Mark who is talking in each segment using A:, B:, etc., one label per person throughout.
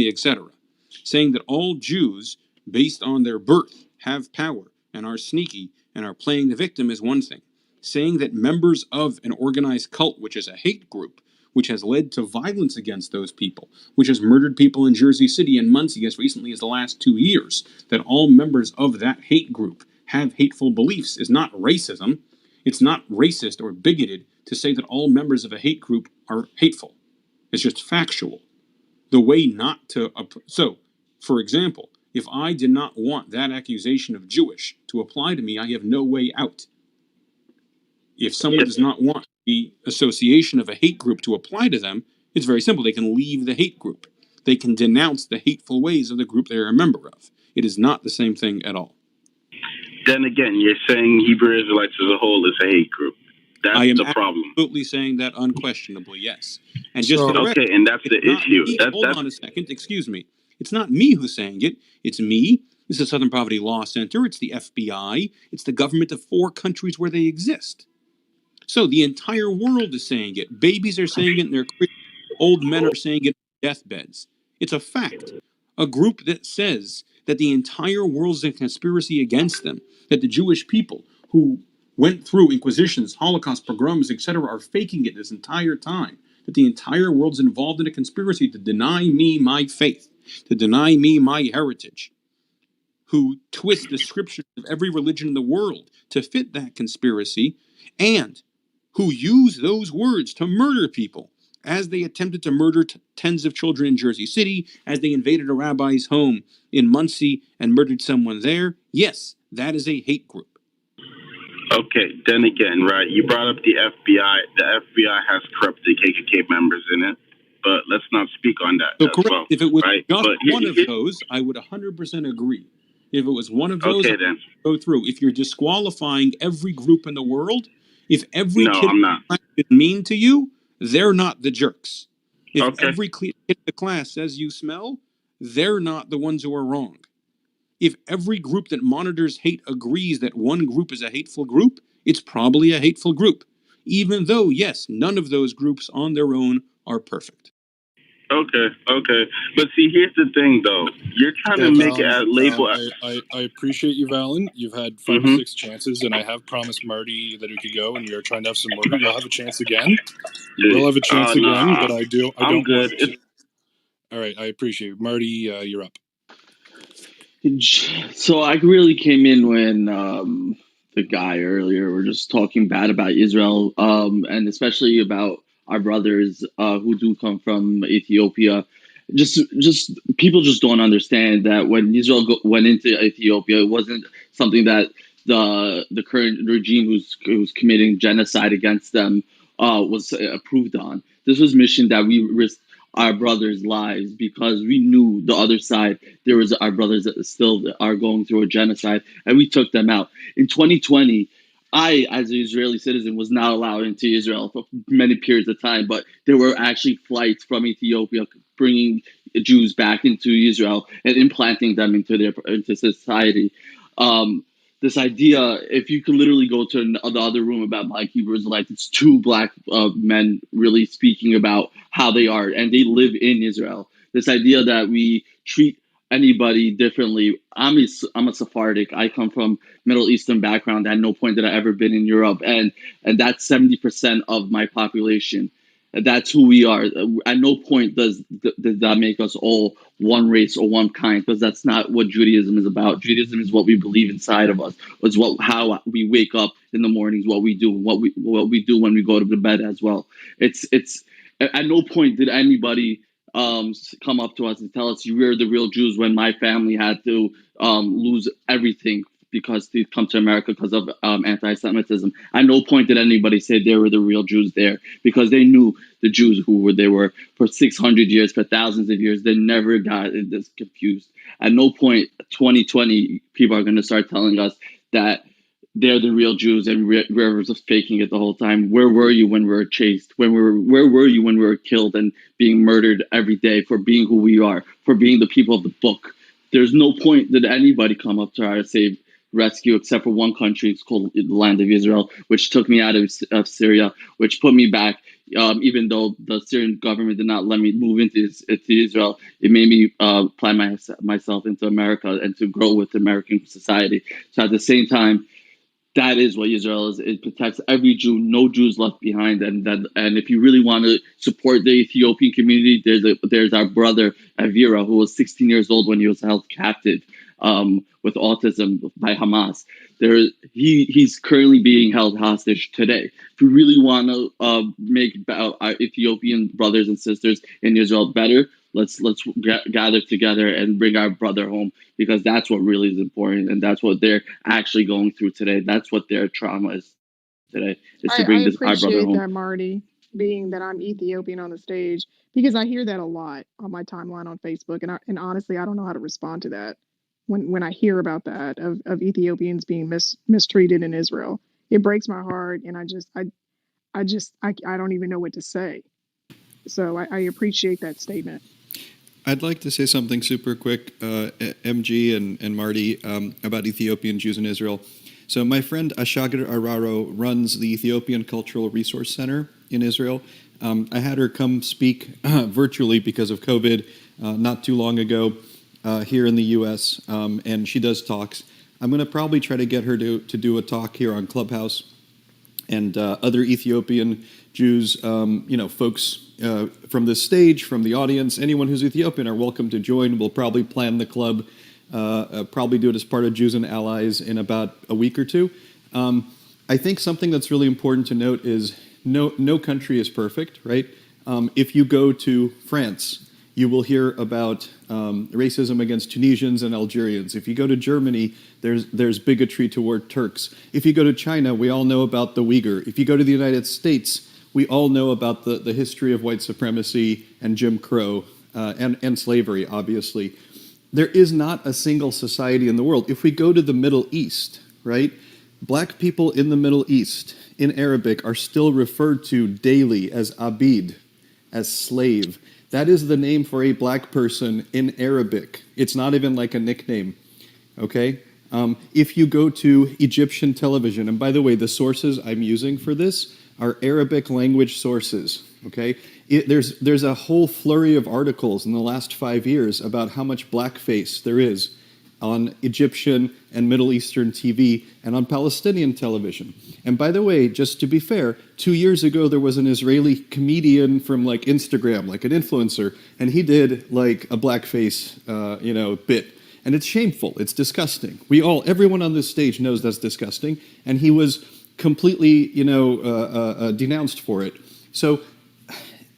A: family, etc. Saying that all Jews, based on their birth, have power and are sneaky and are playing the victim is one thing. Saying that members of an organized cult, which is a hate group, which has led to violence against those people, which has murdered people in Jersey City and Muncie as recently as the last 2 years, that all members of that hate group have hateful beliefs is not racism. It's not racist or bigoted to say that all members of a hate group are hateful. It's just factual. The way not to... So, for example, if I did not want that accusation of Jewish to apply to me, I have no way out. If someone does not want the association of a hate group to apply to them, it's very simple. They can leave the hate group. They can denounce the hateful ways of the group they're a member of. It is not the same thing at all.
B: Then again, you're saying Hebrew Israelites as a whole is a hate group. That's the problem.
A: I am absolutely saying that unquestionably, yes. And just
B: so,
A: for the record,
B: okay, and that's the issue.
A: Hold on a second. Excuse me. It's not me who's saying it. It's me. It's the Southern Poverty Law Center. It's the FBI. It's the government of 4 countries where they exist. So the entire world is saying it. Babies are saying it in their cribs. Old men are saying it in deathbeds. It's a fact. A group that says that the entire world's a conspiracy against them, that the Jewish people who went through inquisitions, Holocaust, pogroms, etc., are faking it this entire time, that the entire world's involved in a conspiracy to deny me my faith, to deny me my heritage, who twist the scriptures of every religion in the world to fit that conspiracy, and who use those words to murder people, as they attempted to murder tens of children in Jersey City, as they invaded a rabbi's home in Muncie and murdered someone there. Yes, that is a hate group.
B: Okay, then again, right, you brought up the FBI. The FBI has corrupted KKK members in it, but let's not speak on that
A: So
B: as
A: correct.
B: well.
A: If it was
B: right?
A: just
B: but
A: one of those, I would 100% agree. If it was one of those,
B: okay, then.
A: Go through. If you're disqualifying every group in the world, if every kid
B: I'm not.
A: is mean to you, they're not the jerks. If
B: Okay.
A: every kid in the class says you smell, they're not the ones who are wrong. If every group that monitors hate agrees that one group is a hateful group, it's probably a hateful group. Even though, yes, none of those groups on their own are perfect.
B: Okay. But see, here's the thing, though. You're trying to make it a label.
C: I appreciate you, Valen. You've had 5 or 6 chances, and I have promised Marty that we could go, and you're trying to have some more. You'll have a chance again. You will have a chance again, but I don't
B: good.
C: Want to. All right, I appreciate it. Marty, you're up.
D: So I really came in when the guy earlier were just talking bad about Israel, and especially about our brothers who do come from Ethiopia. Just people just don't understand that when Israel went into Ethiopia, it wasn't something that the current regime who's committing genocide against them was approved on. This was mission that we risked our brothers' lives because we knew the other side. There was our brothers that still are going through a genocide, and we took them out. In 2020, I, as an Israeli citizen, was not allowed into Israel for many periods of time, but there were actually flights from Ethiopia bringing Jews back into Israel and implanting them into society. This idea, if you could literally go to the other room about Black Hebrew Israelites, it's 2 Black men really speaking about how they are, and they live in Israel. This idea that we treat anybody differently. I'm a Sephardic. I come from Middle Eastern background. At no point did I ever been in Europe, and that's 70% of my population. That's who we are. At no point does that make us all one race or one kind, because that's not what Judaism is about. Judaism is what we believe inside of us. It's how we wake up in the mornings, what we do, what we do when we go to the bed as well. It's at no point did anybody come up to us and tell us we're the real Jews when my family had to lose everything because they come to America because of anti-Semitism. At no point did anybody say they were the real Jews there, because they knew the Jews they were for 600 years, for thousands of years. They never got this confused. At no point, 2020, people are going to start telling us that they're the real Jews and we're just faking it the whole time. Where were you when we were chased? Where were you when we were killed and being murdered every day for being who we are, for being the people of the book? There's no point that anybody come up to our rescue, except for one country. It's called the Land of Israel, which took me out of Syria, which put me back. Even though the Syrian government did not let me move into Israel, it made me plan myself into America and to grow with American society. So at the same time, that is what Israel is. It protects every Jew, no Jews left behind. And if you really want to support the Ethiopian community, there's our brother Avira, who was 16 years old when he was held captive with autism by Hamas. He's currently being held hostage today. If we really want to make our Ethiopian brothers and sisters in Israel better, let's gather together and bring our brother home, because that's what really is important, and that's what they're actually going through today. That's what their trauma is today, is to bring our brother home.
E: That, Marty, being that I'm Ethiopian on the stage, because I hear that a lot on my timeline on Facebook, and honestly, I don't know how to respond to that when I hear about that of Ethiopians being mistreated in Israel. It breaks my heart, and I don't even know what to say. So I appreciate that statement.
F: I'd like to say something super quick, MG and Marty, about Ethiopian Jews in Israel. So my friend Ashagir Araro runs the Ethiopian Cultural Resource Center in Israel. I had her come speak virtually because of COVID not too long ago here in the U.S., and she does talks. I'm going to probably try to get her to do a talk here on Clubhouse, and other Ethiopian Jews, folks from this stage, from the audience, anyone who's Ethiopian are welcome to join. We'll probably plan the club, probably do it as part of Jews and Allies in about a week or two. I think something that's really important to note is no country is perfect, right? If you go to France, you will hear about racism against Tunisians and Algerians. If you go to Germany, there's bigotry toward Turks. If you go to China, we all know about the Uyghur. If you go to the United States, we all know about the history of white supremacy and Jim Crow and slavery, obviously. There is not a single society in the world. If we go to the Middle East, right, black people in the Middle East, in Arabic, are still referred to daily as abid, as slave. That is the name for a black person in Arabic. It's not even like a nickname, okay? If you go to Egyptian television, and by the way, the sources I'm using for this are Arabic language sources, okay? There's a whole flurry of articles in the last 5 years about how much blackface there is on Egyptian and Middle Eastern TV and on Palestinian television. And by the way, just to be fair, 2 years ago there was an Israeli comedian from like Instagram, like an influencer, and he did like a blackface, bit. And it's shameful. It's disgusting. Everyone on this stage knows that's disgusting, and he was completely, denounced for it. So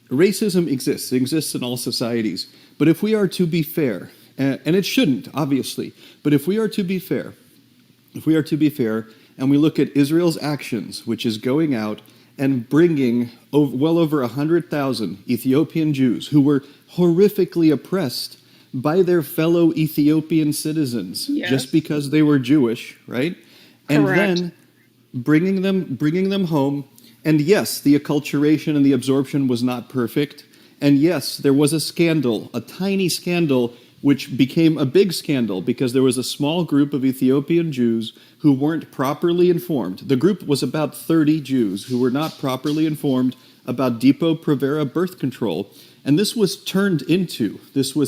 F: racism exists. It exists in all societies. But if we are to be fair, and it shouldn't, obviously, but if we are to be fair, and we look at Israel's actions, which is going out and bringing well over 100,000 Ethiopian Jews who were horrifically oppressed by their fellow Ethiopian citizens, yes, just because they were Jewish, right? Correct. And then bringing them home. And yes, the acculturation and the absorption was not perfect. And yes, there was a scandal, a tiny scandal, which became a big scandal because there was a small group of Ethiopian Jews who weren't properly informed. The group was about 30 Jews who were not properly informed about Depo-Provera birth control. And this was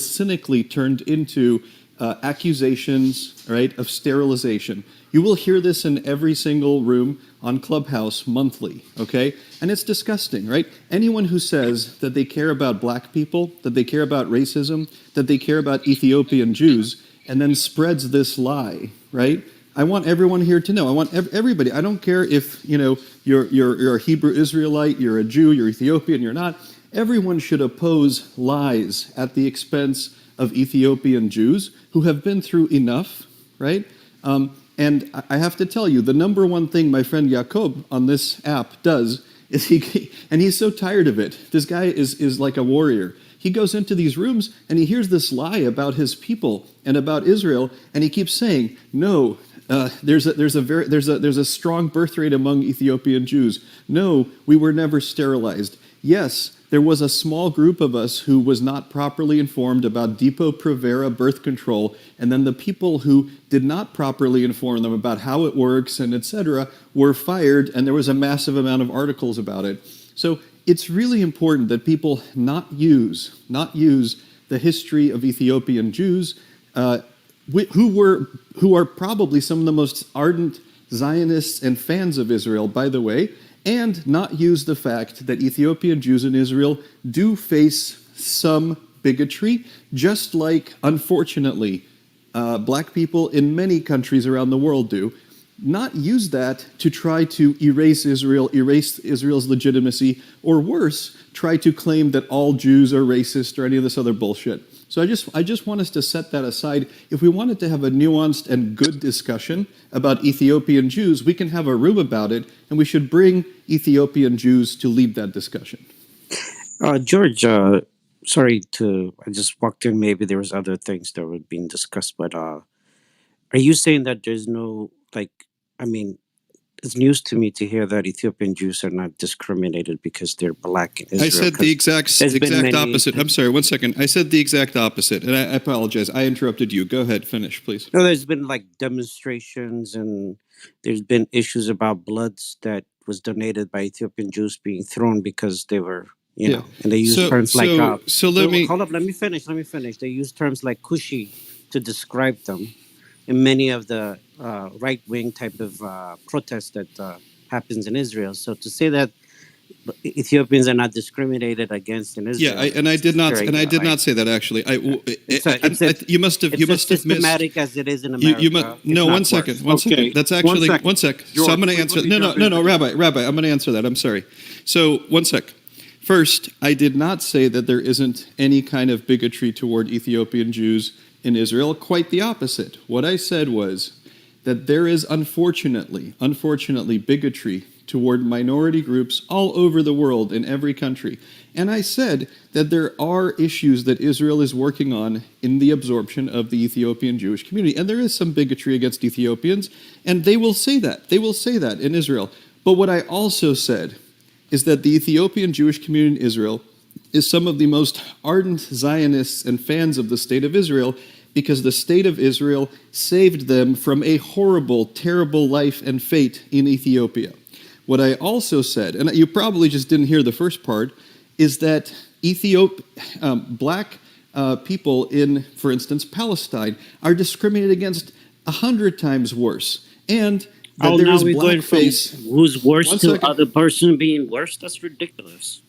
F: cynically turned into accusations, right, of sterilization. You will hear this in every single room on Clubhouse monthly, okay? And it's disgusting, right? Anyone who says that they care about black people, that they care about racism, that they care about Ethiopian Jews, and then spreads this lie, right? I want everyone here to know. I want everybody. I don't care if, you're a Hebrew Israelite, you're a Jew, you're Ethiopian, you're not. Everyone should oppose lies at the expense of Ethiopian Jews who have been through enough, right? And I have to tell you, the number one thing my friend Jacob on this app does is and he's so tired of it. This guy is like a warrior. He goes into these rooms and he hears this lie about his people and about Israel, and he keeps saying, no, there's a strong birth rate among Ethiopian Jews. No, we were never sterilized. Yes, There was a small group of us who was not properly informed about Depo-Provera birth control, and then the people who did not properly inform them about how it works and etc. were fired, and there was a massive amount of articles about it. So it's really important that people not use the history of Ethiopian Jews, who are probably some of the most ardent Zionists and fans of Israel, by the way, and not use the fact that Ethiopian Jews in Israel do face some bigotry, just like, unfortunately, black people in many countries around the world do. Not use that to try to erase Israel, erase Israel's legitimacy, or worse, try to claim that all Jews are racist or any of this other bullshit. So I just want us to set that aside. If we wanted to have a nuanced and good discussion about Ethiopian Jews, we can have a room about it, and we should bring Ethiopian Jews to lead that discussion.
G: George, I just walked in. Maybe there was other things that were being discussed, but are you saying that there's no, it's news to me to hear that Ethiopian Jews are not discriminated because they're black in Israel.
F: I said the exact opposite. I'm sorry, one second. I said the exact opposite, and I apologize. I interrupted you. Go ahead, finish, please.
G: No, there's been demonstrations, and there's been issues about bloods that was donated by Ethiopian Jews being thrown because they were, and they use terms let me hold up. Let me finish. They use terms like "cushy" to describe them in many of the right-wing type of protests that happens in Israel. So to say that Ethiopians are not discriminated against in Israel,
F: I did not say that actually. You must have
G: systematic as it is in America.
F: One second. That's actually one sec. So I'm going to answer. No, Rabbi, I'm going to answer that. I'm sorry. So 1 sec. First, I did not say that there isn't any kind of bigotry toward Ethiopian Jews in Israel. Quite the opposite. What I said was that there is unfortunately bigotry toward minority groups all over the world in every country. And I said that there are issues that Israel is working on in the absorption of the Ethiopian Jewish community. And there is some bigotry against Ethiopians, and they will say that. They will say that in Israel. But what I also said is that the Ethiopian Jewish community in Israel is some of the most ardent Zionists and fans of the State of Israel, because the State of Israel saved them from a horrible, terrible life and fate in Ethiopia. What I also said, and you probably just didn't hear the first part, is that black people in, for instance, Palestine are discriminated against 100 times worse. And that there is blackface.
G: Who's worse to other person being worse? That's ridiculous.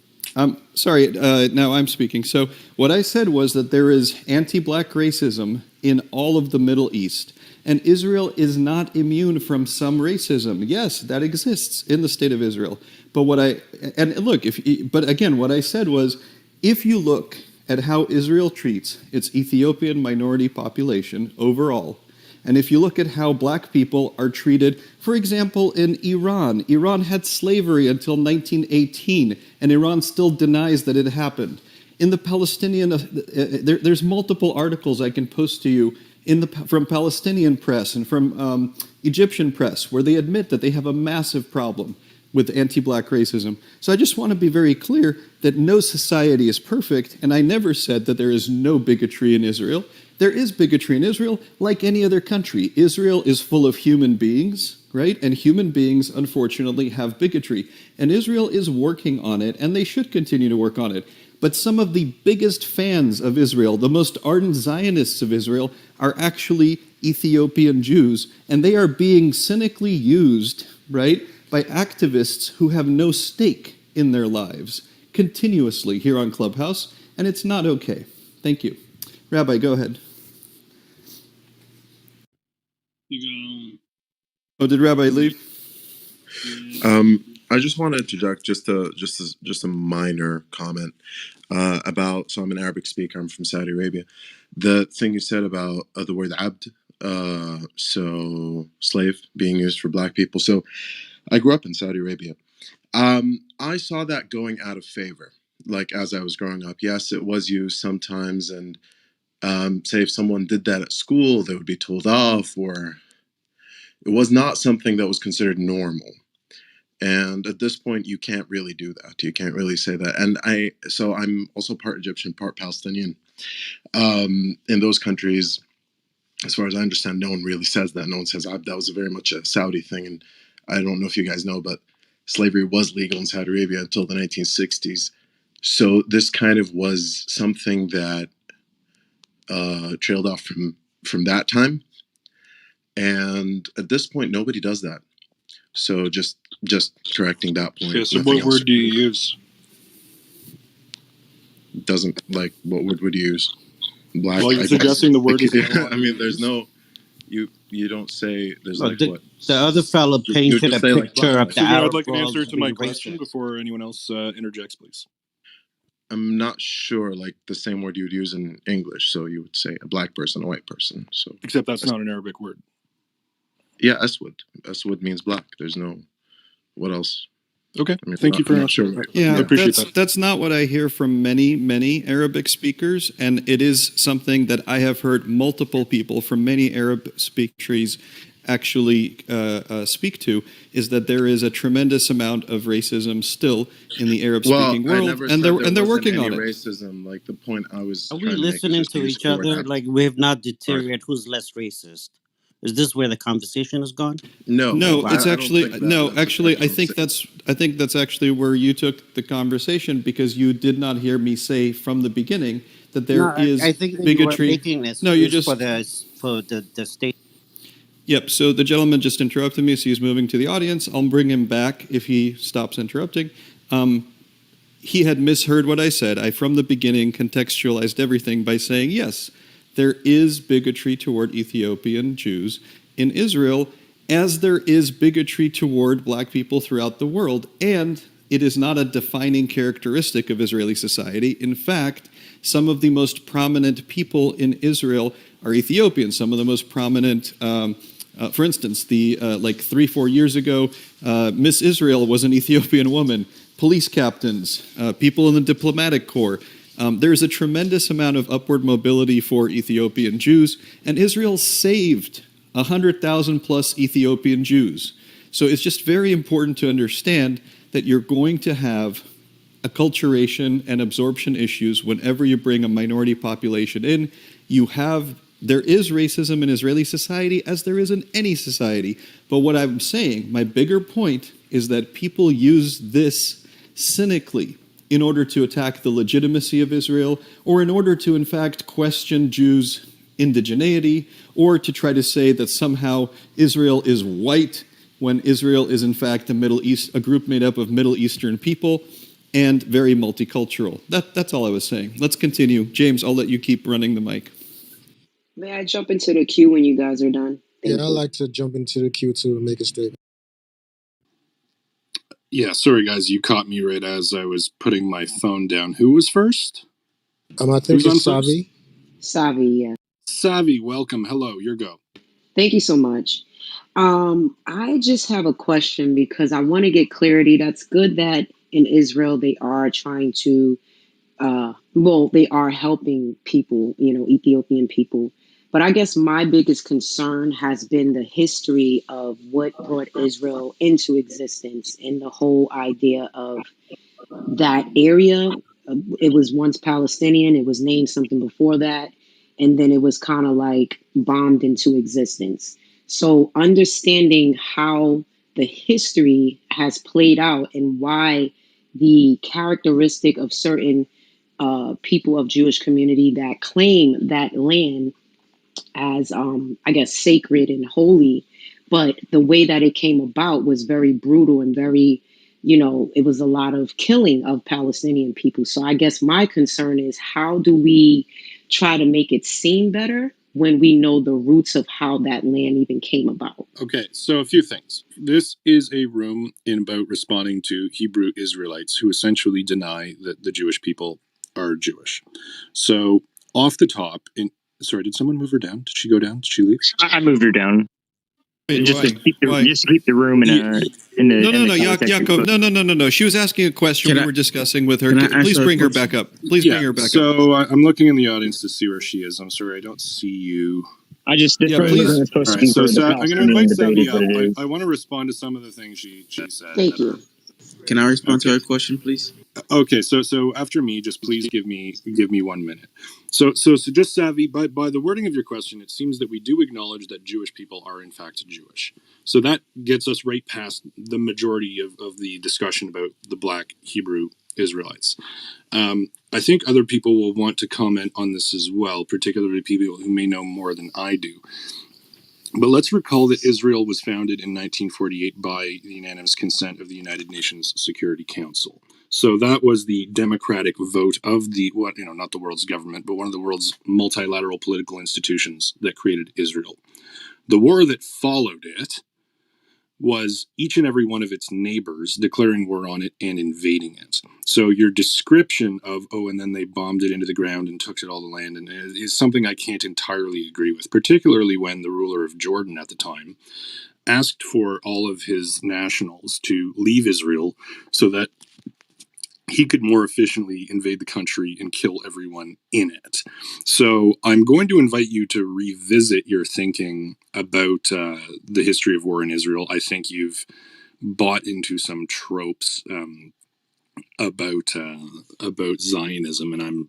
F: Sorry, now I'm speaking. So what I said was that there is anti-black racism in all of the Middle East, and Israel is not immune from some racism. Yes, that exists in the State of Israel. But what I said was, if you look at how Israel treats its Ethiopian minority population overall, and if you look at how black people are treated, for example, in Iran. Iran had slavery until 1918, and Iran still denies that it happened. In the Palestinian, there's multiple articles I can post to you from Palestinian press and from Egyptian press where they admit that they have a massive problem with anti-black racism. So I just want to be very clear that no society is perfect, and I never said that there is no bigotry in Israel. There is bigotry in Israel, like any other country. Israel is full of human beings, right? And human beings, unfortunately, have bigotry. And Israel is working on it, and they should continue to work on it. But some of the biggest fans of Israel, the most ardent Zionists of Israel, are actually Ethiopian Jews, and they are being cynically used, right, by activists who have no stake in their lives continuously here on Clubhouse, and it's not okay. Thank you. Rabbi, go ahead. Oh, did Rabbi leave?
H: I just want to interject just a minor comment about. So I'm an Arabic speaker. I'm from Saudi Arabia. The thing you said about the word abd, so slave being used for black people. So I grew up in Saudi Arabia. I saw that going out of favor, like as I was growing up. Yes, it was used sometimes, and say if someone did that at school, they would be told off, or it was not something that was considered normal. And at this point, you can't really do that. You can't really say that. And I'm also part Egyptian, part Palestinian. In those countries, as far as I understand, no one really says that. No one says that was very much a Saudi thing. And I don't know if you guys know, but slavery was legal in Saudi Arabia until the 1960s. So this kind of was something that trailed off from that time. And at this point, nobody does that. So just correcting that point.
C: Okay, so what word do you use?
H: Doesn't, like, what word would you use? Black.
C: Well, you're suggesting the word is
H: I mean, there's no, you don't say, there's what?
G: The other fellow painted a picture of the Arab.
C: I'd like an answer to my question before anyone else interjects, please.
H: I'm not sure, like, the same word you would use in English. So you would say a black person, a white person. So
C: except that's not an Arabic word.
H: Yeah, Aswad. Aswad means black. There's no, what else?
C: Okay, I mean, thank you for answering.
F: Sure. Yeah, I appreciate that. That's not what I hear from many Arabic speakers, and it is something that I have heard multiple people from many Arab speakers actually speak to, is that there is a tremendous amount of racism still in the Arab-speaking world, and they're working on it.
H: Racism, like the point I was.
G: Are we listening to each other? Like, we have not deteriorated who's less racist. Is this where the conversation has gone?
H: No,
F: it's actually no. Actually, I think that's actually where you took the conversation, because you did not hear me say from the beginning that there is
G: I think
F: bigotry.
G: You were making this
F: no, you just
G: for the state.
F: Yep. So the gentleman just interrupted me, so he's moving to the audience. I'll bring him back if he stops interrupting. He had misheard what I said. I, from the beginning, contextualized everything by saying, yes, there is bigotry toward Ethiopian Jews in Israel, as there is bigotry toward black people throughout the world. And it is not a defining characteristic of Israeli society. In fact, some of the most prominent people in Israel are Ethiopians. Some of the most prominent, for instance, like 3-4 years ago, Miss Israel was an Ethiopian woman. Police captains, people in the diplomatic corps. There is a tremendous amount of upward mobility for Ethiopian Jews, and Israel saved 100,000 plus Ethiopian Jews. So it's just very important to understand that you're going to have acculturation and absorption issues whenever you bring a minority population in. There is racism in Israeli society, as there is in any society. But what I'm saying, my bigger point, is that people use this cynically in order to attack the legitimacy of Israel, or in order to, in fact, question Jews' indigeneity, or to try to say that somehow Israel is white when Israel is, in fact, a group made up of Middle Eastern people and very multicultural. That's all I was saying. Let's continue. James, I'll let you keep running the mic.
I: May I jump into the queue when you guys are done?
J: I'd like to jump into the queue to make a statement.
C: Yeah, sorry guys, you caught me right as I was putting my phone down. Who was first?
J: I think it's Savi.
I: Savi, yeah.
C: Savi, welcome. Hello, your go.
I: Thank you so much. I just have a question because I want to get clarity. That's good that in Israel they are trying to, they are helping people, Ethiopian people. But I guess my biggest concern has been the history of what brought Israel into existence and the whole idea of that area. It was once Palestinian. It was named something before that. And then it was kind of like bombed into existence. So understanding how the history has played out and why the characteristic of certain people of Jewish community that claim that land as, I guess, sacred and holy, but the way that it came about was very brutal and very, it was a lot of killing of Palestinian people. So I guess my concern is, how do we try to make it seem better when we know the roots of how that land even came about?
C: Okay, so a few things. This is a room about responding to Hebrew Israelites who essentially deny that the Jewish people are Jewish. So off the top, sorry, did someone move her down? Did she go down? Did she leave?
K: I moved her down.
F: Wait,
K: just to keep the room
F: Yaakov. No. She was asking a question we were discussing with her. Please bring her back up. Bring her back up.
C: So I'm looking in the audience to see where she is. I'm sorry, I don't see you.
K: this room wasn't supposed to be
C: So
K: for the
C: I'm going to invite
K: Palestinian debate,
C: Savi
K: is what
C: up.
K: it is.
C: I want to respond to some of the things she said.
I: Thank you.
L: Can I respond to her question, please?
C: Okay, so after me, just please give me 1 minute. So just Savvy, by the wording of your question, it seems that we do acknowledge that Jewish people are in fact Jewish. So that gets us right past the majority of the discussion about the Black Hebrew Israelites. I think other people will want to comment on this as well, particularly people who may know more than I do. But let's recall that Israel was founded in 1948 by the unanimous consent of the United Nations Security Council. So that was the democratic vote of not the world's government, but one of the world's multilateral political institutions that created Israel. The war that followed it was each and every one of its neighbors declaring war on it and invading it. So your description of, and then they bombed it into the ground and took it all the land, and is something I can't entirely agree with, particularly when the ruler of Jordan at the time asked for all of his nationals to leave Israel so that he could more efficiently invade the country and kill everyone in it. So I'm going to invite you to revisit your thinking about the history of war in Israel. I think you've bought into some tropes about Zionism, and I'm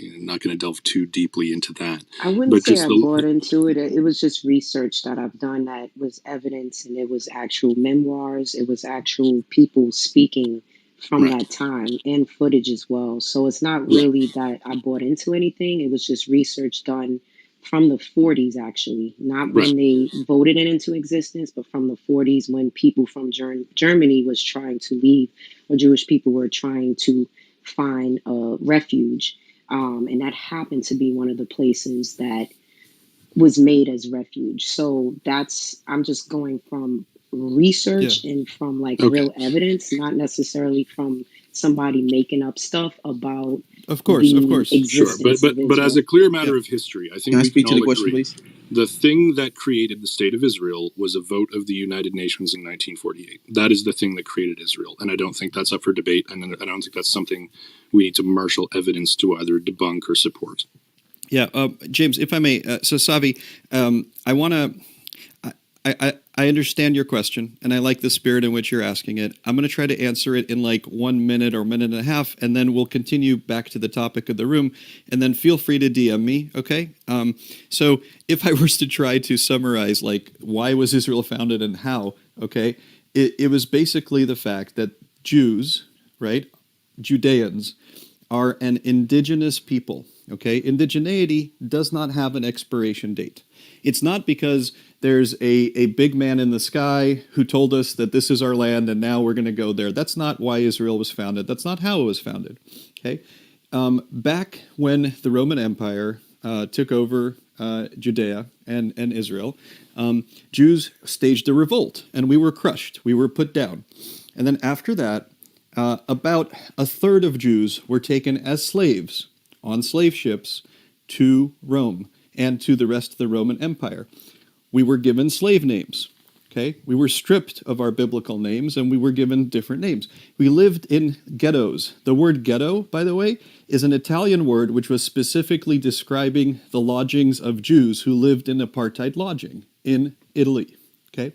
C: not going to delve too deeply into that.
I: I wouldn't say I bought into it. It was just research that I've done that was evidence, and it was actual memoirs. It was actual people speaking from that time and footage as well. So it's not really that I bought into anything. It was just research done from the 40s, actually, not when they voted it into existence, but from the 40s when people from Germany was trying to leave, or Jewish people were trying to find a refuge. And that happened to be one of the places that was made as refuge. So I'm just going from research and from real evidence, not necessarily from somebody making up stuff about existence.
C: Sure, but as a clear matter of history, I think
L: Can I
C: we
L: speak
C: can
L: to the
C: all
L: question,
C: agree.
L: please?
C: The thing that created the state of Israel was a vote of the United Nations in 1948. That is the thing that created Israel, and I don't think that's up for debate, and I don't think that's something we need to marshal evidence to either debunk or support.
F: Yeah, James, if I may, so Savi, I want to. I understand your question, and I like the spirit in which you're asking it. I'm going to try to answer it in 1 minute or minute and a half, and then we'll continue back to the topic of the room, and then feel free to DM me, okay? So if I was to try to summarize, why was Israel founded and how, okay, it was basically the fact that Jews, right, Judeans, are an indigenous people, okay? Indigeneity does not have an expiration date. It's not because there's a big man in the sky who told us that this is our land and now we're going to go there. That's not why Israel was founded. That's not how it was founded, okay? Back when the Roman Empire took over Judea and Israel, Jews staged a revolt, and we were crushed. We were put down. And then after that, about a third of Jews were taken as slaves on slave ships to Rome and to the rest of the Roman Empire. We were given slave names, okay? We were stripped of our biblical names, and we were given different names. We lived in ghettos. The word ghetto, by the way, is an Italian word which was specifically describing the lodgings of Jews who lived in apartheid lodging in Italy, okay?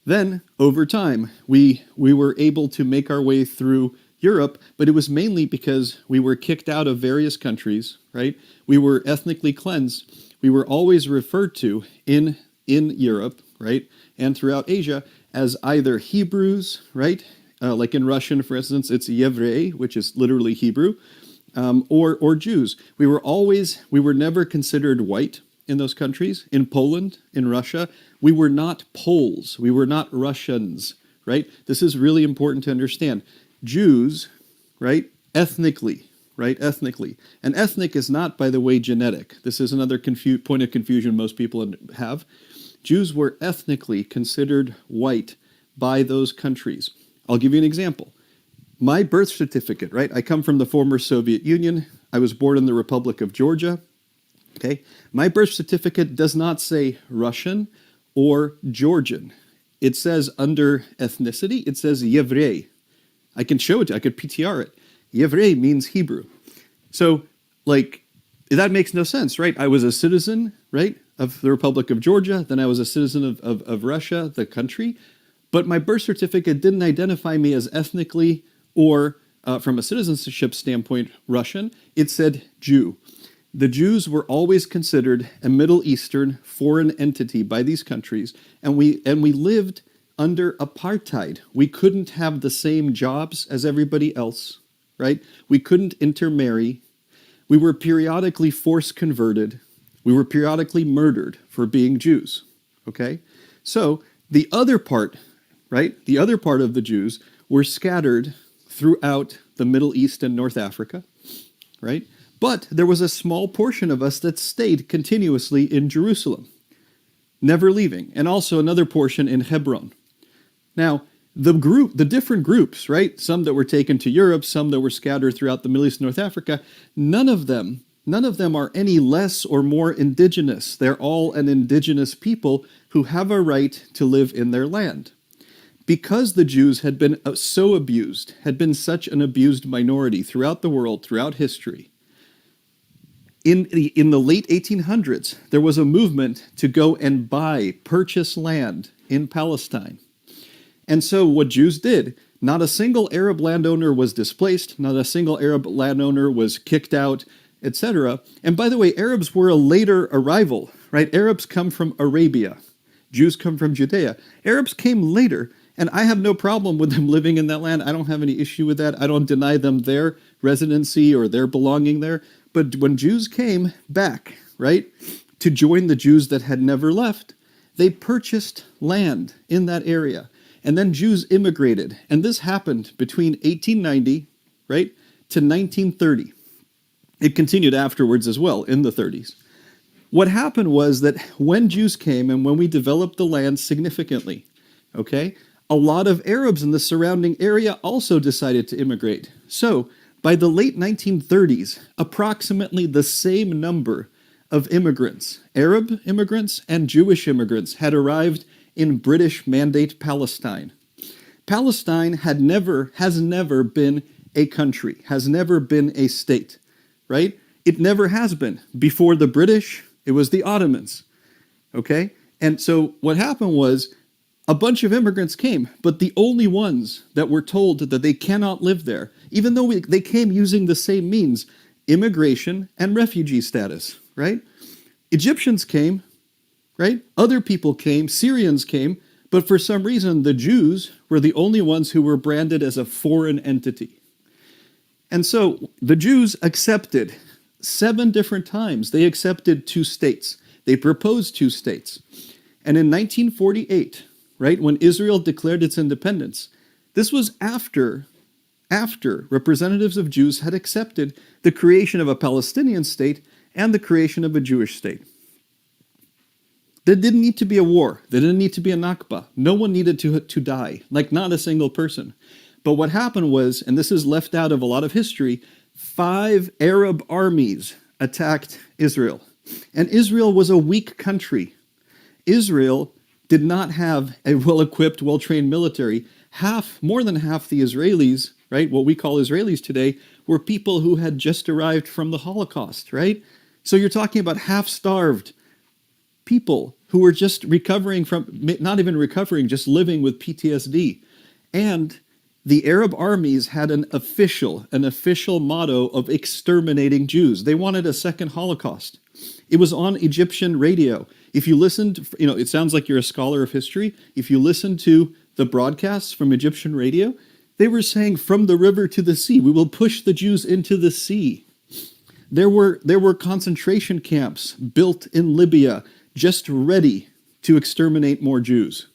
F: Then, over time, we were able to make our way through Europe, but it was mainly because we were kicked out of various countries, right? We were ethnically cleansed. We were always referred to in Europe, right, and throughout Asia as either Hebrews, right, like in Russian, for instance, it's Yevrei, which is literally Hebrew, or Jews. We were never considered white in those countries. In Poland, in Russia, we were not Poles. We were not Russians, right? This is really important to understand. Jews, right, ethnically. And ethnic is not, by the way, genetic. This is another point of confusion most people have. Jews were ethnically considered white by those countries. I'll give you an example. My birth certificate, right? I come from the former Soviet Union. I was born in the Republic of Georgia. Okay? My birth certificate does not say Russian or Georgian. It says under ethnicity, it says Yevrei. I can show it to you. I could PTR it. Yevrei means Hebrew. So, that makes no sense, right? I was a citizen, right, of the Republic of Georgia. Then I was a citizen of Russia, the country. But my birth certificate didn't identify me as ethnically or, from a citizenship standpoint, Russian. It said Jew. The Jews were always considered a Middle Eastern foreign entity by these countries, and we lived under apartheid. We couldn't have the same jobs as everybody else, right? We couldn't intermarry. We were periodically force converted. We were periodically murdered for being Jews, okay? So the other part, right, the other part of the Jews were scattered throughout the Middle East and North Africa, right? But there was a small portion of us that stayed continuously in Jerusalem, never leaving, and also another portion in Hebron. Now, the different groups, right? Some that were taken to Europe, some that were scattered throughout the Middle East and North Africa, none of them are any less or more indigenous. They're all an indigenous people who have a right to live in their land. Because the Jews had been so abused, had been such an abused minority throughout the world, throughout history, in the late 1800s, there was a movement to go and purchase land in Palestine. And so what Jews did, not a single Arab landowner was displaced, not a single Arab landowner was kicked out, etc. And by the way, Arabs were a later arrival, right? Arabs come from Arabia. Jews come from Judea. Arabs came later, and I have no problem with them living in that land. I don't have any issue with that. I don't deny them their residency or their belonging there. But when Jews came back, right, to join the Jews that had never left, they purchased land in that area. And then Jews immigrated. And this happened between 1890, right, to 1930. It continued afterwards as well in the 30s. What happened was that when Jews came and when we developed the land significantly, okay, a lot of Arabs in the surrounding area also decided to immigrate. So by the late 1930s, approximately the same number of immigrants, Arab immigrants and Jewish immigrants, had arrived in British Mandate Palestine. Palestine has never been a country, has never been a state, right? It never has been. Before the British, it was the Ottomans, okay? And so what happened was a bunch of immigrants came, but the only ones that were told that they cannot live there, even though they came using the same means, immigration and refugee status, right? Egyptians came, right? Other people came, Syrians came, but for some reason the Jews were the only ones who were branded as a foreign entity. And so the Jews accepted 7 different times. They accepted 2 states. They proposed 2 states. And in 1948, right, when Israel declared its independence, this was after representatives of Jews had accepted the creation of a Palestinian state and the creation of a Jewish state. There didn't need to be a war. There didn't need to be a Nakba. No one needed to die, like not a single person. But what happened was, and this is left out of a lot of history, 5 Arab armies attacked Israel. And Israel was a weak country. Israel did not have a well-equipped, well-trained military. More than half the Israelis, right, what we call Israelis today, were people who had just arrived from the Holocaust, right? So you're talking about half-starved people who were just recovering from, not even recovering, just living with PTSD. And the Arab armies had an official motto of exterminating Jews. They wanted a second Holocaust. It was on Egyptian radio. If you listened, it sounds like you're a scholar of history. If you listen to the broadcasts from Egyptian radio, they were saying, from the river to the sea, we will push the Jews into the sea. There were concentration camps built in Libya just ready to exterminate more Jews.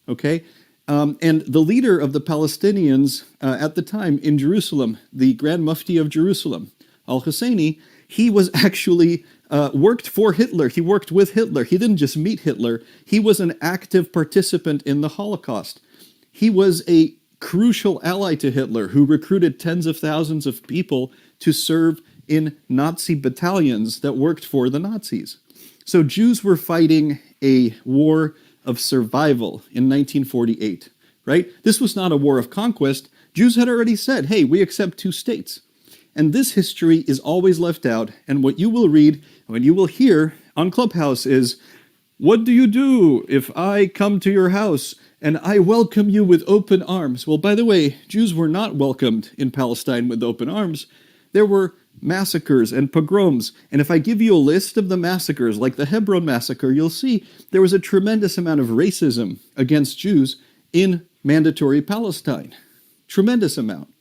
F: Okay? And the leader of the Palestinians at the time in Jerusalem, the Grand Mufti of Jerusalem, al-Husseini, he was actually worked for Hitler. He worked with Hitler. He didn't just meet Hitler. He was an active participant in the Holocaust. He was a crucial ally to Hitler who recruited tens of thousands of people to serve in Nazi battalions that worked for the Nazis. So Jews were fighting a war of survival in 1948, right? This was not a war of conquest. Jews had already said, hey, we accept 2 states. And this history is always left out. And what you will read, and what you will hear on Clubhouse is, what do you do if I come to your house and I welcome you with open arms? Well, by the way, Jews were not welcomed in Palestine with open arms. There were massacres and pogroms. And if I give you a list of the massacres, like the Hebron massacre, you'll see there was a tremendous amount of racism against Jews in mandatory Palestine. Tremendous amount.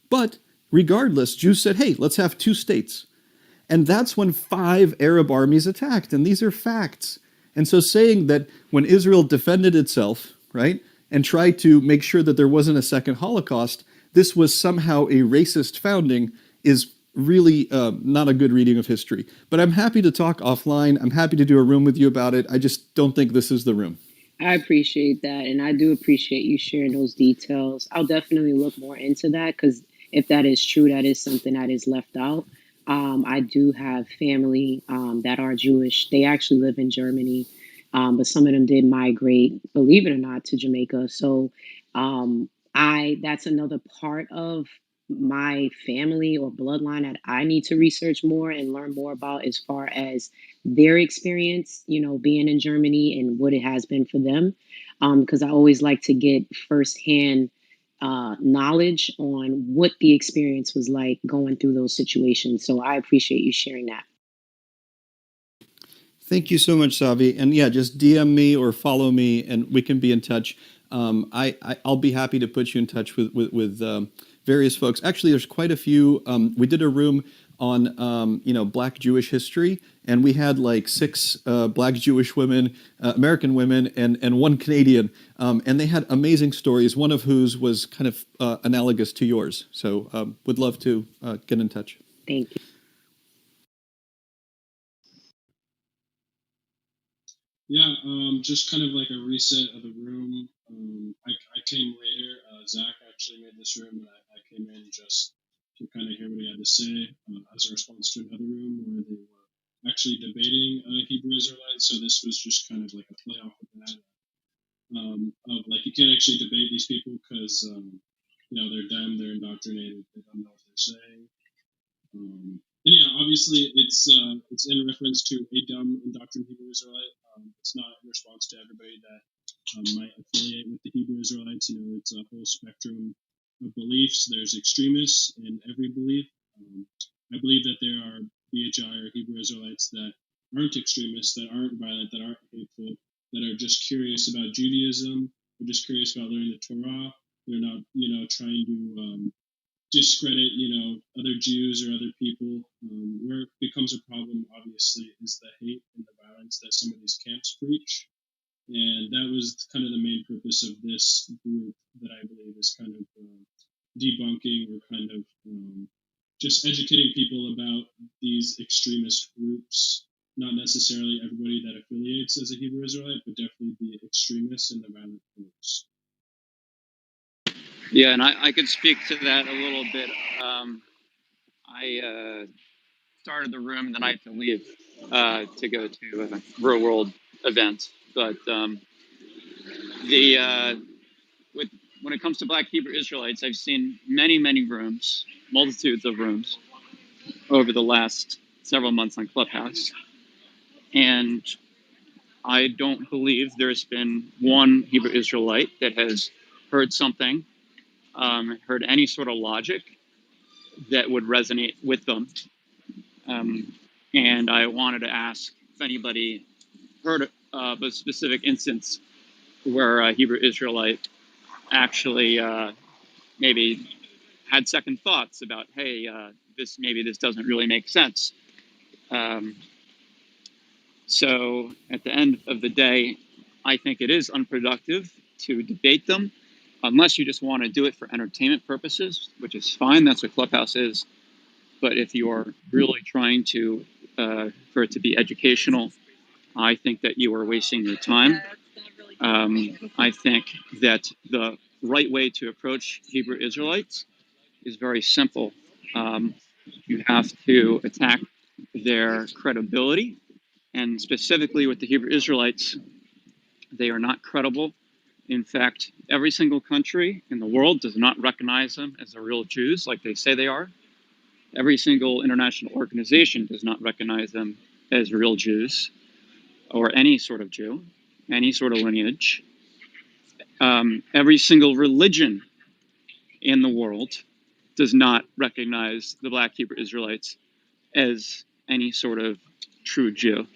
F: But regardless, Jews said, hey, let's have two states. And that's when 5 Arab armies attacked. And these are facts. And so saying that when Israel defended itself, right, and tried to make sure that there wasn't a second Holocaust, this was somehow a racist founding is really not a good reading of history. But I'm happy to talk offline. I'm happy to do a room with you about it. I just don't think this is the room.
I: I appreciate that. And I do appreciate you sharing those details. I'll definitely look more into that, because if that is true, that is something that is left out. I do have family that are Jewish. They actually live in Germany, but some of them did migrate, believe it or not, to Jamaica. So that's another part of my family or bloodline that I need to research more and learn more about, as far as their experience, being in Germany and what it has been for them. Because I always like to get firsthand knowledge on what the experience was like going through those situations. So I appreciate you sharing that.
F: Thank you so much, Savi. And yeah, just DM me or follow me, and we can be in touch. I'll be happy to put you in touch with various folks. Actually, there's quite a few. We did a room on Black Jewish history, and we had like 6 Black Jewish women, American women, and 1 Canadian, and they had amazing stories. One of whose was kind of analogous to yours. So would love to get in touch.
I: Thank you.
M: Yeah, just kind of like a reset of the room. I came later. Zach actually made this room, and I came in just to kind of hear what he had to say as a response to another room where they were actually debating Hebrew Israelites. So this was just kind of like a play off of that. Of like, you can't actually debate these people because they're dumb, they're indoctrinated, they don't know what they're saying. And yeah, obviously it's in reference to a dumb indoctrinated Hebrew Israelite. It's not in response to everybody that might affiliate with the Hebrew Israelites. It's a whole spectrum of beliefs. There's extremists in every belief. I believe that there are BHI or Hebrew Israelites that aren't extremists, that aren't violent, that aren't hateful, that are just curious about Judaism. They're just curious about learning the Torah. They're not, trying to discredit, other Jews or other people. Where it becomes a problem, obviously, is the hate and the violence that some of these camps preach. And that was kind of the main purpose of this group that I believe is kind of debunking or kind of just educating people about these extremist groups. Not necessarily everybody that affiliates as a Hebrew Israelite, but definitely the extremists and the violent groups.
N: Yeah, and I could speak to that a little bit. I started the room, and then I had to leave to go to a real world event. But when it comes to Black Hebrew Israelites, I've seen many rooms, multitudes of rooms, over the last several months on Clubhouse, and I don't believe there's been one Hebrew Israelite that has heard something, heard any sort of logic that would resonate with them. And I wanted to ask if anybody heard of a specific instance where a Hebrew Israelite actually maybe had second thoughts about, hey, this doesn't really make sense. So at the end of the day, I think it is unproductive to debate them, unless you just want to do it for entertainment purposes, which is fine. That's what Clubhouse is. But if you are really trying to for it to be educational, I think that you are wasting your time. I think that the right way to approach Hebrew Israelites is very simple. You have to attack their credibility, and specifically with the Hebrew Israelites, they are not credible. In fact, every single country in the world does not recognize them as the real Jews like they say they are. Every single international organization does not recognize them as real Jews or any sort of Jew, any sort of lineage. Every single religion in the world does not recognize the Black Hebrew Israelites as any sort of true Jew.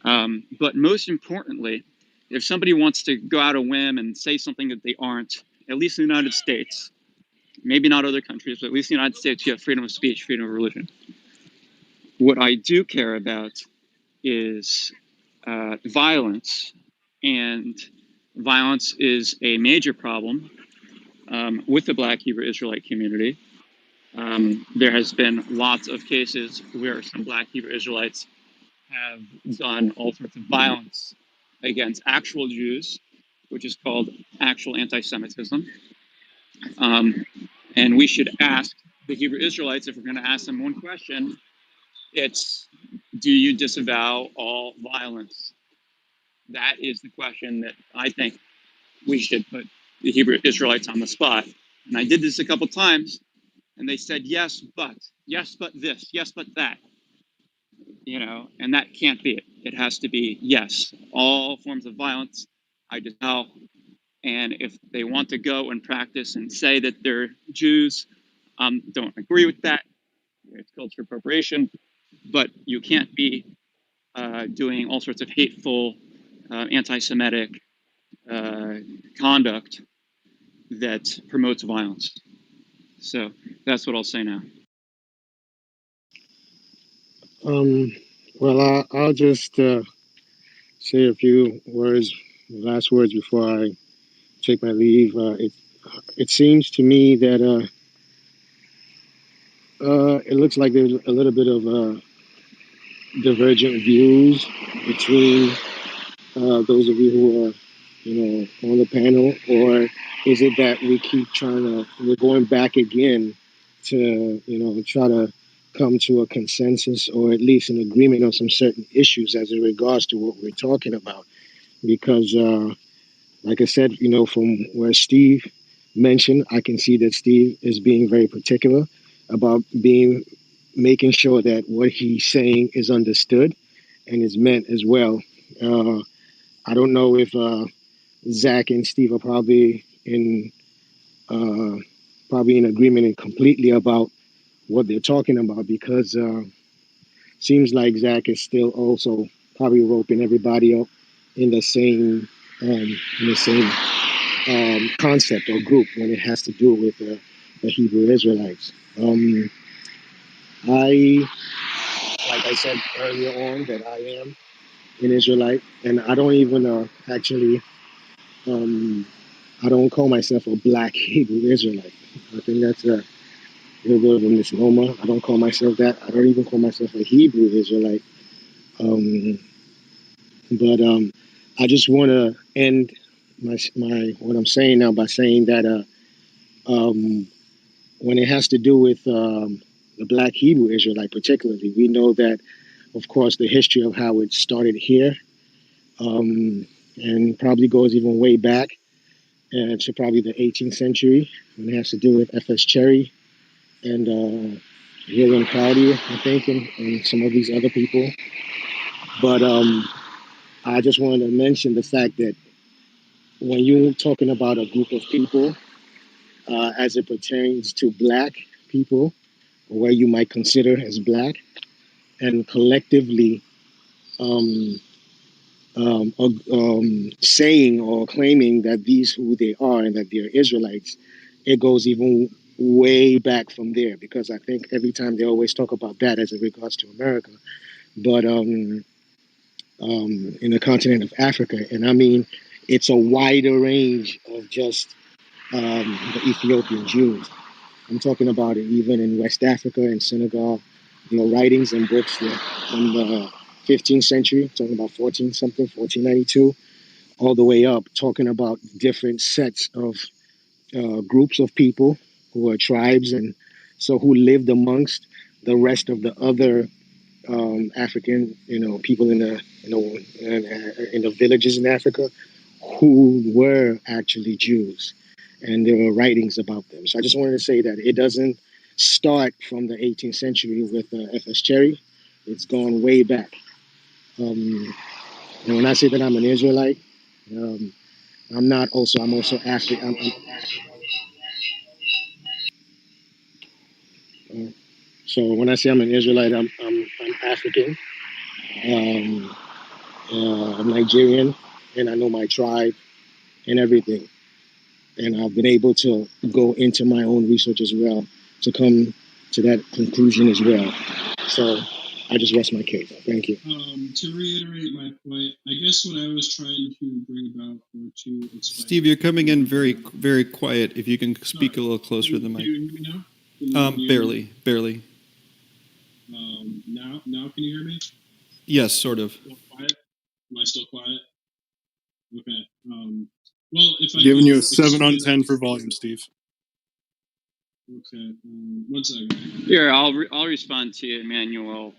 N: But most importantly, if somebody wants to go out a whim and say something that they aren't, at least in the United States, maybe not other countries, but at least in the United States, you have freedom of speech, freedom of religion. What I do care about is violence, and violence is a major problem with the Black Hebrew Israelite community. There has been lots of cases where some Black Hebrew Israelites have done all sorts of violence against actual Jews, which is called actual anti-Semitism. And we should ask the Hebrew Israelites, if we're going to ask them one question, it's, do you disavow all violence? That is the question that I think we should put the Hebrew Israelites on the spot. And I did this a couple times, and they said, yes, but this, yes, but that. And that can't be it. It has to be, yes, all forms of violence, I disavow. And if they want to go and practice and say that they're Jews, don't agree with that. It's cultural appropriation. But you can't be doing all sorts of hateful, anti-Semitic conduct that promotes violence. So that's what I'll say now.
J: Well, I'll just say a few last words before I take my leave. It seems to me that it looks like there's a little bit of divergent views between those of you who are, on the panel, or is it that we're going back again to, try to come to a consensus or at least an agreement on some certain issues as in regards to what we're talking about? Because, like I said, from where Steve mentioned, I can see that Steve is being very particular about making sure that what he's saying is understood and is meant as well. I don't know if Zach and Steve are probably in agreement and completely about what they're talking about, because seems like Zach is still also probably roping everybody up in the same concept or group when it has to do with the Hebrew Israelites. Like I said earlier on, that I am an Israelite, and I don't even actually. I don't call myself a black Hebrew Israelite. I think that's a little bit of a misnomer. I don't call myself that. I don't even call myself a Hebrew Israelite. But I just want to end my what I'm saying now by saying that when it has to do with the black Hebrew Israelite particularly, we know that, of course, the history of how it started here, and probably goes even way back to probably the 18th century, when it has to do with F.S. Cherry and William Cowdery, I think, and some of these other people. But I just wanted to mention the fact that when you're talking about a group of people, as it pertains to black people, or where you might consider as black, and collectively saying or claiming that these who they are and that they're Israelites, it goes even way back from there, because I think every time they always talk about that as it regards to America, but in the continent of Africa, and I mean, it's a wider range of just the Ethiopian Jews. I'm talking about it even in West Africa and Senegal, writings and books from the 15th century, talking about 1492, all the way up, talking about different sets of groups of people who are tribes, and so who lived amongst the rest of the other African, people in the villages in Africa who were actually Jews, and there were writings about them. So I just wanted to say that it doesn't start from the 18th century with F.S. Cherry. It's gone way back. And when I say that I'm an Israelite, um, I'm not also. I'm also African. So when I say I'm an Israelite, I'm African. Um, I'm Nigerian, and I know my tribe and everything. And I've been able to go into my own research as well to come to that conclusion as well. So I just rest my case. Thank you.
M: To reiterate my point, I guess what I was trying to bring about or to explain.
F: Steve, you're coming in very, very quiet. If you can speak a little closer to the mic.
M: Can you hear me now?
F: Barely.
M: Now can you hear me?
F: Yes, sort of.
M: Still quiet? Am I still quiet? Okay. Well, if I
C: giving
M: could
C: you a 7 on
M: explain
C: 10 for volume, Steve.
M: Okay. 1 second.
N: Here, I'll respond to you, Emmanuel.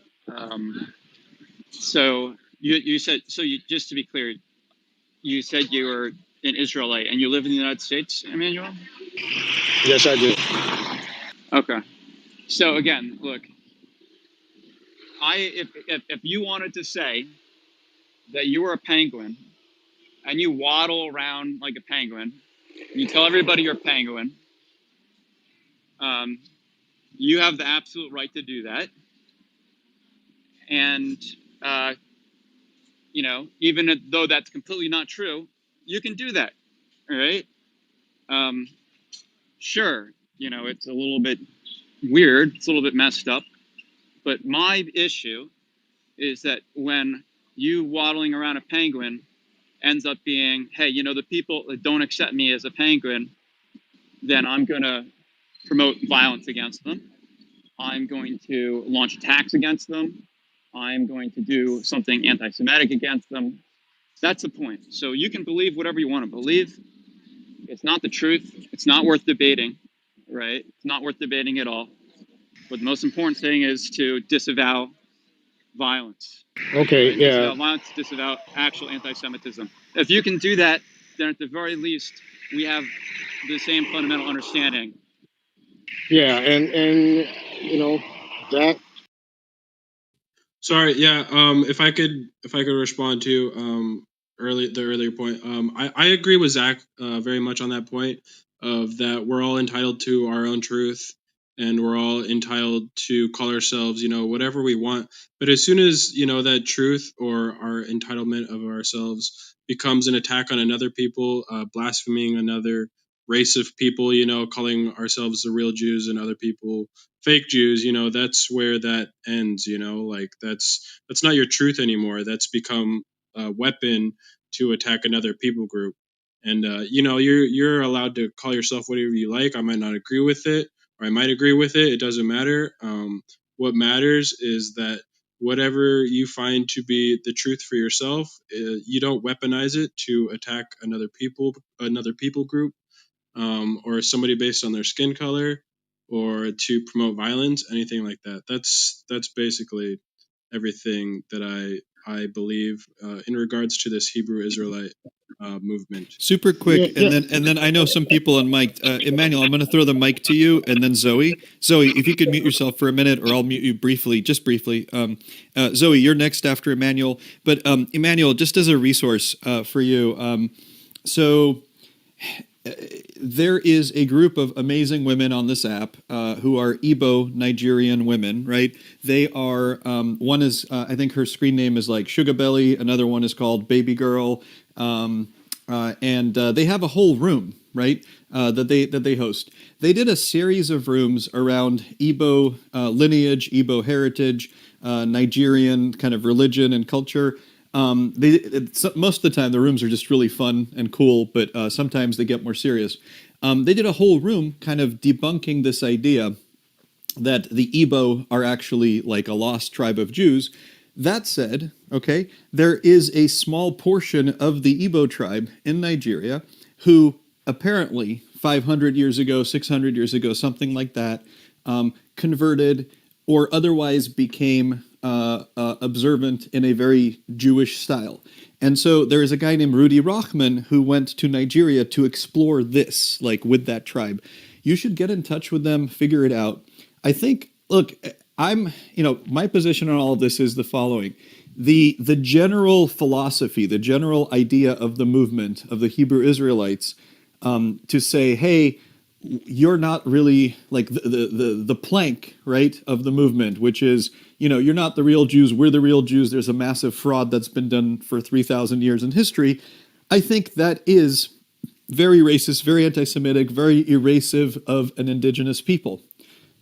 N: So you said, just to be clear, you said you were an Israelite and you live in the United States, Emmanuel?
J: Yes, I do.
N: Okay. So again, look, if you wanted to say that you were a penguin and you waddle around like a penguin, you tell everybody you're a penguin, you have the absolute right to do that. And, even though that's completely not true, you can do that. All right. Sure. It's a little bit weird. It's a little bit messed up. But my issue is that when you waddling around a penguin ends up being, hey, the people that don't accept me as a penguin, then I'm going to promote violence against them. I'm going to launch attacks against them. I'm going to do something anti-Semitic against them. That's the point. So you can believe whatever you want to believe. It's not the truth. It's not worth debating, right? It's not worth debating at all. But the most important thing is to disavow violence.
J: Okay,
N: right?
J: yeah.
N: Disavow violence, disavow actual anti-Semitism. If you can do that, then at the very least, we have the same fundamental understanding.
J: Yeah, and that.
M: Sorry, yeah. If I could respond to the earlier point. I agree with Zach very much on that point of that we're all entitled to our own truth and we're all entitled to call ourselves, whatever we want. But as soon as, that truth or our entitlement of ourselves becomes an attack on another people, blaspheming another race of people, calling ourselves the real Jews and other people fake Jews, that's where that ends, like that's not your truth anymore. That's become a weapon to attack another people group. And you're allowed to call yourself whatever you like. I might not agree with it, or I might agree with it. It doesn't matter. What matters is that whatever you find to be the truth for yourself, you don't weaponize it to attack another people group, or somebody based on their skin color, or to promote violence, anything like that. That's basically everything that I believe in regards to this Hebrew Israelite movement.
F: Super quick, and then I know some people on mic. Emmanuel, I'm going to throw the mic to you, and then Zoe. Zoe, if you could mute yourself for a minute, or I'll mute you briefly, just briefly. Zoe, you're next after Emmanuel. But Emmanuel, just as a resource for you, there is a group of amazing women on this app who are Igbo Nigerian women, right? They are, one is, I think her screen name is like Sugar Belly. Another one is called Baby Girl. And they have a whole room, right, that they host. They did a series of rooms around Igbo lineage, Igbo heritage, Nigerian kind of religion and culture. Most of the time, the rooms are just really fun and cool, but sometimes they get more serious. They did a whole room kind of debunking this idea that the Igbo are actually like a lost tribe of Jews. That said, okay, there is a small portion of the Igbo tribe in Nigeria who apparently 500 years ago, 600 years ago, something like that, converted or otherwise became observant in a very Jewish style. And so there is a guy named Rudy Rochman who went to Nigeria to explore this, like with that tribe. You should get in touch with them, figure it out. I think, look, my position on all of this is the following. The general philosophy, the general idea of the movement of the Hebrew Israelites, to say, hey, you're not really like the plank, right, of the movement, which is, you're not the real Jews, we're the real Jews, there's a massive fraud that's been done for 3,000 years in history. I think that is very racist, very anti-Semitic, very erasive of an indigenous people.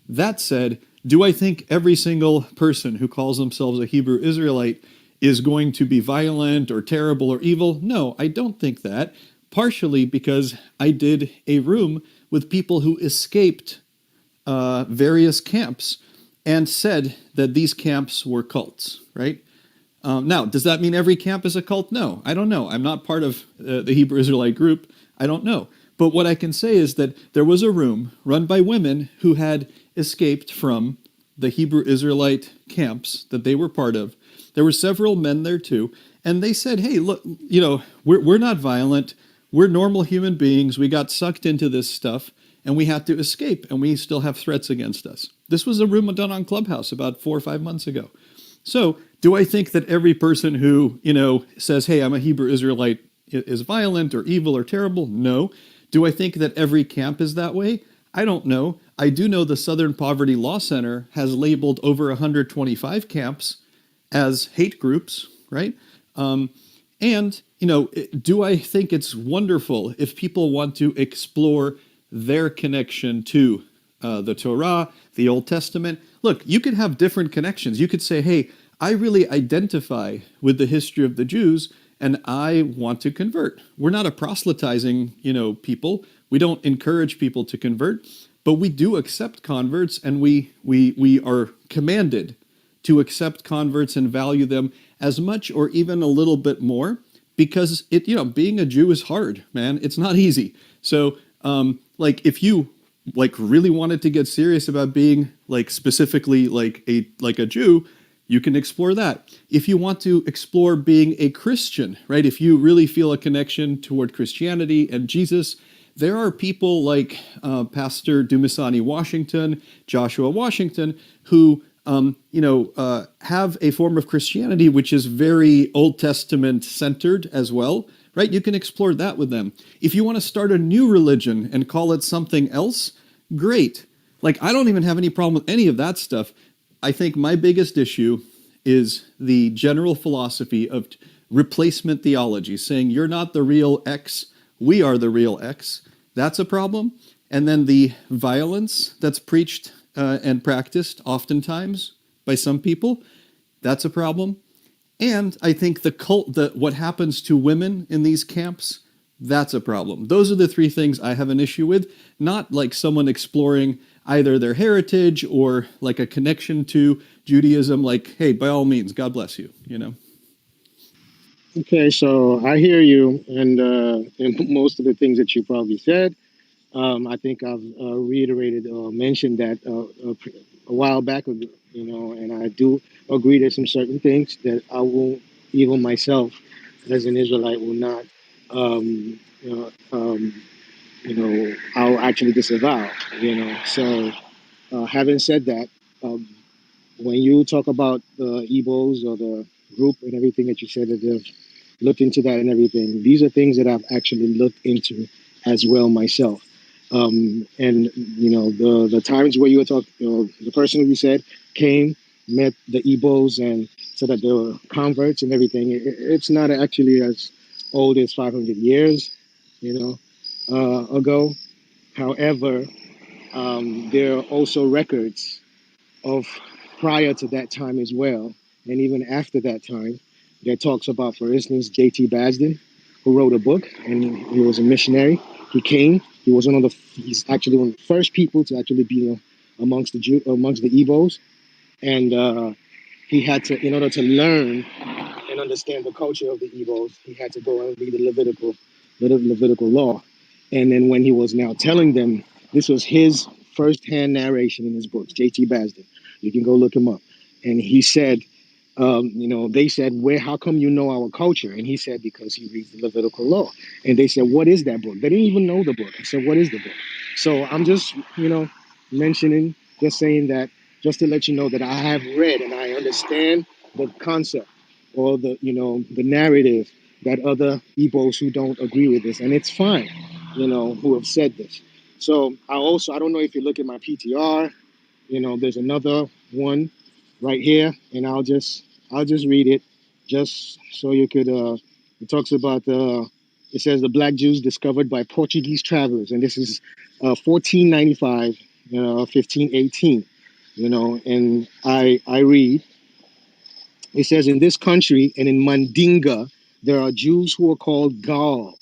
F: That said, do I think every single person who calls themselves a Hebrew Israelite is going to be violent or terrible or evil? No, I don't think that. Partially because I did a room with people who escaped various camps and said that these camps were cults, right? Now, does that mean every camp is a cult? No, I don't know. I'm not part of the Hebrew Israelite group. I don't know. But what I can say is that there was a room run by women who had escaped from the Hebrew Israelite camps that they were part of. There were several men there too. And they said, hey, look, we're not violent. We're normal human beings. We got sucked into this stuff and we had to escape, and we still have threats against us. This was a room done on Clubhouse about 4 or 5 months ago. So do I think that every person who, says, hey, I'm a Hebrew Israelite is violent or evil or terrible? No. Do I think that every camp is that way? I don't know. I do know the Southern Poverty Law Center has labeled over 125 camps as hate groups, right? And, do I think it's wonderful if people want to explore their connection to the Torah, the Old Testament? Look, you could have different connections. You could say, hey, I really identify with the history of the Jews and I want to convert. We're not a proselytizing, people. We don't encourage people to convert, but we do accept converts, and we are commanded to accept converts and value them as much or even a little bit more, because being a Jew is hard, man. It's not easy. So if you really wanted to get serious about being specifically a Jew, you can explore that. If you want to explore being a Christian, right? If you really feel a connection toward Christianity and Jesus, there are people like Pastor Dumisani Washington, Joshua Washington, who have a form of Christianity which is very Old Testament centered as well, right? You can explore that with them. If you want to start a new religion and call it something else, great. I don't even have any problem with any of that stuff. I think my biggest issue is the general philosophy of replacement theology, saying you're not the real X, we are the real X. That's a problem. And then the violence that's preached and practiced oftentimes by some people, that's a problem. And I think what happens to women in these camps, that's a problem. Those are the three things I have an issue with, not someone exploring either their heritage or a connection to Judaism, hey, by all means, God bless you,
J: Okay, so I hear you, and most of the things that you probably said. I think I've reiterated or mentioned that a while back, and I do agree there's some certain things that I won't, even myself, as an Israelite, will not, I'll actually disavow, So, having said that, when you talk about the Igbos or the group and everything that you said that they've looked into that and everything, these are things that I've actually looked into as well myself. And the times where you were talking, the person who you said came, met the Igbos and said that they were converts and everything. It's not actually as old as 500 years, ago. However, there are also records of prior to that time as well, and even after that time, that talks about, for instance, J.T. Basden, who wrote a book, and he was a missionary. He came. He was he's actually one of the first people to actually be amongst the Igbos, and he had to, in order to learn and understand the culture of the Igbos, he had to go and read the Levitical law. And then when he was now telling them, this was his first-hand narration in his books, J.T. Basden. You can go look him up. And he said, they said, how come you know our culture? And he said, because he reads the Levitical law. And they said, what is that book? They didn't even know the book. I said, what is the book? So I'm just, mentioning Just saying that, just to let you know that I have read and I understand the concept or the narrative that other Igbos who don't agree with this, and it's fine, who have said this. So I don't know if you look at my PTR, there's another one right here, and I'll just read it, just so you could. It talks about it says the black Jews discovered by Portuguese travelers, and this is 1495, 1518. And I read. It says in this country and in Mandinga there are Jews who are called Gal.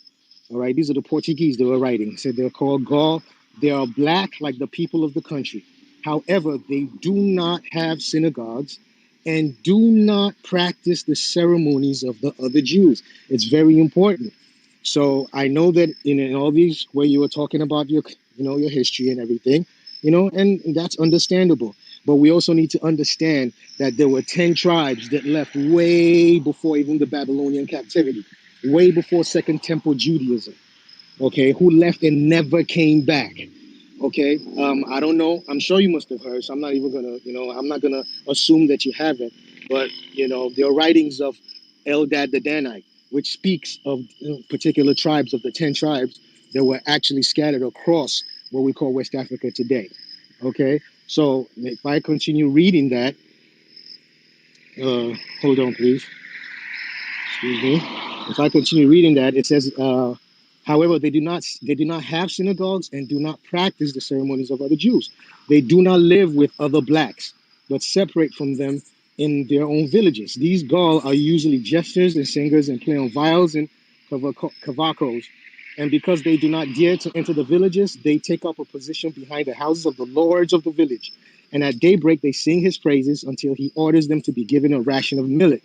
J: All right, these are the Portuguese they were writing. Said they're called Gaul. They are black like the people of the country. However, they do not have synagogues and do not practice the ceremonies of the other Jews. It's very important. So I know that in all these where you were talking about your history and everything, and that's understandable. But we also need to understand that there were 10 tribes that left way before even the Babylonian captivity, way before Second Temple Judaism, okay, who left and never came back. Okay, I don't know. I'm sure you must have heard. So I'm not even gonna, I'm not gonna assume that you haven't. But there are writings of Eldad the Danite, which speaks of particular tribes of the 10 tribes that were actually scattered across what we call West Africa today. Okay, so if I continue reading that, hold on, please. Excuse me. If I continue reading that, it says, however, they do not have synagogues and do not practice the ceremonies of other Jews. They do not live with other blacks, but separate from them in their own villages. These Gaul are usually jesters and singers and play on viols and kavakos. And because they do not dare to enter the villages, they take up a position behind the houses of the lords of the village. And at daybreak, they sing his praises until he orders them to be given a ration of millet,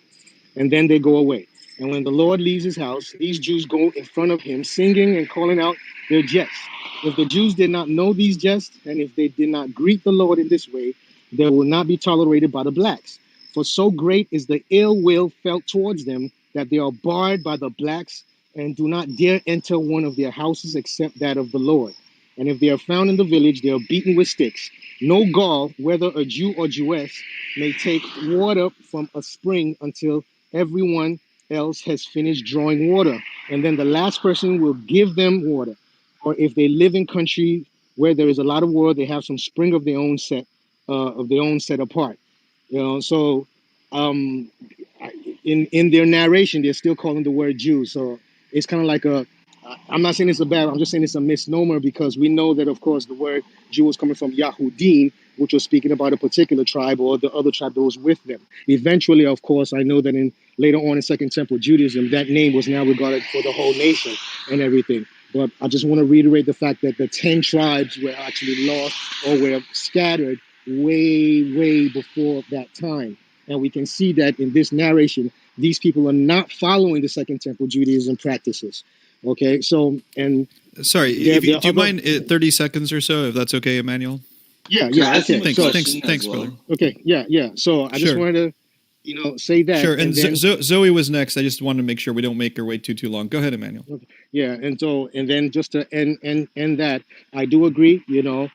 J: and then they go away. And when the Lord leaves his house, these Jews go in front of him, singing and calling out their jests. If the Jews did not know these jests, and if they did not greet the Lord in this way, they will not be tolerated by the blacks. For so great is the ill will felt towards them that they are barred by the blacks and do not dare enter one of their houses except that of the Lord. And if they are found in the village, they are beaten with sticks. No Gaul, whether a Jew or Jewess, may take water from a spring until everyone else has finished drawing water, and then the last person will give them water. Or if they live in country where there is a lot of water, they have some spring of their own set apart. So um, in their narration, they're still calling the word Jew. So it's kind of like I'm not saying it's a bad, I'm just saying it's a misnomer, because we know that, of course, the word Jew was coming from Yahudim, which was speaking about a particular tribe or the other tribe that was with them. Eventually, of course, I know that later on in Second Temple Judaism, that name was now regarded for the whole nation and everything. But I just want to reiterate the fact that the 10 tribes were actually lost or were scattered way, way before that time. And we can see that in this narration, these people are not following the Second Temple Judaism practices. Okay, so, and
F: sorry, do you mind 30 seconds or so, if that's okay, Emmanuel?
J: Yeah, okay.
F: Thanks, brother.
J: Okay, yeah. So I just wanted to, say that.
F: Sure, and then, Zoe was next. I just wanted to make sure we don't make her wait too long. Go ahead, Emmanuel.
J: Okay. Yeah, and then just to end that, I do agree. The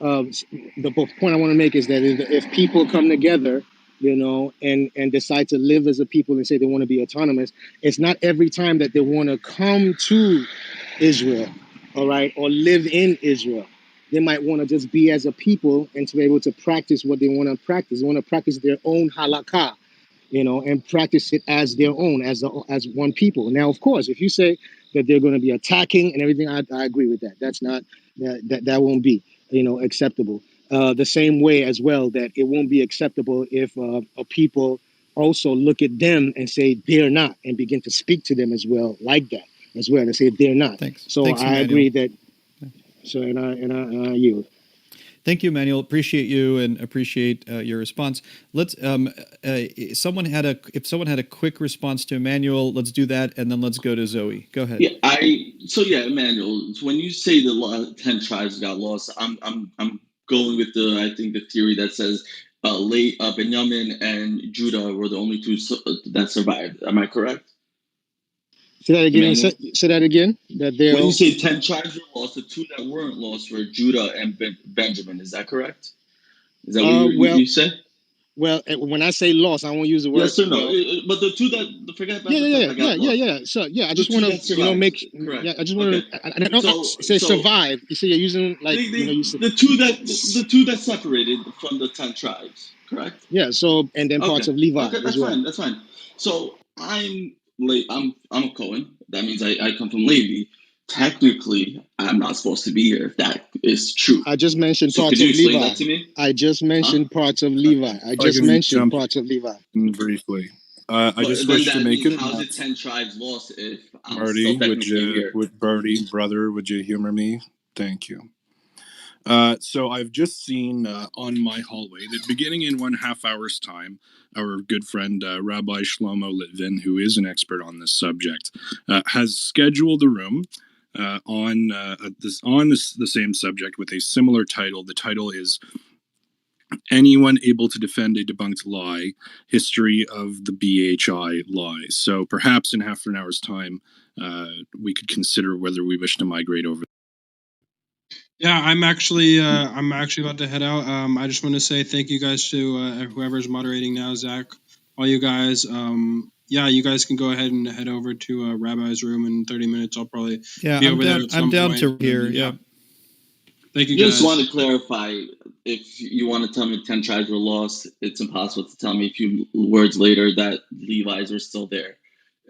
J: point I want to make is that if people come together, and decide to live as a people and say they want to be autonomous, it's not every time that they want to come to Israel, all right, or live in Israel. They might want to just be as a people and to be able to practice what they want to practice. They want to practice their own halakha, and practice it as their own, as one people. Now, of course, if you say that they're going to be attacking and everything, I agree with that. That's not that won't be acceptable. The same way as well that it won't be acceptable if a people also look at them and say they're not, and begin to speak to them as well like that as well, and say they're not.
F: Thanks.
J: So
F: Thanks,
J: I agree that. So and I yield.
F: Thank you, Emmanuel. Appreciate you and appreciate your response. Let's if someone had a quick response to Emmanuel, let's do that, and then let's go to Zoe. Go ahead.
D: Yeah, Emmanuel, when you say the 10 tribes got lost, I'm going with I think the theory that says Benjamin and Judah were the only two that survived. Am I correct?
J: Say that again. Say that again.
D: When you say 10 tribes were lost, the two that weren't lost were Judah and Benjamin. Is that correct? Is that what you say?
J: Well, when I say lost, I won't use the word.
D: Yes or no?
J: Well,
D: but the two that forget about
J: yeah. So I just want to make.
D: Correct.
J: Yeah, I just want to. I don't say survive. You see, you're using like you said
D: the two that separated from the 10 tribes. Correct.
J: Yeah. So and then parts of Levi.
D: Okay, that's fine. That's fine. So I'm a Cohen. That means I come from Levi. Technically, I'm not supposed to be here if that is true.
J: I just mentioned
D: So
J: parts
D: could you
J: of
D: explain
J: Levi.
D: that to me?
J: I just mentioned parts of Levi. I just mentioned parts of Levi.
C: Briefly. I just wish to make it.
D: How's it 10 tribes lost if I'm
C: Marty,
D: still technically here?
C: brother, would you humor me? Thank you. So I've just seen on my hallway that beginning in 1.5 hours' time, our good friend Rabbi Shlomo Litvin, who is an expert on this subject, has scheduled a room on the same subject with a similar title. The title is "Anyone Able to Defend a Debunked Lie: History of the BHI Lies." So perhaps in half an hour's time, we could consider whether we wish to migrate over.
M: Yeah, I'm actually about to head out. I just want to say thank you guys to whoever's moderating now, Zach, all you guys. Yeah, you guys can go ahead and head over to Rabbi's room in 30 minutes. I'll probably be over there at some
F: I'm down
M: point.
F: to here. Yeah.
M: Thank you guys.
D: Just want to clarify, if you want to tell me 10 tribes were lost, it's impossible to tell me a few words later that Levi's are still there.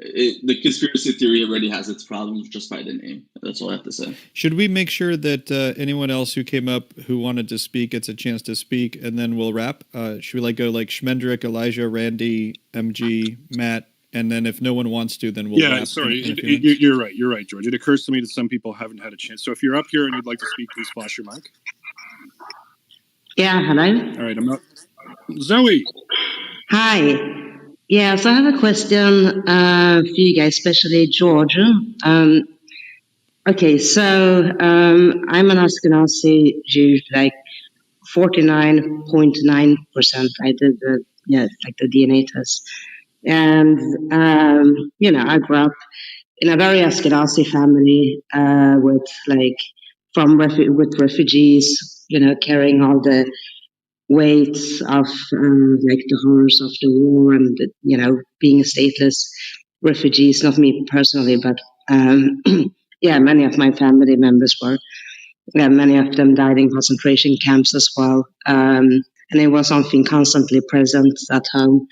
D: The conspiracy theory already has its problems just by the name. That's all I have to say.
F: Should we make sure that anyone else who came up who wanted to speak gets a chance to speak, and then we'll wrap? Should we go like Schmendrick, Elijah, Randy, MG, Matt, and then if no one wants to, then we'll wrap.
C: Sorry, you're right, George. It occurs to me that some people haven't had a chance. So if you're up here and you'd like to speak, please flash your mic.
O: Yeah, hello.
C: All right, I'm not. Zoe.
O: Hi. Yeah, so I have a question for you guys, especially George. Okay, so I'm an Ashkenazi Jew, like 49.9%. I did the DNA test, and I grew up in a very Ashkenazi family with refugees, carrying all the weights of the horrors of the war and being stateless refugees. Not me personally, but many of my family members were. Many of them died in concentration camps as well, and it was something constantly present at home.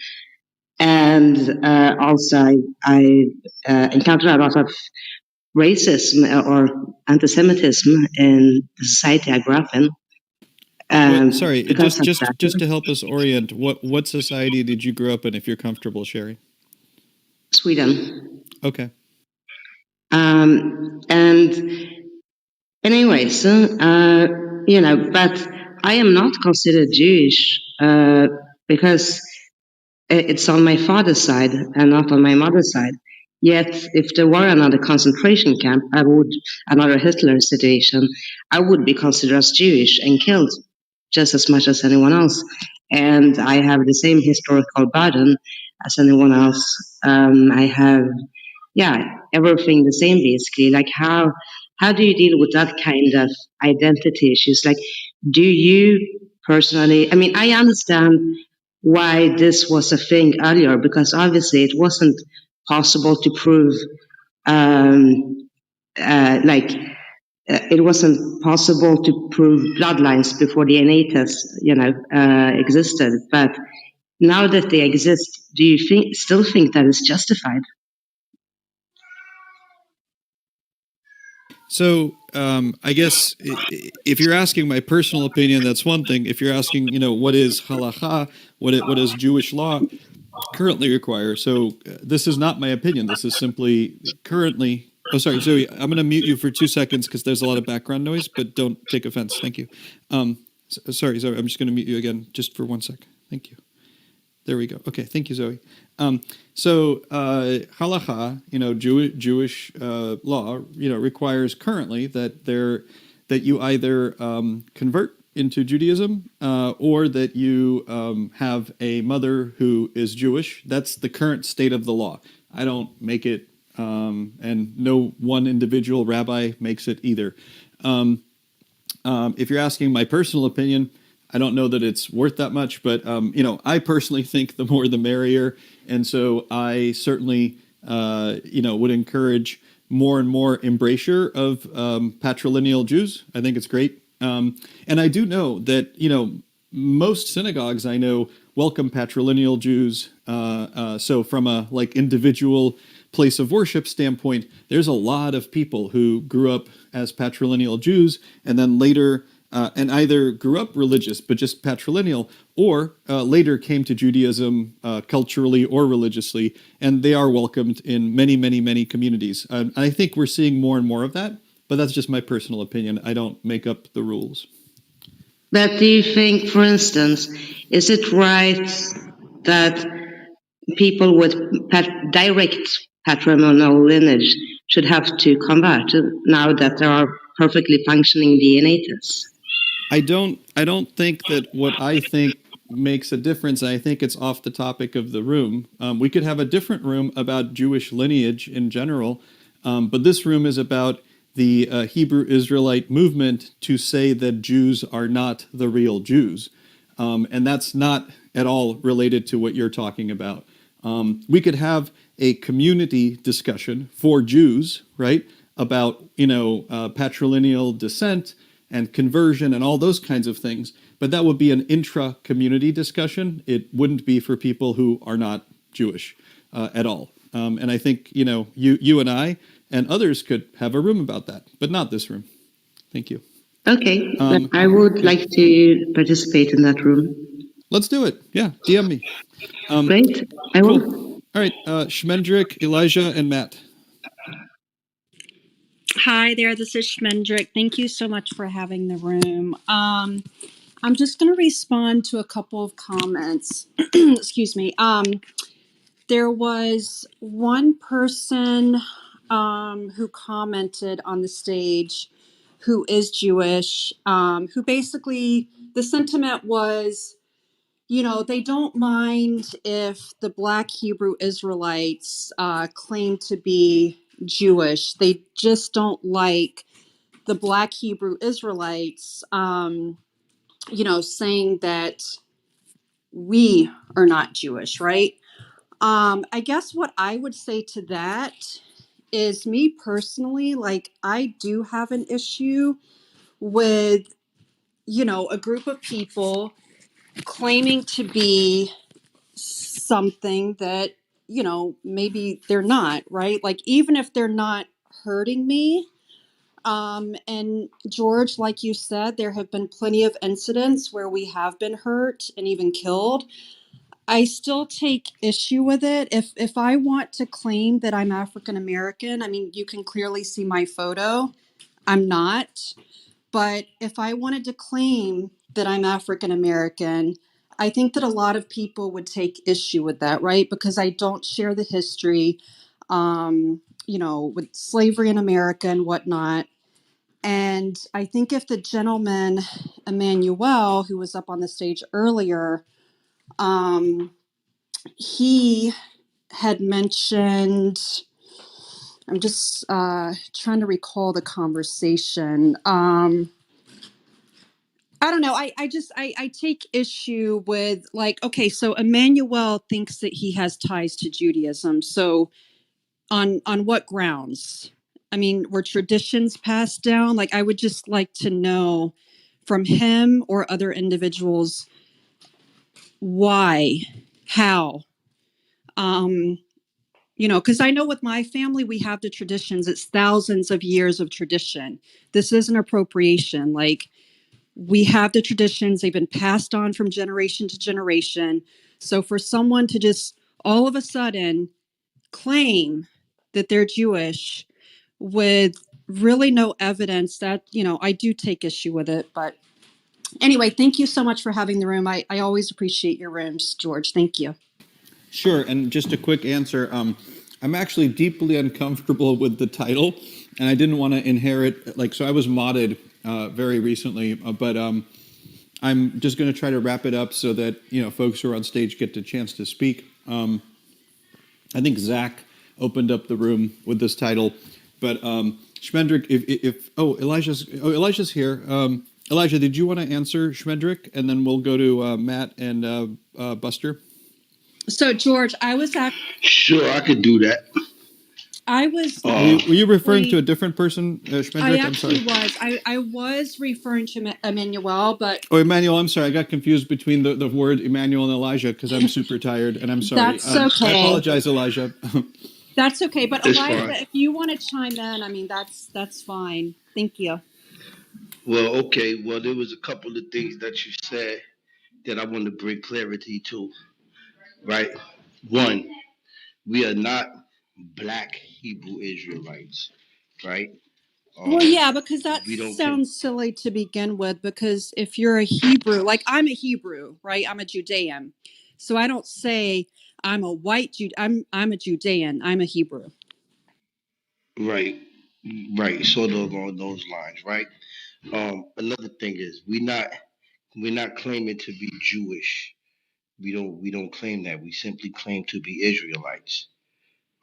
O: And also, I encountered a lot of racism or anti-Semitism in the society I grew up in.
F: Sorry, just to help us orient, what society did you grow up in, if you're comfortable sharing?
O: Sweden.
F: Okay.
O: And anyways, but I am not considered Jewish because it's on my father's side and not on my mother's side. Yet, if there were another concentration camp, another Hitler situation, I would be considered as Jewish and killed just as much as anyone else. And I have the same historical burden as anyone else. I have, everything the same basically. Like how do you deal with that kind of identity issues? Like, do you personally, I understand why this was a thing earlier, because obviously it wasn't possible to prove, it wasn't possible to prove bloodlines before DNA tests, existed. But now that they exist, do you still think that is justified?
F: So I guess if you're asking my personal opinion, that's one thing. If you're asking, what is halacha, what does Jewish law currently require? So this is not my opinion. This is simply currently. Oh, sorry, Zoe. I'm going to mute you for 2 seconds because there's a lot of background noise, but don't take offense. Thank you. Sorry, Zoe. I'm just going to mute you again just for 1 sec. Thank you. There we go. Okay, thank you, Zoe. So halacha, Jewish law, requires currently that you either convert into Judaism or that you have a mother who is Jewish. That's the current state of the law. I don't make it, and no one individual rabbi makes it either. If you're asking my personal opinion, I don't know that it's worth that much, but I personally think the more the merrier, and so I certainly would encourage more and more embrasure of patrilineal Jews. I think it's great, and I do know that most synagogues I know welcome patrilineal Jews. So from a individual place of worship standpoint, there's a lot of people who grew up as patrilineal Jews and then later and either grew up religious but just patrilineal, or later came to Judaism culturally or religiously, and they are welcomed in many, many, many communities. I think we're seeing more and more of that, but that's just my personal opinion. I don't make up the rules.
O: But do you think, for instance, is it right that people with direct patrimonial lineage should have to convert now that there are perfectly functioning DNA tests?
F: I don't think that what I think makes a difference. I think it's off the topic of the room. We could have a different room about Jewish lineage in general, but this room is about the Hebrew Israelite movement to say that Jews are not the real Jews. And that's not at all related to what you're talking about. We could have a community discussion for Jews, right, about patrilineal descent and conversion and all those kinds of things. But that would be an intra-community discussion. It wouldn't be for people who are not Jewish at all. And I think you and I and others could have a room about that, but not this room. Thank you.
O: Okay, I would like to participate in that room.
F: Let's do it. Yeah, DM me.
O: Great, I will.
F: Cool. All right, Shmendrik, Elijah, and Matt.
P: Hi there, this is Shmendrik. Thank you so much for having the room. I'm just going to respond to a couple of comments. Excuse me. There was one person who commented on the stage who is Jewish, who basically, the sentiment was, they don't mind if the Black Hebrew Israelites claim to be Jewish. They just don't like the Black Hebrew Israelites, saying that we are not Jewish, right? I guess what I would say to that is, me personally, I do have an issue with, a group of people claiming to be something that, maybe they're not, right? Even if they're not hurting me. And George, like you said, there have been plenty of incidents where we have been hurt and even killed. I still take issue with it. If I want to claim that I'm African American, I mean, you can clearly see my photo. I'm not. But if I wanted to claim that I'm African American, I think that a lot of people would take issue with that, right? Because I don't share the history, with slavery in America and whatnot. And I think if the gentleman, Emmanuel, who was up on the stage earlier, he had mentioned, I'm just trying to recall the conversation. I don't know. I take issue with, okay, so Emmanuel thinks that he has ties to Judaism. So on what grounds? I mean, were traditions passed down? I would just like to know from him or other individuals why, how, because I know with my family, we have the traditions. It's thousands of years of tradition. This isn't appropriation. We have the traditions. They've been passed on from generation to generation. So for someone to just all of a sudden claim that they're Jewish with really no evidence, that, I do take issue with it. But anyway, thank you so much for having the room. I always appreciate your rooms, George. Thank you.
F: Sure. And just a quick answer. I'm actually deeply uncomfortable with the title, and I didn't want to inherit, so I was modded very recently, but I'm just going to try to wrap it up so that, folks who are on stage get the chance to speak. I think Zach opened up the room with this title, but Shmendrik, Elijah's here. Elijah, did you want to answer Schmendrick, and then we'll go to Matt and Buster?
P: So, George, I was actually.
Q: Sure, I could do that.
P: I was.
F: Were you referring to a different person, Schmendrick?
P: I
F: I'm sorry.
P: actually was. I was referring to Emmanuel, but.
F: Oh, Emmanuel, I'm sorry. I got confused between the word Emmanuel and Elijah because I'm super tired, and I'm sorry.
P: That's okay.
F: I apologize, Elijah.
P: That's okay. But
Q: It's
P: Elijah,
Q: fine.
P: if you want to chime in, I mean, that's fine. Thank you.
Q: Well, okay. Well, there was a couple of things that you said that I want to bring clarity to, right? One, we are not black Hebrew Israelites, right?
P: Well, yeah, because that
Q: We don't.
P: sounds silly to begin with. Because if you're a Hebrew, like I'm a Hebrew, right? I'm a Judean, so I don't say I'm a white Jude. I'm a Judean. I'm a Hebrew.
Q: Right, right. Sort of along those lines, right? Another thing is we're not claiming to be Jewish. We don't claim that. We simply claim to be Israelites,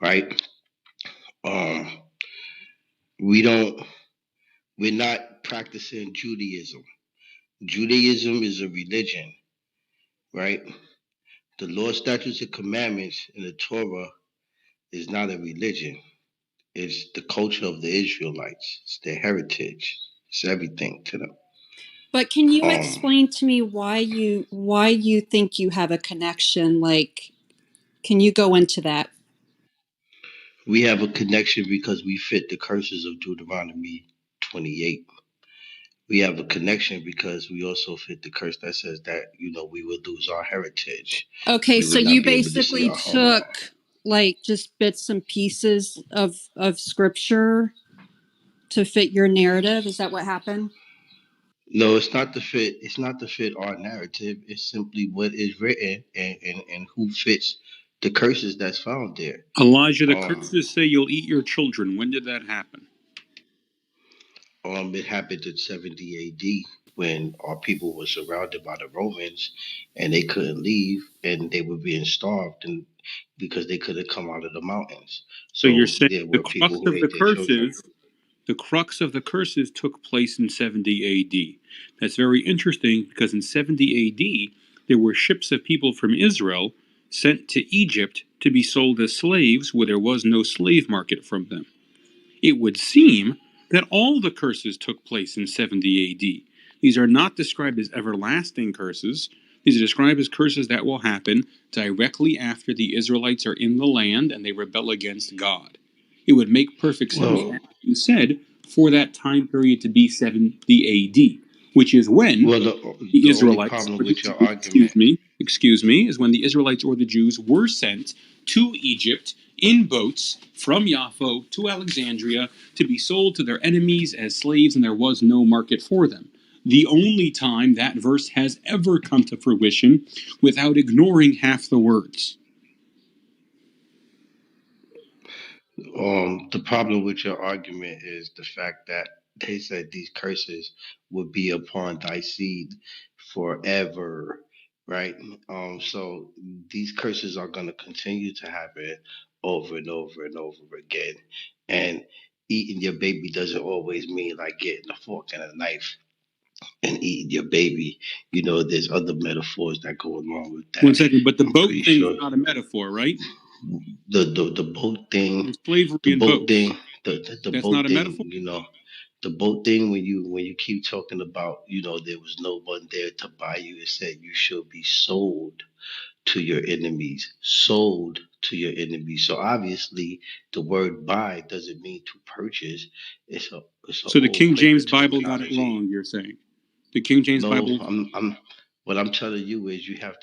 Q: right? Um, we don't. We're not practicing Judaism. Judaism is a religion, right? The law, statutes, and commandments in the Torah is not a religion. It's the culture of the Israelites. It's their heritage. It's everything to them.
P: But can you explain to me why you think you have a connection? Like, can you go into that?
Q: We have a connection because we fit the curses of Deuteronomy 28. We have a connection because we also fit the curse that says that, we would lose our heritage.
P: Okay,
Q: We
P: so
Q: would not
P: you
Q: be able to see
P: basically
Q: our home.
P: took like just bits and pieces of scripture to fit your narrative. Is that what happened?
Q: No, it's not to fit. It's not to fit our narrative. It's simply what is written and who fits the curses that's found there.
A: Elijah, the curses say you'll eat your children. When did that happen?
Q: It happened in 70 AD when our people were surrounded by the Romans and they couldn't leave and they were being starved and because they couldn't come out of the mountains.
A: So you're
Q: So
A: saying
Q: there
A: the
Q: were
A: crux
Q: people who
A: of the
Q: ate their children.
A: curses took place in 70 AD. That's very interesting because in 70 AD, there were ships of people from Israel sent to Egypt to be sold as slaves where there was no slave market from them. It would seem that all the curses took place in 70 AD. These are not described as everlasting curses. These are described as curses that will happen directly after the Israelites are in the land and they rebel against God. It would make perfect sense, as you said, for that time period to be 70 AD, which is when the Israelites,
Q: only problem
A: or the
Q: with your
A: Jews,
Q: argument,
A: is when the Israelites or the Jews were sent to Egypt in boats from Yaffo to Alexandria to be sold to their enemies as slaves, and there was no market for them. The only time that verse has ever come to fruition without ignoring half the words.
Q: the problem with your argument is the fact that they said these curses would be upon thy seed forever, right? So these curses are going to continue to happen over and over and over again. And eating your baby doesn't always mean like getting a fork and a knife and eating your baby. There's other metaphors that go along with that.
A: 1 second, but the boat thing's
Q: sure.
A: not a metaphor, right?
Q: The boat thing,
A: There's slavery
Q: the
A: in
Q: boat
A: boats.
Q: thing, the
A: That's
Q: boat
A: not a
Q: thing.
A: metaphor.
Q: The boat thing. When you keep talking about, there was no one there to buy you. It said you should be sold to your enemies. Sold to your enemies. So obviously, the word "buy" doesn't mean to purchase.
A: So the King
Q: old
A: James
Q: Quaker
A: Bible got it
Q: terminology.
A: wrong, you're saying? The King James
Q: No,
A: Bible.
Q: what I'm telling you is you have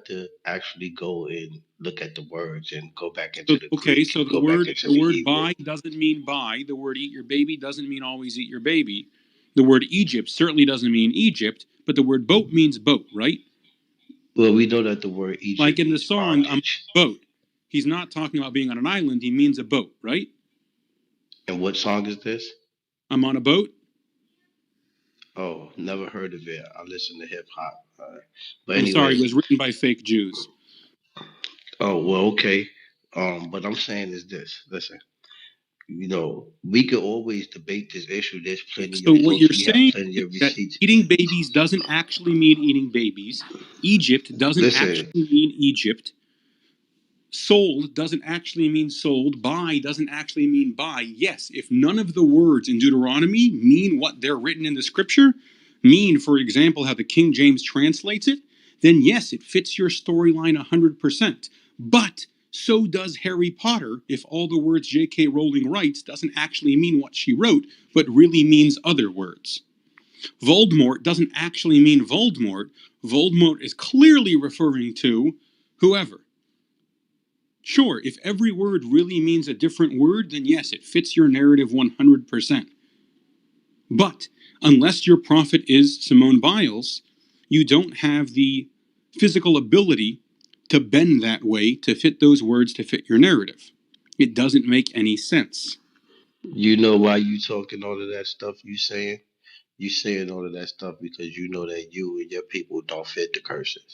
Q: to actually go and look at the words and go back into the
A: Okay,
Q: Greek,
A: so the
Q: go back
A: word
Q: into
A: the
Q: the
A: word
Q: Hebrew.
A: buy doesn't mean buy. The word eat your baby doesn't mean always eat your baby. The word Egypt certainly doesn't mean Egypt, but the word boat means boat, right?
Q: Well, we know that the word Egypt
A: like in the
Q: means
A: song,
Q: bondage.
A: I'm on a boat. He's not talking about being on an island. He means a boat, right?
Q: And what song is this?
A: I'm on a boat.
Q: Oh, never heard of it. I listen to hip hop. But
A: I'm sorry,
Q: anyways.
A: it was written by fake Jews.
Q: Oh, well, okay. What I'm saying is this. Listen. we could always debate this issue. There's plenty
A: So
Q: of
A: what you're
Q: books. We have
A: saying
Q: plenty
A: is
Q: of
A: that
Q: receipts.
A: eating babies doesn't actually mean eating babies. Egypt doesn't
Q: Listen,
A: actually mean Egypt. Sold doesn't actually mean sold. Buy doesn't actually mean buy. Yes, if none of the words in Deuteronomy mean what they're written in the scripture, mean, for example, how the King James translates it, then yes, it fits your storyline 100%. But so does Harry Potter if all the words J.K. Rowling writes doesn't actually mean what she wrote, but really means other words. Voldemort doesn't actually mean Voldemort. Voldemort is clearly referring to whoever. Sure, if every word really means a different word, then yes, it fits your narrative 100%. But unless your prophet is Simone Biles, you don't have the physical ability to bend that way to fit those words to fit your narrative. It doesn't make any sense.
Q: you know why you talking all of that stuff you saying? You saying all of that stuff because you know that you and your people don't fit the curses.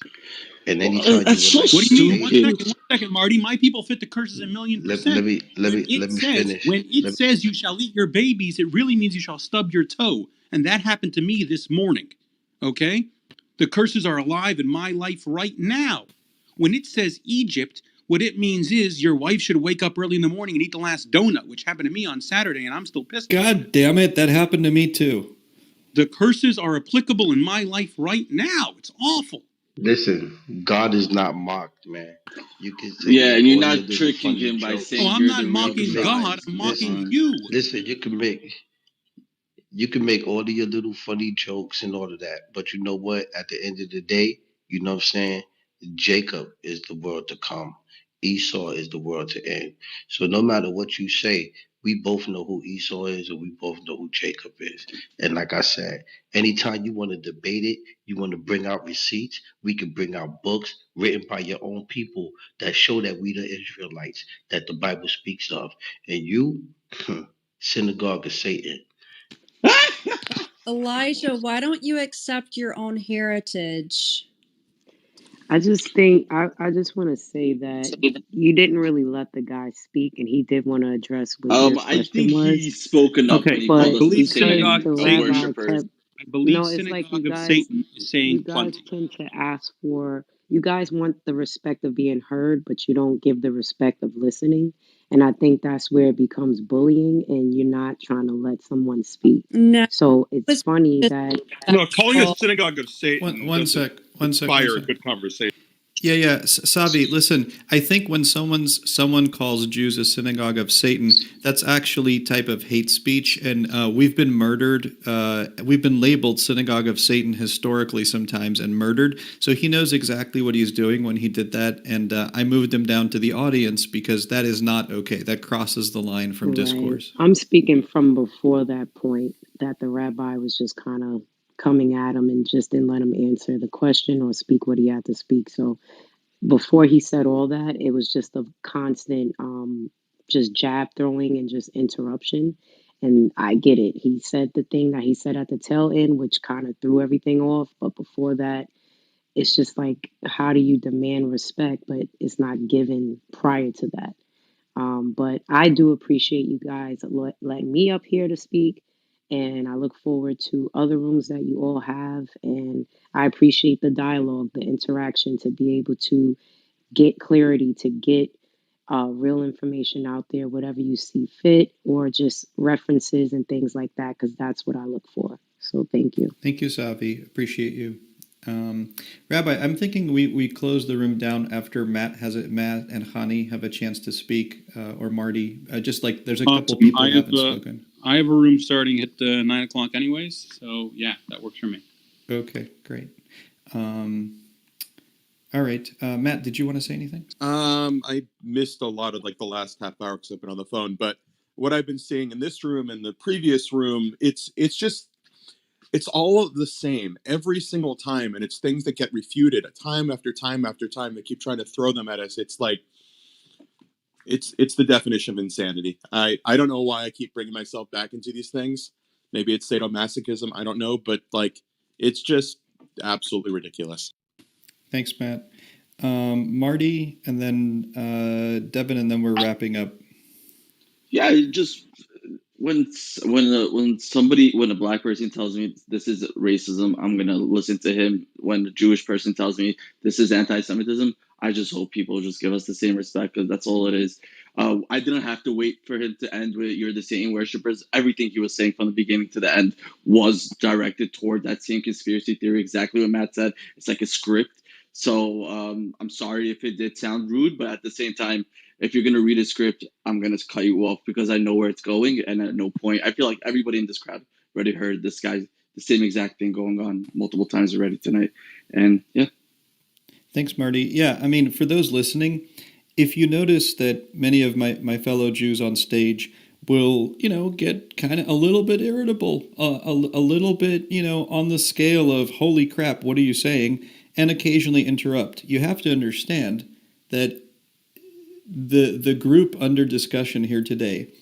Q: And anytime you
D: That's
Q: would
D: so
Q: like
A: What
Q: to
A: do you mean?
Q: debate it,
D: stupid.
A: One second, Marty. My people fit the curses a million
Q: let,
A: percent.
Q: let me let me let me finish.
A: When it says you shall eat your babies, it really means you shall stub your toe. And that happened to me this morning. Okay? The curses are alive in my life right now. When it says Egypt, what it means is your wife should wake up early in the morning and eat the last donut, which happened to me on Saturday, and I'm still pissed.
F: God damn it, that happened to me too.
A: The curses are applicable in my life right now. It's awful.
Q: Listen, God is not mocked, man. You can
D: Yeah, and
Q: make
D: you're
Q: all your
D: not
Q: little
D: tricking
Q: funny
D: him by
Q: jokes.
A: Oh,
D: saying
A: I'm
D: you're
A: not
D: the real
A: mocking God.
D: Messiah.
A: I'm
D: Come
A: mocking
D: on.
A: you.
Q: Listen, you can make all of your little funny jokes and all of that, but you know what? At the end of the day, you know what I'm saying? Jacob is the world to come. Esau is the world to end. So no matter what you say, we both know who Esau is and we both know who Jacob is. And like I said, anytime you want to debate it, you want to bring out receipts, we can bring out books written by your own people that show that we the Israelites that the Bible speaks of. And you, synagogue of Satan.
P: Elijah, why don't you accept your own heritage?
I: I just think I just want to say that you didn't really let the guy speak, and he did want to address what your
D: I
I: question
D: think
I: was.
D: he spoke enough when
A: Okay,
D: he
A: I
D: called
I: But
D: us
A: believe
I: because
A: synagogue
D: insane
I: the
A: of Satan.
I: rabbi
D: worshippers.
I: kept,
A: I believe
I: no, it's like
A: synagogue of Satan is
I: you
A: saying
I: guys
A: plenty.
I: tend to ask for, you guys want the respect of being heard, but you don't give the respect of listening. And I think that's where it becomes bullying, and you're not trying to let someone speak.
P: No, it
I: So it's
P: was
I: funny
P: just
I: that
R: No, calling a
P: respectful.
R: synagogue of Satan
F: One
R: doesn't
F: sec, one sec.
R: inspire a good conversation.
F: Yeah. Savi, listen, I think when someone calls Jews a synagogue of Satan, that's actually type of hate speech, and we've been murdered. We've been labeled synagogue of Satan historically sometimes and murdered. So he knows exactly what he's doing when he did that, and I moved him down to the audience because that is not okay. That crosses the line from
I: right.
F: discourse.
I: I'm speaking from before that point that the rabbi was just kind of coming at him and just didn't let him answer the question or speak what he had to speak. So before he said all that, it was just a constant just jab throwing and just interruption. And I get it. He said the thing that he said at the tail end, which kind of threw everything off. But before that, it's just like, how do you demand respect, but it's not given prior to that? But I do appreciate you guys letting me up here to speak. And I look forward to other rooms that you all have. And I appreciate the dialogue, the interaction, to be able to get clarity, to get real information out there, whatever you see fit, or just references and things like that, because that's what I look for. So thank you.
F: Thank you, Savi. Appreciate you. Rabbi, I'm thinking we close the room down after Matt and Hani have a chance to speak, or Marty. Just like there's a couple people who haven't spoken.
A: I have a room starting at 9 o'clock anyways, so yeah, that works for me.
F: Okay, great. All right, Matt, did you want to say anything?
R: I missed a lot of like the last half hour because I've been on the phone, but what I've been seeing in this room and the previous room, it's all the same every single time, and it's things that get refuted time after time after time. They keep trying to throw them at us. It's like it's the definition of insanity. I don't know why I keep bringing myself back into these things. Maybe it's sadomasochism. I don't know, but like it's just absolutely ridiculous.
F: Thanks, Matt. Marty, and then Devin, and then we're wrapping up.
D: Yeah, just when a black person tells me this is racism, I'm gonna listen to him. When a Jewish person tells me this is anti-Semitism, I just hope people just give us the same respect, because that's all it is. I didn't have to wait for him to end with "You're the Satan worshippers." Everything he was saying from the beginning to the end was directed toward that same conspiracy theory. Exactly what Matt said. It's like a script. So I'm sorry if it did sound rude, but at the same time, if you're going to read a script, I'm going to cut you off because I know where it's going. And at no point, I feel like everybody in this crowd already heard this guy, the same exact thing going on multiple times already tonight. And yeah.
F: Thanks, Marty. Yeah, I mean, for those listening, if you notice that many of my fellow Jews on stage will, get kind of a little bit irritable, a little bit, on the scale of, holy crap, what are you saying? And occasionally interrupt. You have to understand that the group under discussion here today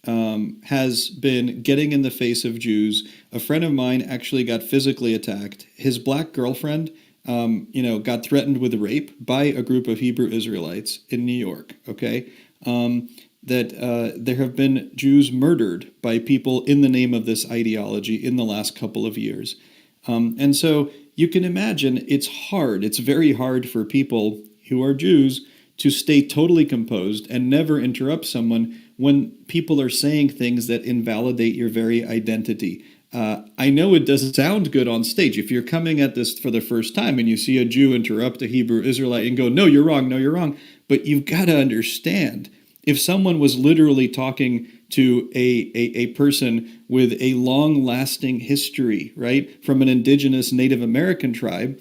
F: has been getting in the face of Jews. A friend of mine actually got physically attacked. His black girlfriend, got threatened with rape by a group of Hebrew Israelites in New York. Okay, that there have been Jews murdered by people in the name of this ideology in the last couple of years, and so you can imagine it's hard. It's very hard for people who are Jews to stay totally composed and never interrupt someone when people are saying things that invalidate your very identity. I know it doesn't sound good on stage. If you're coming at this for the first time and you see a Jew interrupt a Hebrew Israelite and go, no, you're wrong, no, you're wrong. But you've got to understand, if someone was literally talking to a person with a long-lasting history, right, from an indigenous Native American tribe,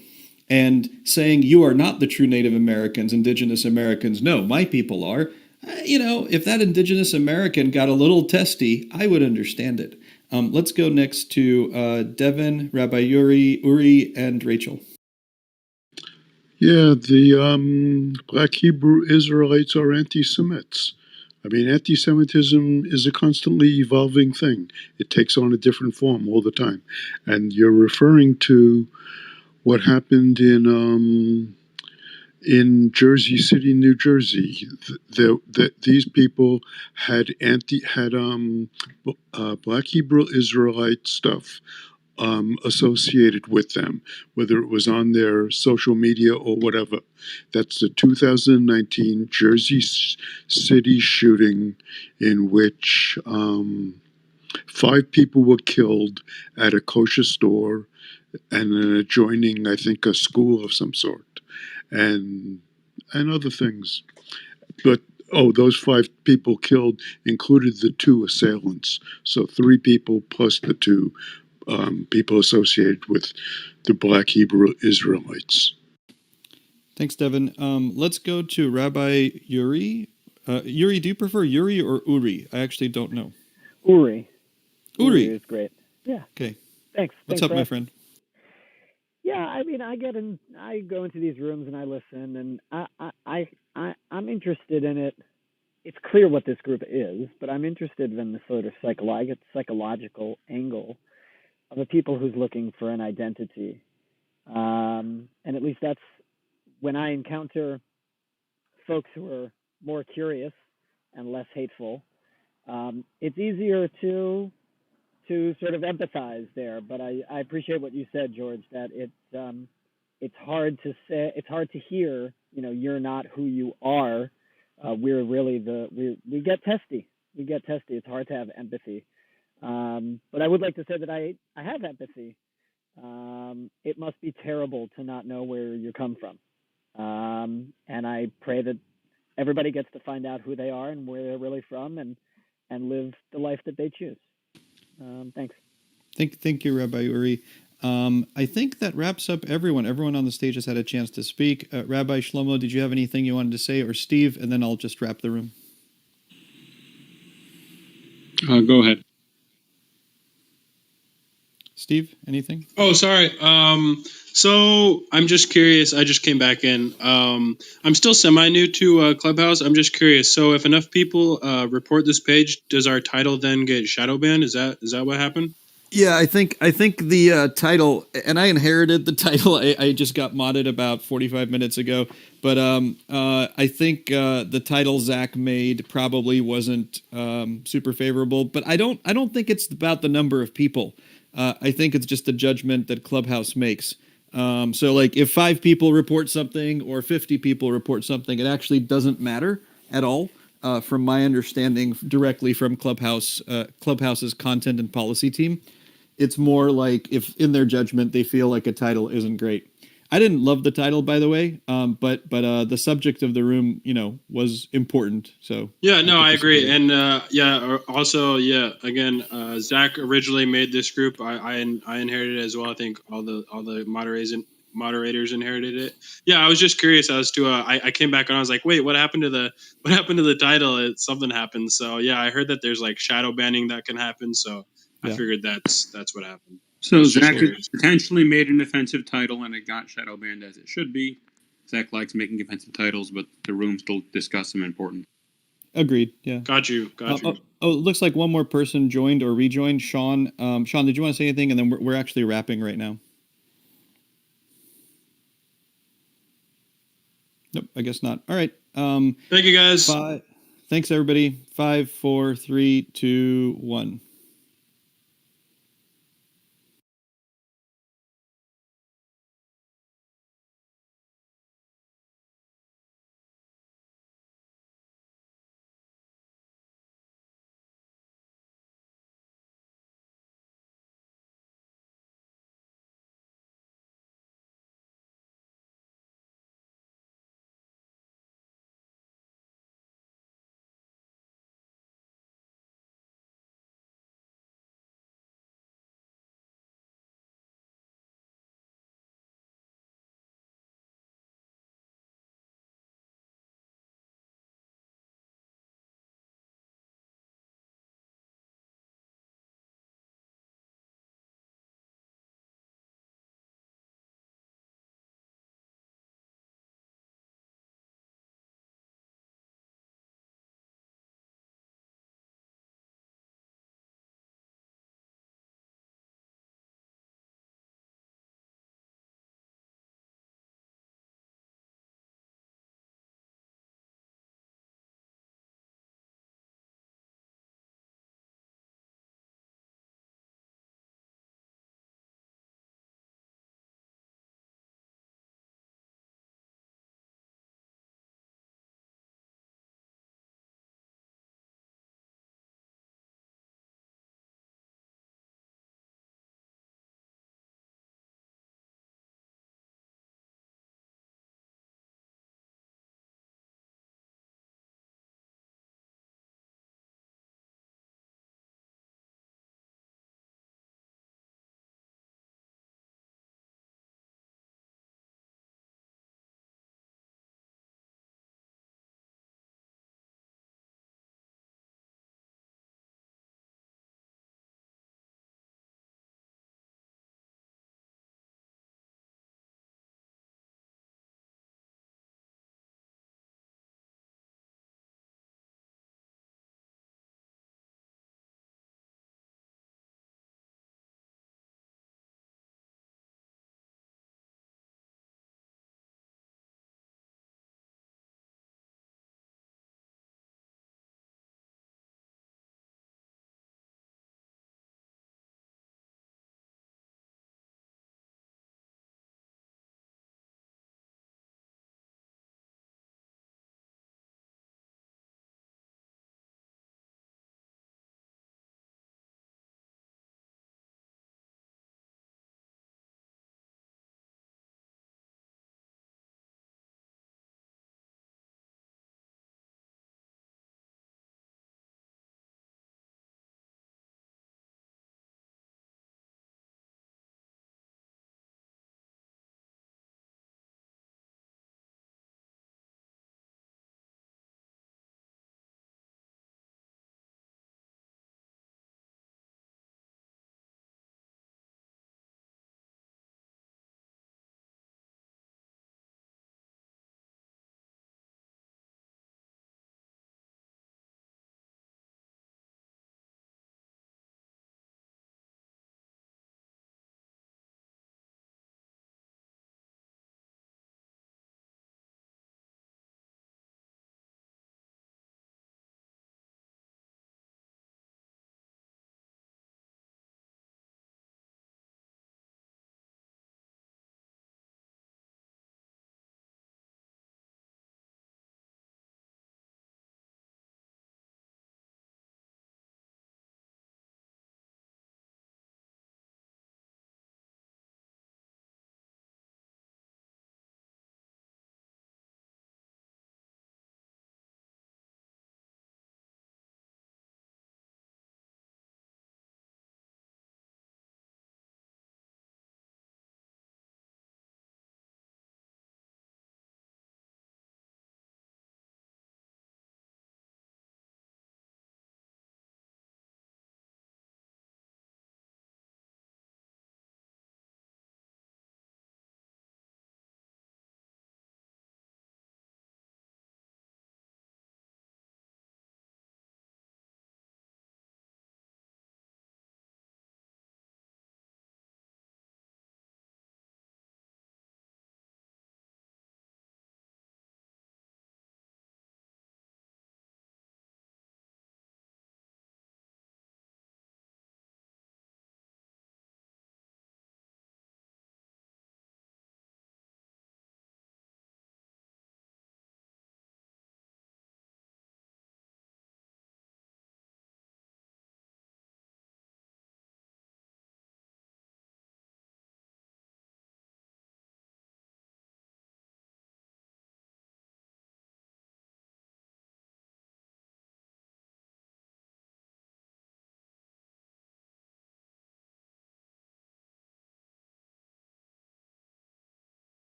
F: and saying you are not the true Native Americans, indigenous Americans, no, my people are, if that indigenous American got a little testy, I would understand it. Let's go next to Devin, Rabbi Uri, and Rachel.
S: Yeah, the Black Hebrew Israelites are anti-Semites. I mean, anti-Semitism is a constantly evolving thing. It takes on a different form all the time. And you're referring to what happened in Jersey City, New Jersey. These people had Black Hebrew Israelite stuff associated with them, whether it was on their social media or whatever. That's the 2019 Jersey City shooting, in which 5 people were killed at a kosher store and an adjoining, I think, a school of some sort, and other things. But those 5 people killed included the 2 assailants, so 3 people plus the 2 people associated with the Black Hebrew Israelites.
F: Thanks, Devin. Let's go to Rabbi Uri. Uri, do you prefer Uri or Uri? I actually don't know.
T: Uri is great. Yeah.
F: Okay.
T: Thanks.
F: What's up, my friend?
T: Yeah, I mean, I go into these rooms and I listen, and I'm interested in it. It's clear what this group is, but I'm interested in the sort of psychological angle of a people who's looking for an identity. And at least that's when I encounter folks who are more curious and less hateful. It's easier to sort of empathize there, but I appreciate what you said, George, that it's hard to say, it's hard to hear, you're not who you are. We're really we get testy. We get testy. It's hard to have empathy. But I would like to say that I have empathy. It must be terrible to not know where you come from. And I pray that everybody gets to find out who they are and where they're really from, and live the life that they choose. Thanks.
F: Thank you, Rabbi Uri. I think that wraps up everyone. Everyone on the stage has had a chance to speak. Rabbi Shlomo, did you have anything you wanted to say, or Steve? And then I'll just wrap the room.
M: Go ahead.
F: Steve, anything?
M: Oh, sorry. So I'm just curious. I just came back in. I'm still semi-new to Clubhouse. I'm just curious. So if enough people report this page, does our title then get shadow banned? Is that what happened?
F: Yeah, I think the title, and I inherited the title. I just got modded about 45 minutes ago, but I think the title Zach made probably wasn't super favorable. But I don't think it's about the number of people. I think it's just a judgment that Clubhouse makes. So like if 5 people report something or 50 people report something, it actually doesn't matter at all. From my understanding, directly from Clubhouse's content and policy team. It's more like if in their judgment they feel like a title isn't great. I didn't love the title, by the way, but the subject of the room, was important. So
M: yeah, no, I agree, and also, again, Zach originally made this group. I inherited it as well. I think all the moderators inherited it. Yeah, I was just curious as to. I came back and I was like, wait, what happened to the title? Something happened. So yeah, I heard that there's like shadow banning that can happen. So I figured that's what happened.
A: So Zach potentially made an offensive title and it got shadow banned as it should be. Zach likes making offensive titles, but the room still discuss them important.
F: Agreed. Yeah.
M: Got you.
F: It looks like one more person joined or rejoined. Sean. Sean, did you want to say anything? And then we're actually wrapping right now. Nope, I guess not. All right.
M: Thank you, guys.
F: Thanks, everybody. 5, 4, 3, 2, 1.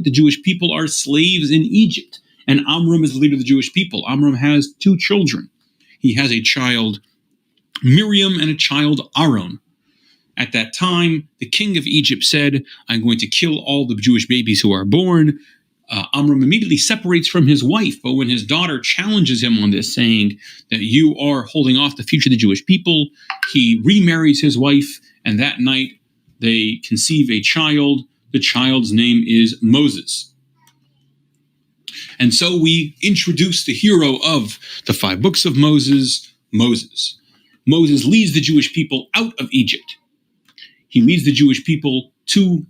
A: point, the Jewish people are slaves in Egypt. And Amram is the leader of the Jewish people. Amram has 2 children. He has a child, Miriam, and a child, Aaron. At that time, the king of Egypt said, I'm going to kill all the Jewish babies who are born. Amram immediately separates from his wife, but when his daughter challenges him on this, saying that you are holding off the future of the Jewish people, he remarries his wife, and that night they conceive a child. The child's name is Moses. And so we introduce the hero of the 5 books of Moses, Moses. Moses leads the Jewish people out of Egypt. He leads the Jewish people to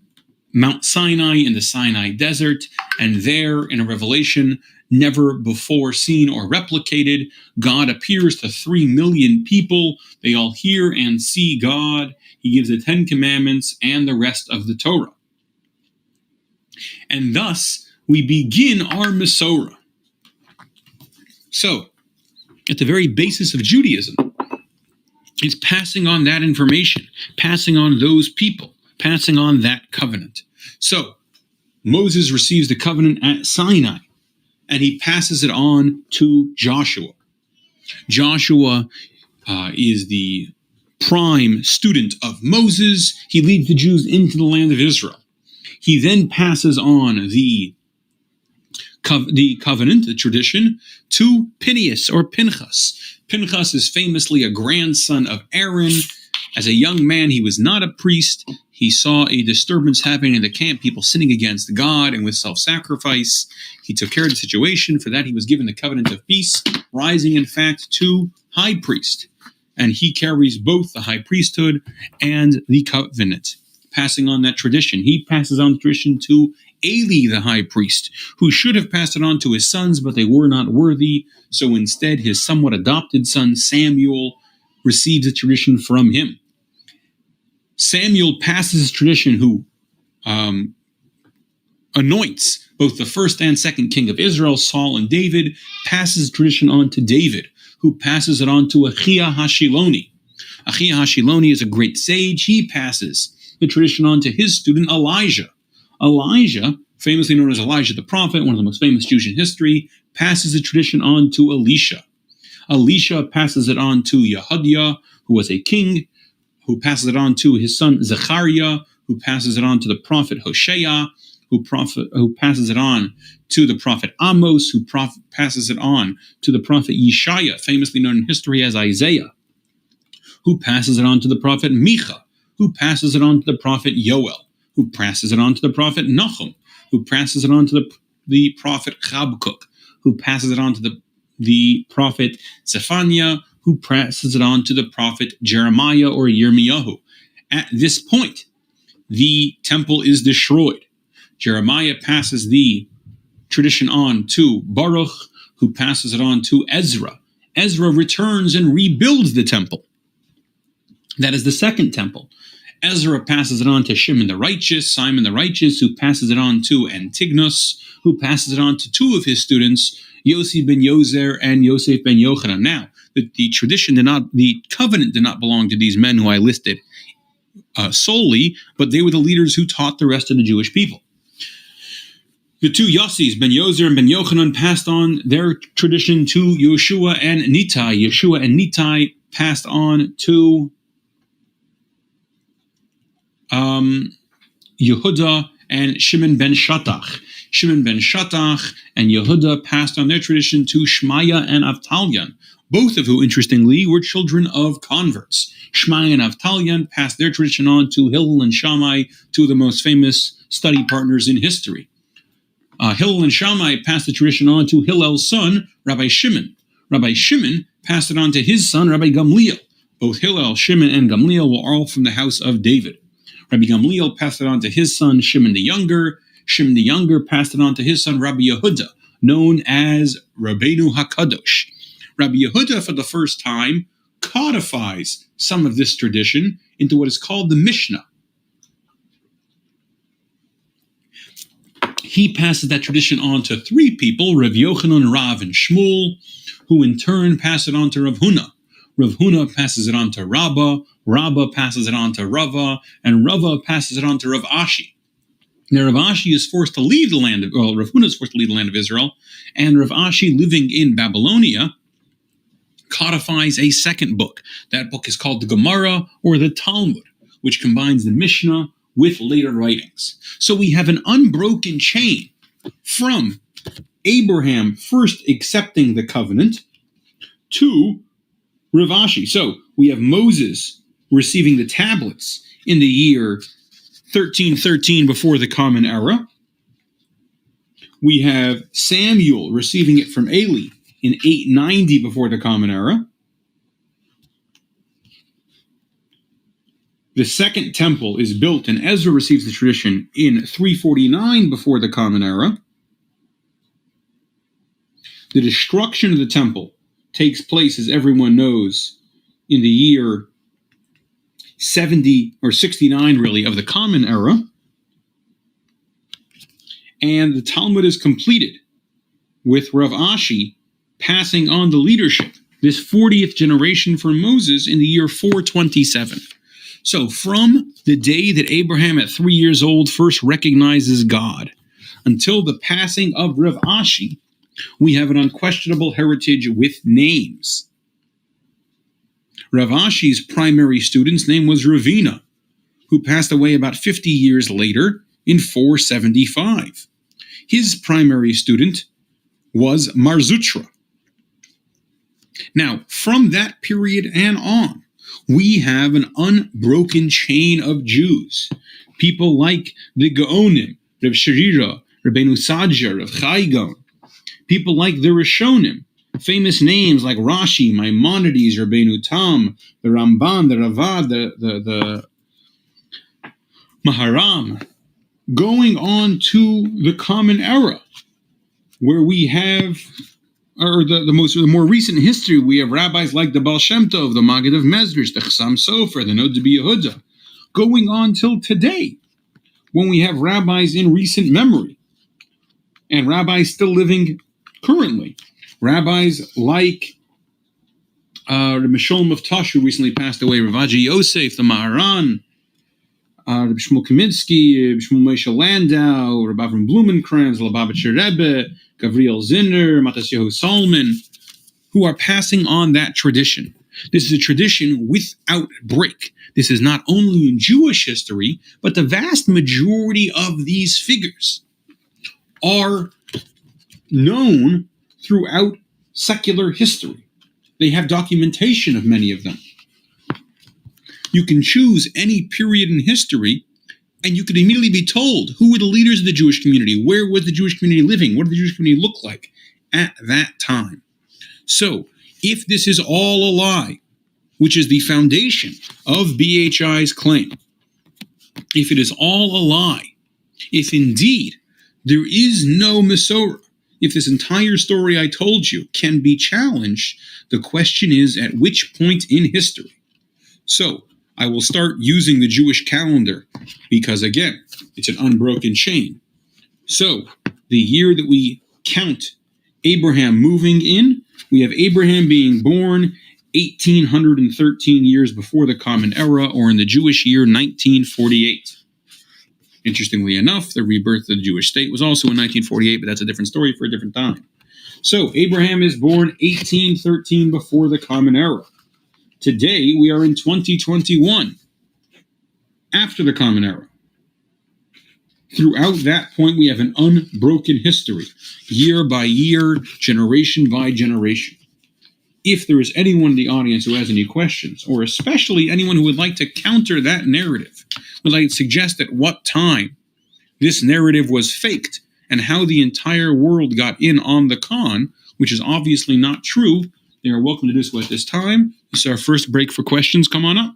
A: Mount Sinai in the Sinai Desert, and there, in a revelation never before seen or replicated, God appears to 3 million people. They all hear and see God. He gives the 10 Commandments and the rest of the Torah. And thus, we begin our Masorah. So, at the very basis of Judaism, it's passing on that information, passing on those people, passing on that covenant. So, Moses receives the covenant at Sinai, and he passes it on to Joshua. Joshua is the prime student of Moses. He leads the Jews into the land of Israel. He then passes on the covenant, the tradition, to Phineas or Pinchas. Pinchas is famously a grandson of Aaron. As a young man, he was not a priest. He saw a disturbance happening in the camp, people sinning against God and with self-sacrifice. He took care of the situation. For that, he was given the covenant of peace, rising, in fact, to high priest. And he carries both the high priesthood and the covenant, passing on that tradition. He passes on the tradition to Eli, the high priest, who should have passed it on to his sons, but they were not worthy. So instead, his somewhat adopted son, Samuel, receives the tradition from him. Samuel passes his tradition, who anoints both the first and second king of Israel, Saul and David, passes the tradition on to David, who passes it on to Achia Hashiloni. Achia Hashiloni is a great sage. He passes the tradition on to his student Elijah. Elijah, famously known as Elijah the prophet, one of the most famous Jews in history, passes the tradition on to Elisha. Elisha passes it on to Yehudiah, who was a king, who passes it on to his son Zechariah, who passes it on to the prophet Hosea, who passes it on to the prophet Amos, who passes it on to the prophet Yeshaya, famously known in history as Isaiah, who passes it on to the prophet Micha, who passes it on to the prophet Yoel, who passes it on to the prophet Nahum, who passes it on to the prophet Habakkuk, who passes it on to the prophet Zephaniah, who passes it on to the prophet Jeremiah or Yirmiyahu. At this point, the temple is destroyed. Jeremiah passes the tradition on to Baruch, who passes it on to Ezra. Ezra returns and rebuilds the temple. That is the second temple. Ezra passes it on to Shimon the Righteous, Simon the Righteous, who passes it on to Antigonus, who passes it on to 2 of his students, Yossi ben Yozer and Yosef ben Yochanan. Now, the covenant did not belong to these men who I listed solely, but they were the leaders who taught the rest of the Jewish people. The 2 Yossis, Ben Yozer and Ben Yochanan, passed on their tradition to Yeshua and Nittai. Yeshua and Nittai passed on to Yehuda and Shimon ben Shattach. Shimon ben Shattach and Yehuda passed on their tradition to Shmaya and Avtalyan, both of who, interestingly, were children of converts. Shmaya and Avtalyan passed their tradition on to Hillel and Shammai, 2 of the most famous study partners in history. Hillel and Shammai passed the tradition on to Hillel's son, Rabbi Shimon. Rabbi Shimon passed it on to his son, Rabbi Gamliel. Both Hillel, Shimon, and Gamliel were all from the house of David. Rabbi Gamliel passed it on to his son, Shimon the Younger. Shimon the Younger passed it on to his son, Rabbi Yehuda, known as Rabbeinu HaKadosh. Rabbi Yehuda, for the first time, codifies some of this tradition into what is called the Mishnah. He passes that tradition on to 3 people, Rav Yochanan, Rav, and Shmuel, who in turn pass it on to Rav Huna. Rav Huna passes it on to Rabbah, Rabbah passes it on to Rava, and Rava passes it on to Rav Ashi. Now Rav Ashi is forced to leave the land of, well, Rav Huna is forced to leave the land of Israel, and Rav Ashi, living in Babylonia, codifies a second book. That book is called the Gemara or the Talmud, which combines the Mishnah with later writings. So we have an unbroken chain from Abraham first accepting the covenant to Rav Ashi. So we have Moses receiving the tablets in the year 1313 before the Common Era. We have Samuel receiving it from Eli in 890 before the Common Era. The second temple is built, and Ezra receives the tradition in 349 before the Common Era. The destruction of the temple takes place, as everyone knows, in the year 70 or 69, really, of the Common Era. And the Talmud is completed with Rav Ashi passing on the leadership, this 40th generation for Moses, in the year 427. So from the day that Abraham at 3 years old first recognizes God until the passing of Rav Ashi, we have an unquestionable heritage with names. Rav Ashi's primary student's name was Ravina, who passed away about 50 years later in 475. His primary student was Marzutra. Now, from that period and on, we have an unbroken chain of Jews. People like the Gaonim, Reb Sharira, Rabbeinu Sadja, Rav Chai. People like the Rishonim, famous names like Rashi, Maimonides, Rabbeinu Tam, the Ramban, the Ravad, the Maharam, going on to the Common Era, where we have, or the more recent history, we have rabbis like the Baal Shem Tov, the Maggid of Mezrish, the Chassam Sofer, the Nod Yehuda, going on till today, when we have rabbis in recent memory, and rabbis still living currently. Rabbis like the Misholem of Tosh, who recently passed away, Ravaji Yosef, the Maharan, Reb Shmuel Kaminsky, Reb Shmuel Moshe Landau, Reb Avram Blumenkranz, Lubavitcher Rebbe, Gavriel Zinner, Matasyahu Salman, who are passing on that tradition. This is a tradition without break. This is not only in Jewish history, but the vast majority of these figures are known throughout secular history. They have documentation of many of them. You can choose any period in history, and you could immediately be told who were the leaders of the Jewish community, where was the Jewish community living, what did the Jewish community look like at that time. So, if this is all a lie, which is the foundation of BHI's claim, if it is all a lie, if indeed there is no Masorah, if this entire story I told you can be challenged, the question is at which point in history? So, I will start using the Jewish calendar because, again, it's an unbroken chain. So, the year that we count Abraham moving in, we have Abraham being born 1,813 years before the Common Era, or in the Jewish year 1948. Interestingly enough, the rebirth of the Jewish state was also in 1948, but that's a different story for a different time. So, Abraham is born 1813 before the Common Era. Today, we are in 2021, after the Common Era. Throughout that point, we have an unbroken history, year by year, generation by generation. If there is anyone in the audience who has any questions, or especially anyone who would like to counter that narrative, would like to suggest at what time this narrative was faked and how the entire world got in on the con, which is obviously not true, they are welcome to do so at this time. This is our first break for questions. Come on up.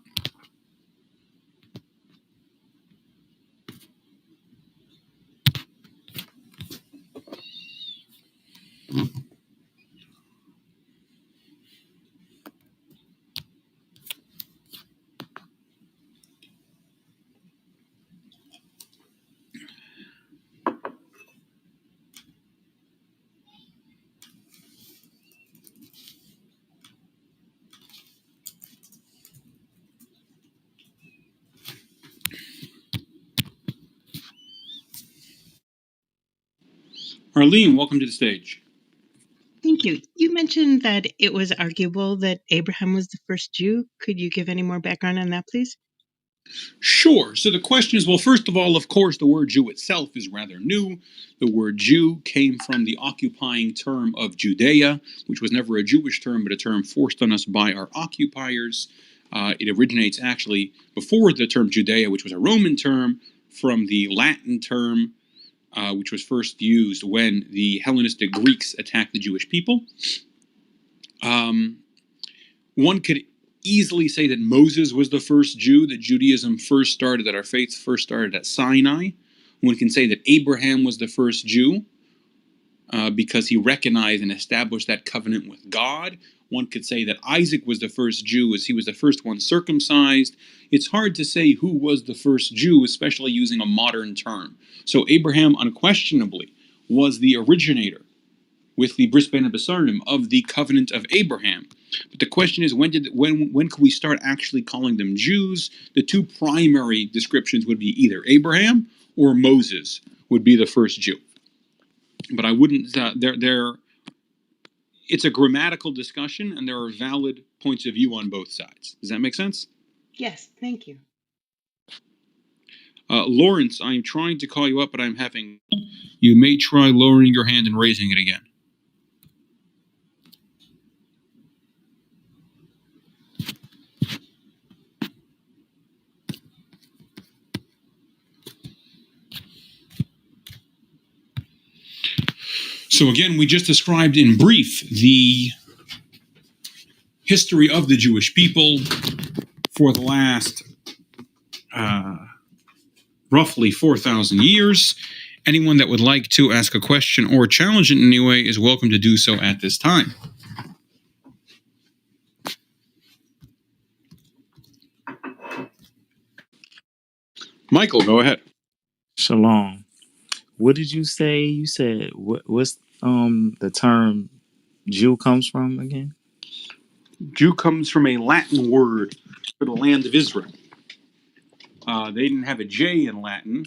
A: Arlene, welcome to the stage.
U: Thank you. You mentioned that it was arguable that Abraham was the first Jew. Could you give any more background on that, please?
A: Sure. So the question is, well, first of all, of course, the word Jew itself is rather new. The word Jew came from the occupying term of Judea, which was never a Jewish term, but a term forced on us by our occupiers. It originates actually before the term Judea, which was a Roman term, from the Latin term, which was first used when the Hellenistic Greeks attacked the Jewish people. One could easily say that Moses was the first Jew, that Judaism first started, that our faith first started at Sinai. One can say that Abraham was the first Jew because he recognized and established that covenant with God. One could say that Isaac was the first Jew as he was the first one circumcised. It's hard to say who was the first Jew, especially using a modern term. So Abraham unquestionably was the originator with the Bris Bein HaBesarim of the covenant of Abraham. But the question is, when could we start actually calling them Jews? The two primary descriptions would be either Abraham or Moses would be the first Jew. But I wouldn't. It's a grammatical discussion, and there are valid points of view on both sides. Does that make sense?
U: Yes, thank you.
A: Lawrence, I'm trying to call you up, but I'm having. You may try lowering your hand and raising it again. So again, we just described in brief the history of the Jewish people for the last roughly 4,000 years. Anyone that would like to ask a question or challenge it in any way is welcome to do so at this time. Michael, go ahead.
L: Shalom. What did you say? You said what's the term Jew comes from again?
A: Jew comes from a Latin word for the land of Israel. They didn't have a J in Latin,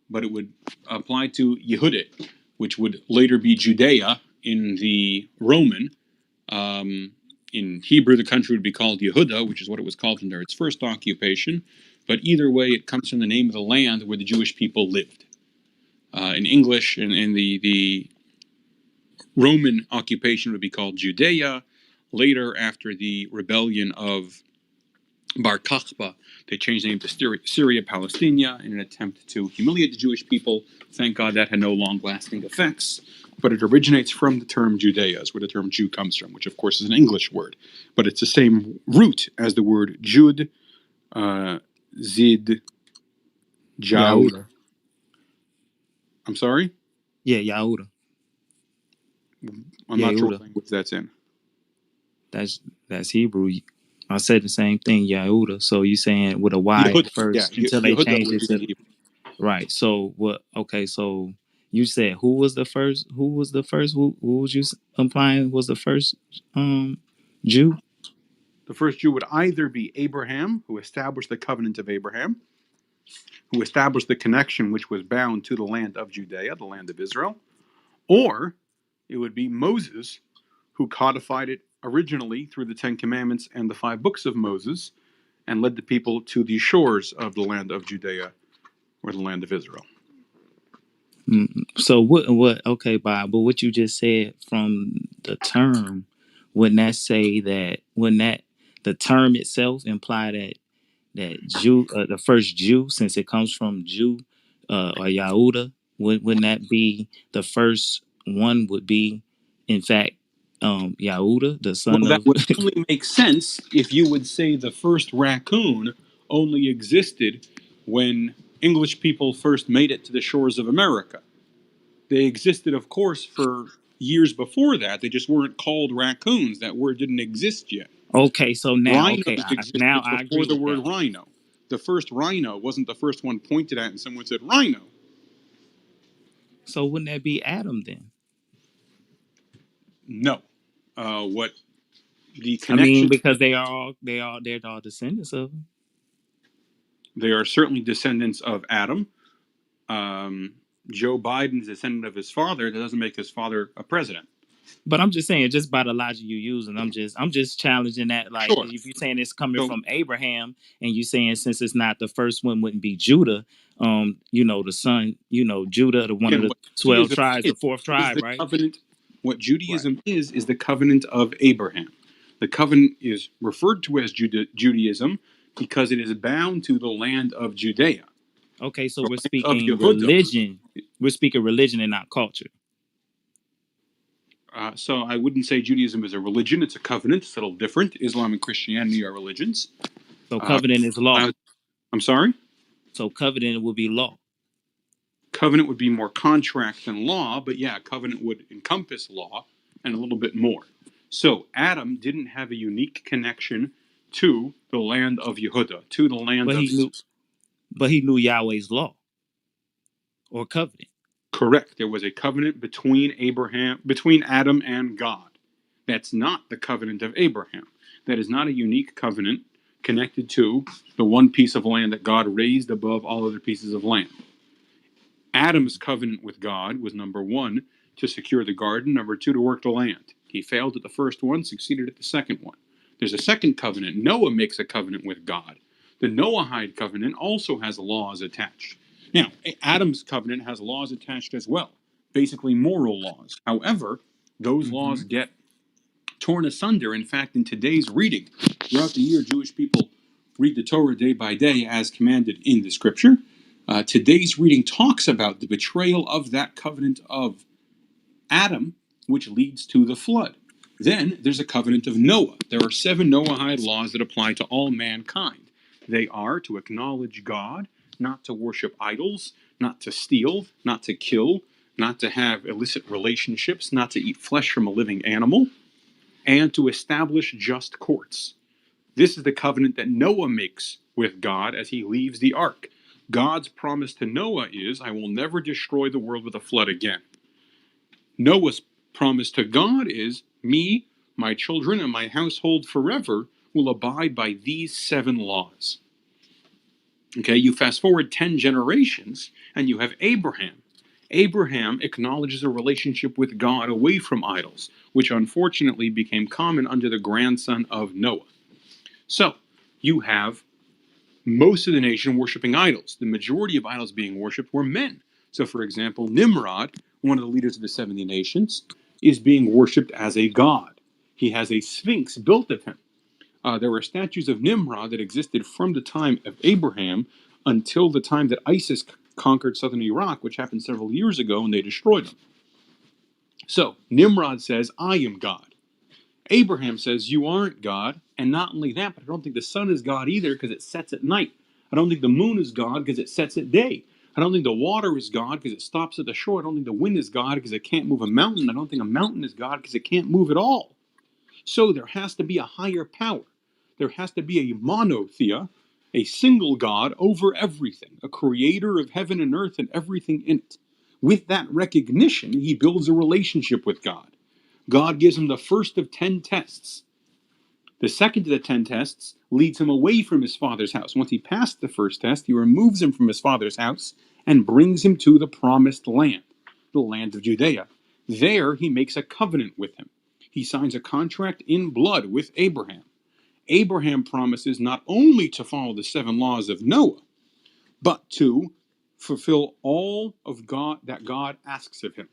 A: but it would apply to Yehudit, which would later be Judea in the Roman. In Hebrew, the country would be called Yehuda, which is what it was called under its first occupation. But either way, it comes from the name of the land where the Jewish people lived. In English, in the Roman occupation would be called Judea. Later, after the rebellion of Bar Kokhba, they changed the name to Syria Palestina in an attempt to humiliate the Jewish people. Thank God that had no long-lasting effects. But it originates from the term Judea, is where the term Jew comes from, which of course is an English word. But it's the same root as the word Jud, Zid, Jaud.
L: Yahuda.
A: I'm sorry?
L: Yeah, Yahuda.
A: I'm not sure what language that's in.
L: That's Hebrew. I said the same thing, Yahuda. So you saying with a Y
A: Yehuda,
L: first
A: yeah,
L: until they
A: Yehuda
L: changed
A: would
L: it
A: be
L: to
A: Hebrew.
L: right. So what? Okay, so you said who was the first? Who was the first? Who was you implying was the first Jew?
A: The first Jew would either be Abraham, who established the covenant of Abraham, who established the connection which was bound to the land of Judea, the land of Israel, or it would be Moses, who codified it originally through the Ten Commandments and the 5 books of Moses, and led the people to the shores of the land of Judea, or the land of Israel.
L: So what? Okay, Bob. But what you just said from the term, wouldn't that say that? Wouldn't that the term itself imply that Jew, the first Jew, since it comes from Jew or Yahuda, wouldn't that be the first one? Would be, in fact, Yahuda, the son
A: Well, that
L: of.
A: would only make sense if you would say the first raccoon only existed when English people first made it to the shores of America. They existed, of course, for years before that. They just weren't called raccoons. That word didn't exist yet.
L: Okay, so now,
A: Rhinos existed
L: now I
A: before
L: agree
A: the
L: with
A: word
L: that.
A: rhino. The first rhino wasn't the first one pointed at and someone said rhino.
L: So wouldn't that be Adam then?
A: No. What the
L: I mean,
A: connection...
L: because they're all descendants of him.
A: They are certainly descendants of Adam. Joe Biden is a descendant of his father, that doesn't make his father a president.
L: But I'm just saying, just by the logic you using, I'm just challenging that. Like,
A: Sure.
L: if you're saying it's coming from Abraham, and you saying since it's not the first one, wouldn't be Judah. The son, Judah, the one of the 12 tribes, the fourth tribe, right?
A: Covenant. What Judaism is the covenant of Abraham. The covenant is referred to as Judaism because it is bound to the land of Judea.
L: Okay, so we're speaking religion. We're speaking religion and not culture.
A: So I wouldn't say Judaism is a religion. It's a covenant. It's a little different. Islam and Christianity are religions.
L: So covenant is law.
A: I'm sorry?
L: So covenant would be law.
A: Covenant would be more contract than law, but yeah, covenant would encompass law and a little bit more. So Adam didn't have a unique connection to the land of Yehuda, to the land
L: but he knew Yahweh's law or covenant.
A: Correct. There was a covenant between Adam and God. That's not the covenant of Abraham. That is not a unique covenant connected to the one piece of land that God raised above all other pieces of land. Adam's covenant with God was number one, to secure the garden, number two, to work the land. He failed at the first one, succeeded at the second one. There's a second covenant. Noah makes a covenant with God. The Noahide covenant also has laws attached. Now, Adam's covenant has laws attached as well, basically moral laws. However, those laws get torn asunder. In fact, in today's reading, throughout the year, Jewish people read the Torah day by day as commanded in the scripture. Today's reading talks about the betrayal of that covenant of Adam, which leads to the flood. Then there's a covenant of Noah. There are 7 Noahide laws that apply to all mankind. They are to acknowledge God, not to worship idols, not to steal, not to kill, not to have illicit relationships, not to eat flesh from a living animal, and to establish just courts. This is the covenant that Noah makes with God as he leaves the ark. God's promise to Noah is, I will never destroy the world with a flood again. Noah's promise to God is, me, my children, and my household forever will abide by these 7 laws. Okay, you fast forward 10 generations, and you have Abraham. Abraham acknowledges a relationship with God away from idols, which unfortunately became common under the grandson of Noah. So, you have most of the nation worshiping idols. The majority of idols being worshipped were men. So, for example, Nimrod, one of the leaders of the 70 nations, is being worshipped as a god. He has a sphinx built of him. There were statues of Nimrod that existed from the time of Abraham until the time that ISIS conquered southern Iraq, which happened several years ago, and they destroyed them. So, Nimrod says, I am God. Abraham says, you aren't God. And not only that, but I don't think the sun is God either because it sets at night. I don't think the moon is God because it sets at day. I don't think the water is God because it stops at the shore. I don't think the wind is God because it can't move a mountain. I don't think a mountain is God because it can't move at all. So there has to be a higher power. There has to be a monotheia, a single God over everything, a creator of heaven and earth and everything in it. With that recognition, he builds a relationship with God. God gives him the first of 10 tests. The second of the 10 tests leads him away from his father's house. Once he passed the first test, he removes him from his father's house and brings him to the promised land, the land of Judea. There he makes a covenant with him. He signs a contract in blood with Abraham. Abraham promises not only to follow the 7 laws of Noah, but to fulfill all of God that God asks of him.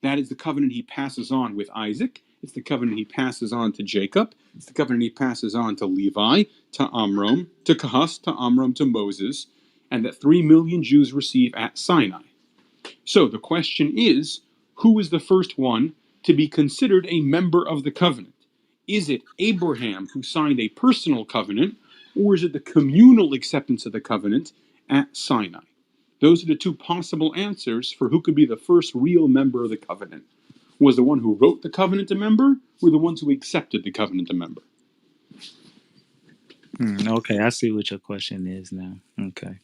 A: That is the covenant he passes on with Isaac. It's the covenant he passes on to Jacob. It's the covenant he passes on to Levi, to Amram, to Kahas, to Amram, to Moses, and that 3 million Jews receive at Sinai. So the question is, who is the first one to be considered a member of the covenant? Is it Abraham who signed a personal covenant, or is it the communal acceptance of the covenant at Sinai? Those are the 2 possible answers for who could be the first real member of the covenant. Was the one who wrote the covenant a member, or the ones who accepted the covenant a member?
L: Okay, I see what your question is now. Okay.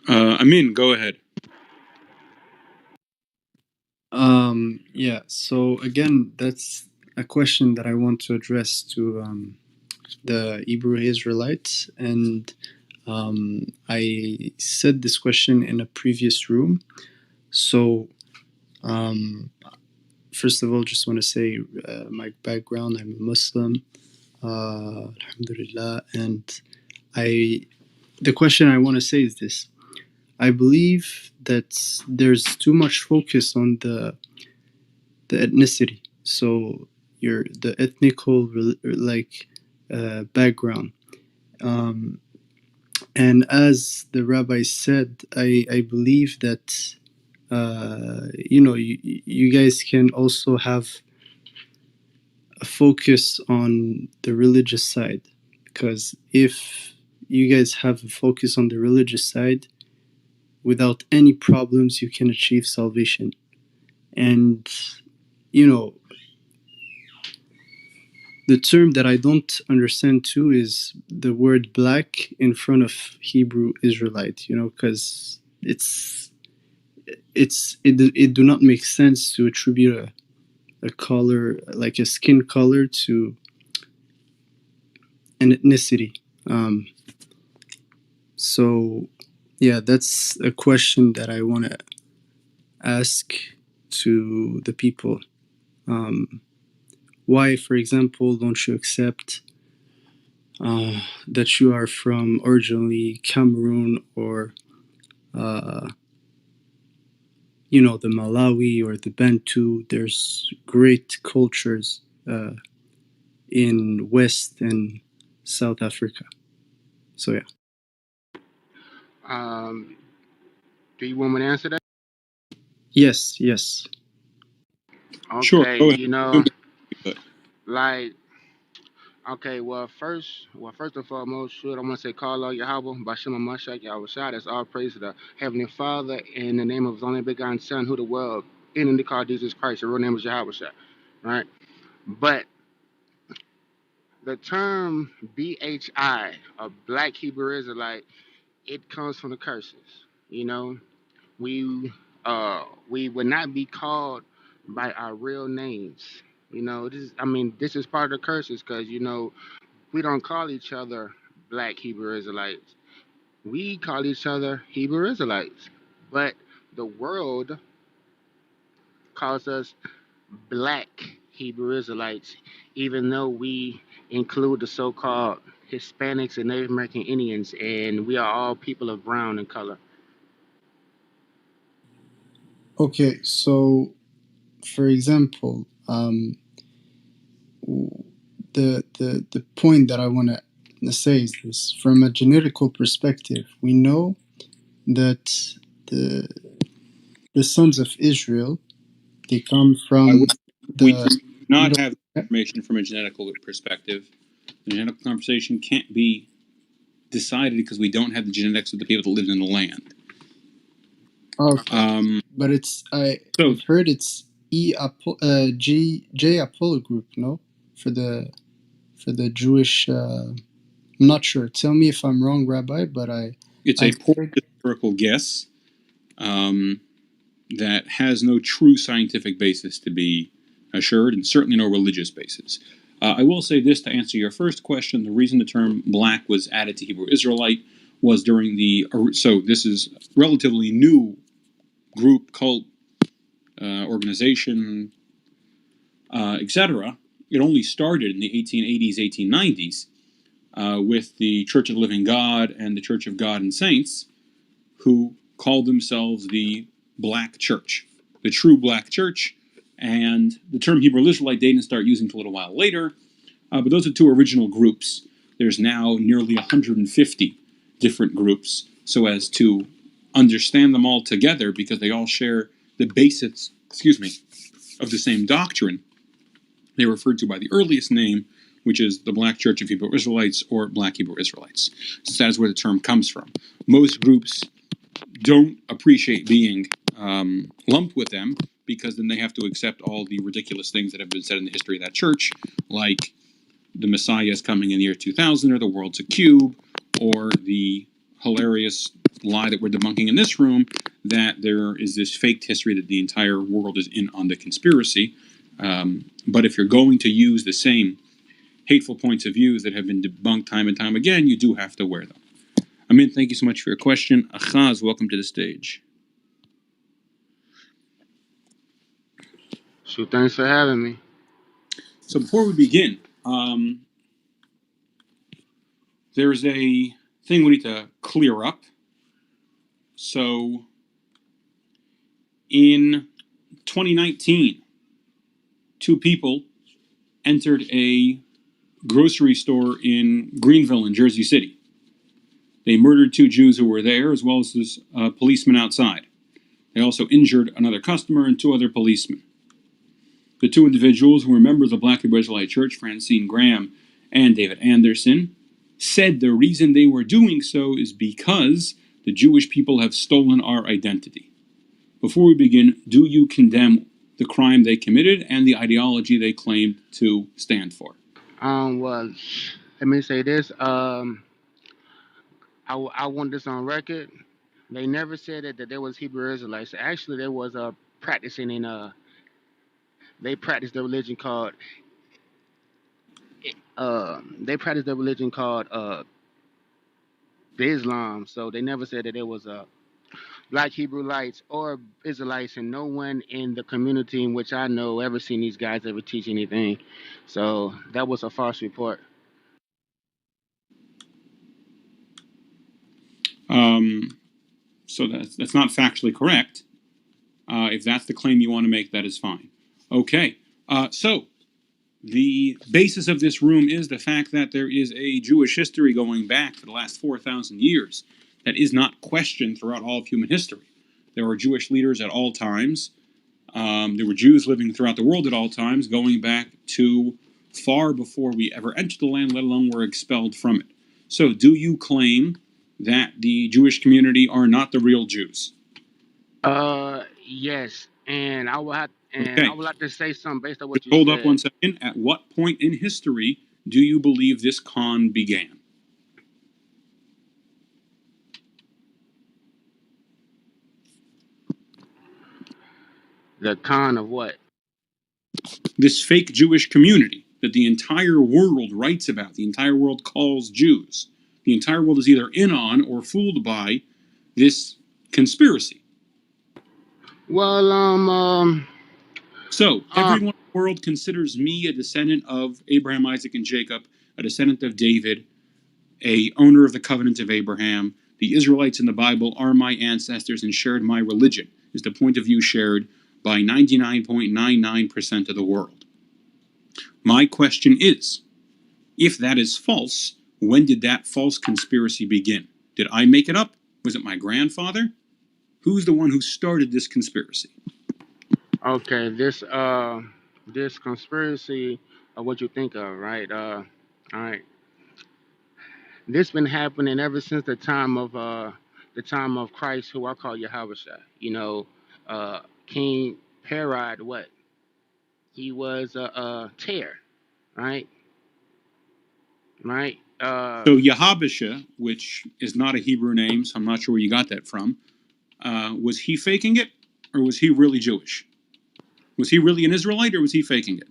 A: Amin, go ahead.
B: Yeah, so again, that's a question that I want to address to the Hebrew Israelites. And I said this question in a previous room. So, first of all, just want to say my background, I'm a Muslim, alhamdulillah. And the question I want to say is this. I believe that there's too much focus on the ethnicity. So the ethnical background. And as the rabbi said, I believe that you guys can also have a focus on the religious side, because if you guys have a focus on the religious side, without any problems, you can achieve salvation. And you know, the term that I don't understand too is the word black in front of Hebrew Israelite, because it do not make sense to attribute a color, like a skin color, to an ethnicity. So yeah, that's a question that I want to ask to the people. Why, for example, don't you accept that you are from originally Cameroon, or the Malawi or the Bantu? There's great cultures in West and South Africa. So yeah.
J: Do you want me to answer that?
B: Yes.
J: Okay,
A: sure, go ahead.
J: like, okay, first and foremost, I want to say, call out Yahweh, Bashima Mashak, Yahweh Shai, that's all praise to the Heavenly Father, in the name of His only begotten Son, who the world, in the call Jesus Christ, the real name is Yahweh Shai, right? But the term BHI, a Black Hebrew Israelite, it comes from the curses. We we would not be called by our real names. This is part of the curses, because we don't call each other Black Hebrew Israelites. We call each other Hebrew Israelites. But the world calls us Black Hebrew Israelites, even though we include the so-called Hispanics and Native American Indians, and we are all people of brown in color.
B: Okay, so for example, the point that I want to say is this: from a genetical perspective, we know that the sons of Israel, they come from
A: we do not have information from a genetical perspective. The genetical conversation can't be decided because we don't have the genetics of the people that live in the land.
B: Okay, but I've heard it's J Apollo group, no, for the Jewish. I'm not sure. Tell me if I'm wrong, Rabbi. But
A: it's a poor historical guess that has no true scientific basis to be assured, and certainly no religious basis. I will say this to answer your first question: the reason the term black was added to Hebrew Israelite was during so this is relatively new group, cult, organization, etc. It only started in the 1880s, 1890s with the Church of the Living God and the Church of God and Saints, who called themselves the Black Church, the true Black Church. And the term Hebrew Israelite they didn't start using until a little while later. But those are two original groups. There's now nearly 150 different groups, so as to understand them all together, because they all share the basics, of the same doctrine. They are referred to by the earliest name, which is the Black Church of Hebrew Israelites, or Black Hebrew Israelites. So that's where the term comes from. Most groups don't appreciate being lumped with them, because then they have to accept all the ridiculous things that have been said in the history of that church, like the Messiah is coming in the year 2000, or the world's a cube, or the hilarious lie that we're debunking in this room, that there is this faked history that the entire world is in on the conspiracy. But if you're going to use the same hateful points of views that have been debunked time and time again, you do have to wear them. Amin, thank you so much for your question. Achaz, welcome to the stage.
E: So thanks for having me.
A: So before we begin, there's a thing we need to clear up. So in 2019, two people entered a grocery store in Greenville in Jersey City. They murdered two Jews who were there, as well as this policeman outside. They also injured another customer and two other policemen. The two individuals, who were members of the Black Hebrew Israelite Church, Francine Graham and David Anderson, said the reason they were doing so is because the Jewish people have stolen our identity. Before we begin, do you condemn the crime they committed and the ideology they claim to stand for?
E: Well, let me say this. I want this on record. They never said that there was Hebrew Israelites. Actually, there was practicing in they practiced the religion called Islam. So they never said that there was Black Hebrewites or Israelites, and no one in the community in which I know ever seen these guys ever teach anything. So that was a false report.
A: So that's not factually correct. If that's the claim you want to make, that is fine. Okay. So the basis of this room is the fact that there is a Jewish history going back for the last 4,000 years that is not questioned throughout all of human history. There were Jewish leaders at all times. There were Jews living throughout the world at all times, going back to far before we ever entered the land, let alone were expelled from it. So do you claim that the Jewish community are not the real Jews?
E: Yes, and I will have,
A: Okay.
E: I would like to say something based on what you
A: Hold
E: said.
A: up one second. At what point in history do you believe this con began?
E: The con of what?
A: This fake Jewish community that the entire world writes about, the entire world calls Jews. The entire world is either in on or fooled by this conspiracy.
E: Well,
A: So everyone in the world considers me a descendant of Abraham, Isaac, and Jacob, a descendant of David, a owner of the covenant of Abraham. The Israelites in the Bible are my ancestors and shared my religion, is the point of view shared by 99.99% of the world. My question is, if that is false, when did that false conspiracy begin? Did I make it up? Was it my grandfather? Who's the one who started this conspiracy?
E: Okay, this conspiracy of what you think of, right? All right. This been happening ever since the time of Christ, who I call Yahweh. You know, King Herod, what? He was a tear, right? Right.
A: So Yahabasha, which is not a Hebrew name, so I'm not sure where you got that from, was he faking it, or was he really Jewish? Was he really an Israelite, or was he faking it?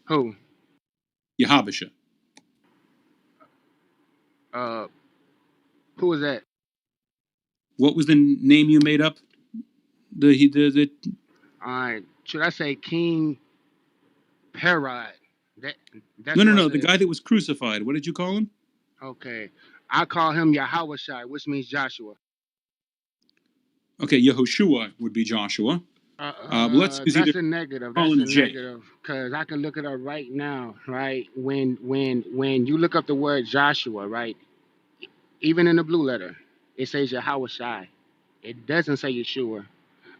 E: Who?
A: Yahabasha.
E: Who was that?
A: What was the name you made up? The
E: All right. Should I say King Herod? That's
A: No. The guy that was crucified. What did you call him?
E: Okay. I call him Yahweh Shai, which means Joshua.
A: Okay, Yehoshua would be Joshua. Let's use
E: that's a negative. That's a
A: J.
E: negative, because I can look it up right now, right? When you look up the word Joshua, right? Even in the blue letter, it says Yahweh Shai. It doesn't say Yeshua.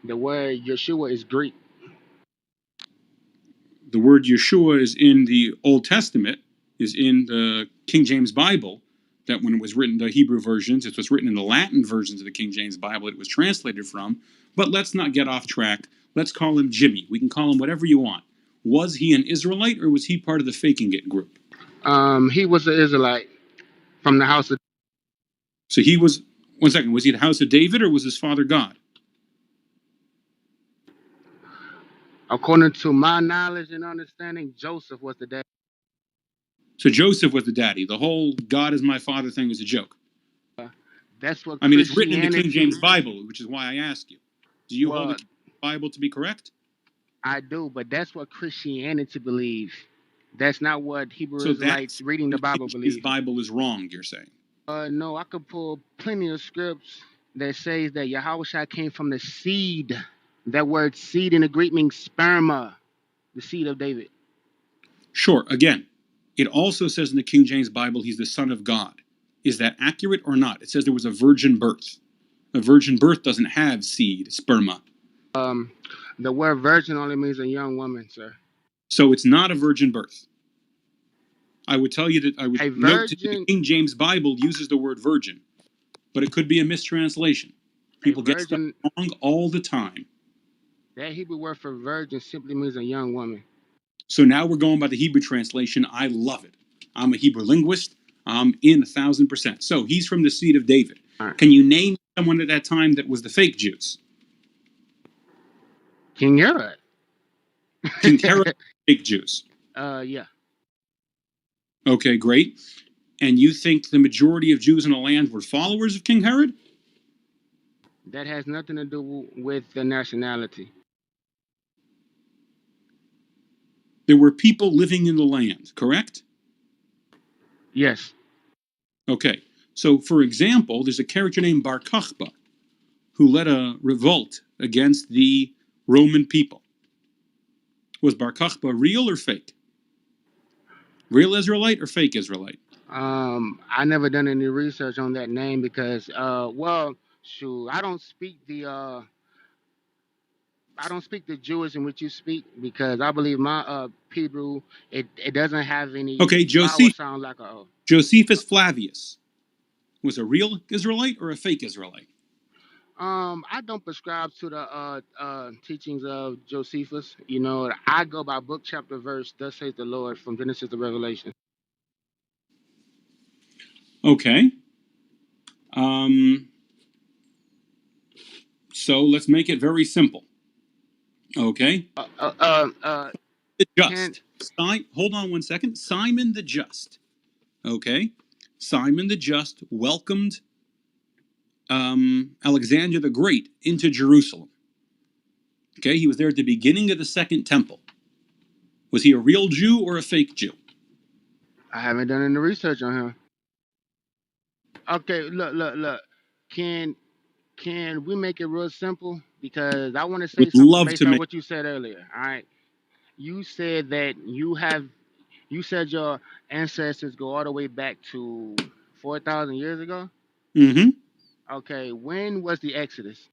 E: The word Yeshua is Greek.
A: The word Yeshua is in the Old Testament, is in the King James Bible, that when it was written, the Hebrew versions, it was written in the Latin versions of the King James Bible it was translated from. But let's not get off track. Let's call him Jimmy. We can call him whatever you want. Was he an Israelite, or was he part of the faking it group?
E: He was an Israelite from the house of...
A: So he was 1 second. Was he the house of David or was his father God?
E: According to my knowledge and understanding, Joseph was the dad.
A: So Joseph was the daddy. The whole God is my father thing is a joke.
E: That's what
A: I mean, it's written in the King
E: Christianity.
A: James Bible, which is why I ask you. Do you hold the King James Bible to be correct?
E: I do, but that's what Christianity believes. That's not what Hebrew
A: So
E: Israelites
A: that's
E: reading the Bible
A: the King James
E: believe.
A: Bible is wrong, you're saying?
E: No, I could pull plenty of scripts that says that Yahushua came from the seed. That word seed in the Greek means sperma, the seed of David.
A: Sure. Again, it also says in the King James Bible he's the Son of God. Is that accurate or not? It says there was a virgin birth. A virgin birth doesn't have seed, sperma.
E: The word virgin only means a young woman, sir.
A: So it's not a virgin birth. I would tell you that I would note that the King James Bible uses the word virgin, but it could be a mistranslation. People get stuff wrong all the time.
E: That Hebrew word for virgin simply means a young woman.
A: So now we're going by the Hebrew translation. I love it. I'm a Hebrew linguist. I'm in 1,000%. So he's from the seed of David. Right. Can you name someone at that time that was the fake Jews?
E: King Herod.
A: King Herod, fake Jews.
E: Yeah.
A: Okay, great. And you think the majority of Jews in the land were followers of King Herod?
E: That has nothing to do with the nationality.
A: There were people living in the land, correct?
E: Yes.
A: Okay. So, for example, there's a character named Bar Kokhba who led a revolt against the Roman people. Was Bar Kokhba real or fake? Real Israelite or fake Israelite?
E: I never done any research on that name because, well, shoot, I don't speak the Jewish in which you speak because I believe my Hebrew it doesn't have any vowel sound like a O.
A: Josephus Flavius was a real Israelite or a fake Israelite?
E: I don't prescribe to the teachings of Josephus. You know, I go by book, chapter, verse. Thus says the Lord from Genesis to Revelation.
A: Okay. So let's make it very simple. Okay. The Just. Hold on 1 second. Simon the Just. Okay. Simon the Just welcomed Alexander the Great into Jerusalem. Okay. He was there at the beginning of the Second Temple. Was he a real Jew or a fake Jew?
E: I haven't done any research on him. Okay, look. Can we make it real simple? Because I want to say something based on what you said earlier. All right. You said that you said your ancestors go all the way back to 4,000 years ago?
A: Mm-hmm.
E: Okay, when was the Exodus?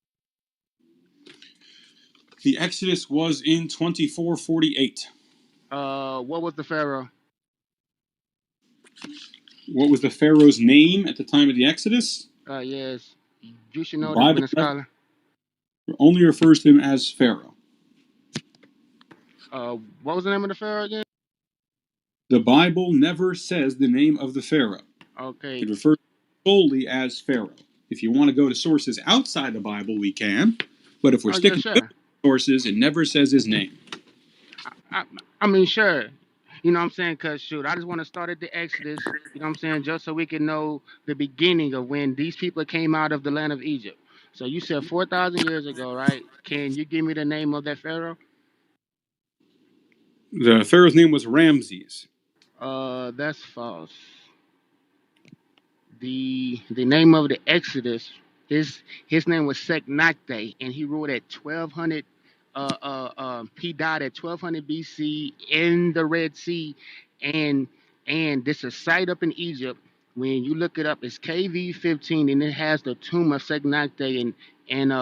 A: The Exodus was in 2448.
E: What was the Pharaoh?
A: What was the Pharaoh's name at the time of the Exodus?
E: Yes. You should know this, being a scholar.
A: Only refers to him as Pharaoh.
E: What was the name of the Pharaoh again?
A: The Bible never says the name of the Pharaoh.
E: Okay.
A: It refers solely as Pharaoh. If you want to go to sources outside the Bible, we can. But if we're sticking to sources, it never says his name.
E: I mean, sure. You know what I'm saying? Because, shoot, I just want to start at the Exodus, you know what I'm saying, just so we can know the beginning of when these people came out of the land of Egypt. So you said 4,000 years ago, right? Can you give me the name of that Pharaoh?
A: The Pharaoh's name was Ramses.
E: That's false. The name of the Exodus, his name was Seknakte, and he ruled at 1200. He died at 1200 BC in the Red Sea, and this is a site up in Egypt. When you look it up, it's KV 15, and it has the tomb of Seknakte, and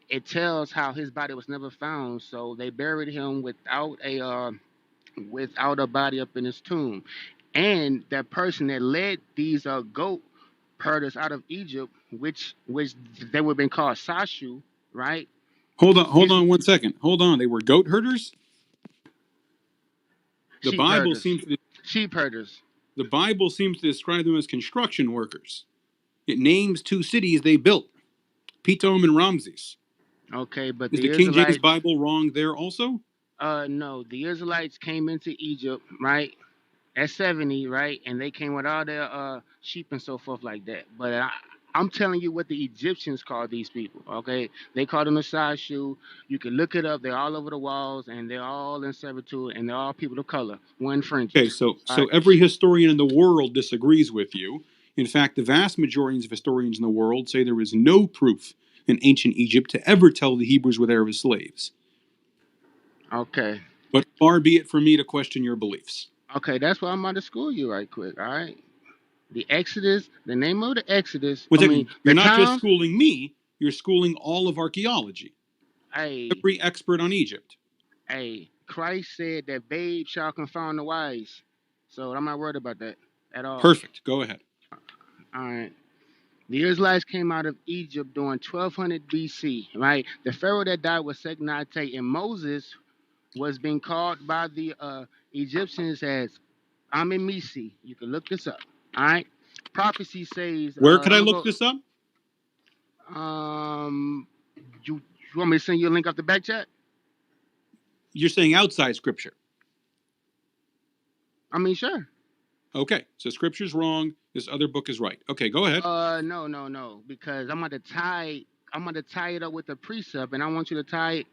E: it tells how his body was never found. So they buried him without a body up in his tomb. And that person that led these goat herders out of Egypt, which they would have been called Sashu, right?
A: Hold on 1 second. Hold on. They were goat herders? The Bible seems to
E: sheep herders.
A: The Bible seems to describe them as construction workers. It names 2 cities they built, Pithom and Ramses.
E: Okay, but
A: Is
E: the
A: the King James
E: Israelites,
A: Bible wrong there also?
E: no, the Israelites came into Egypt, right? At 70, right? And they came with all their sheep and so forth like that. But I'm telling you what the Egyptians called these people, okay? They called them the Sashu. You can look it up. They're all over the walls, and they're all in servitude, and they're all people of color, one
A: Okay,
E: fringes. All
A: so
E: right?
A: every historian in the world disagrees with you. In fact, the vast majority of historians in the world say there is no proof in ancient Egypt to ever tell the Hebrews were there as slaves.
E: Okay.
A: But far be it from me to question your beliefs.
E: Okay, that's why I'm about to school you right quick, all right? The Exodus, the name of the Exodus,
A: One
E: I mean,
A: second,
E: the
A: you're not just
E: time,
A: schooling me, you're schooling all of archaeology,
E: hey,
A: every expert on Egypt.
E: hey, Christ said that babe shall confound the wise. So I'm not worried about that at all.
A: Perfect, go ahead.
E: All right. The Israelites came out of Egypt during 1200 BC, right? The Pharaoh that died was Seknate, and Moses was being called by the Egyptians as Amemisi. You can look this up, all right? Prophecy says,
A: Where could
E: I'm
A: I
E: gonna
A: look
E: go.
A: this up?
E: You want me to send you a link off the back chat?
A: You're saying outside scripture.
E: I mean, sure.
A: Okay, so scripture's wrong, this other book is right. Okay, go ahead.
E: No, because I'm going to tie it up with the precept, and I want you to tie it.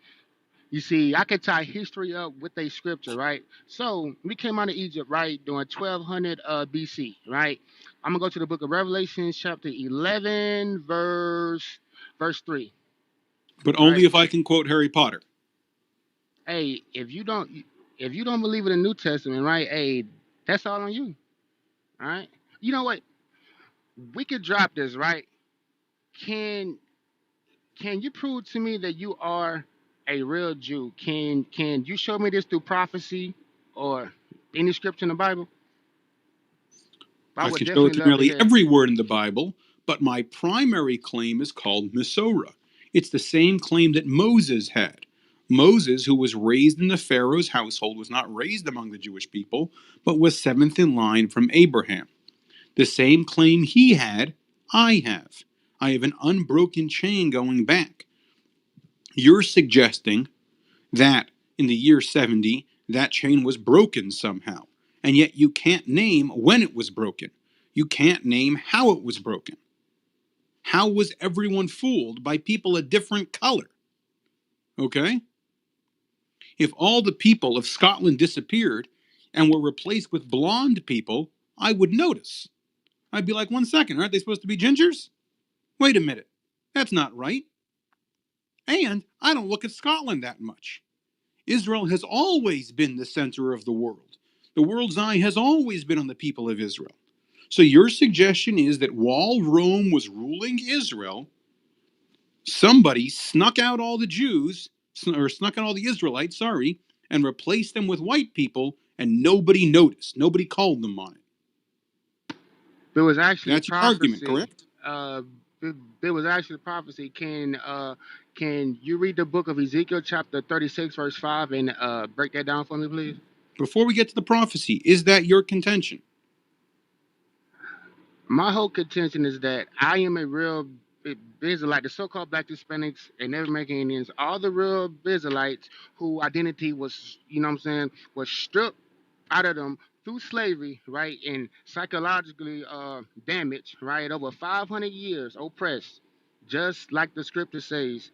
E: You see, I can tie history up with a scripture, right? So we came out of Egypt, right, during 1200 BC, right? I'm gonna go to the book of Revelation, chapter 11, verse 3.
A: But
E: All
A: only
E: right.
A: if I can quote Harry Potter.
E: Hey, if you don't believe in the New Testament, right? Hey, that's all on you. All right. You know what? We could drop this, right? Can you prove to me that you are a real Jew? Can you show me this through prophecy or any scripture in the Bible? I
A: I
E: would
A: can show it
E: definitely
A: to
E: love to
A: nearly
E: hear.
A: every word in the Bible, but my primary claim is called Masorah. It's the same claim that Moses had. Moses, who was raised in the Pharaoh's household, was not raised among the Jewish people, but was 7th in line from Abraham. The same claim he had, I have. I have an unbroken chain going back. You're suggesting that in the year 70, that chain was broken somehow, and yet you can't name when it was broken. You can't name how it was broken. How was everyone fooled by people a different color? Okay? If all the people of Scotland disappeared and were replaced with blonde people, I would notice. I'd be like, 1 second, aren't they supposed to be gingers? Wait a minute, that's not right. And I don't look at Scotland that much. Israel has always been the center of the world. The world's eye has always been on the people of Israel. So your suggestion is that while Rome was ruling Israel, somebody snuck out all the Jews, or snuck out all the Israelites, sorry, and replaced them with white people, and nobody noticed. Nobody called them on it.
E: There was actually
A: That's your argument,
E: prophecy.
A: correct?
E: There was actually prophecy. Can you read the book of Ezekiel, chapter 36, verse 5, and break that down for me, please?
A: Before we get to the prophecy, is that your contention?
E: My whole contention is that I am a real Israelite, the so-called Black Hispanics and Native American Indians, all the real Israelites who identity was, you know what I'm saying, was stripped out of them through slavery, right, and psychologically damaged, right, over 500 years oppressed, just like the scripture says.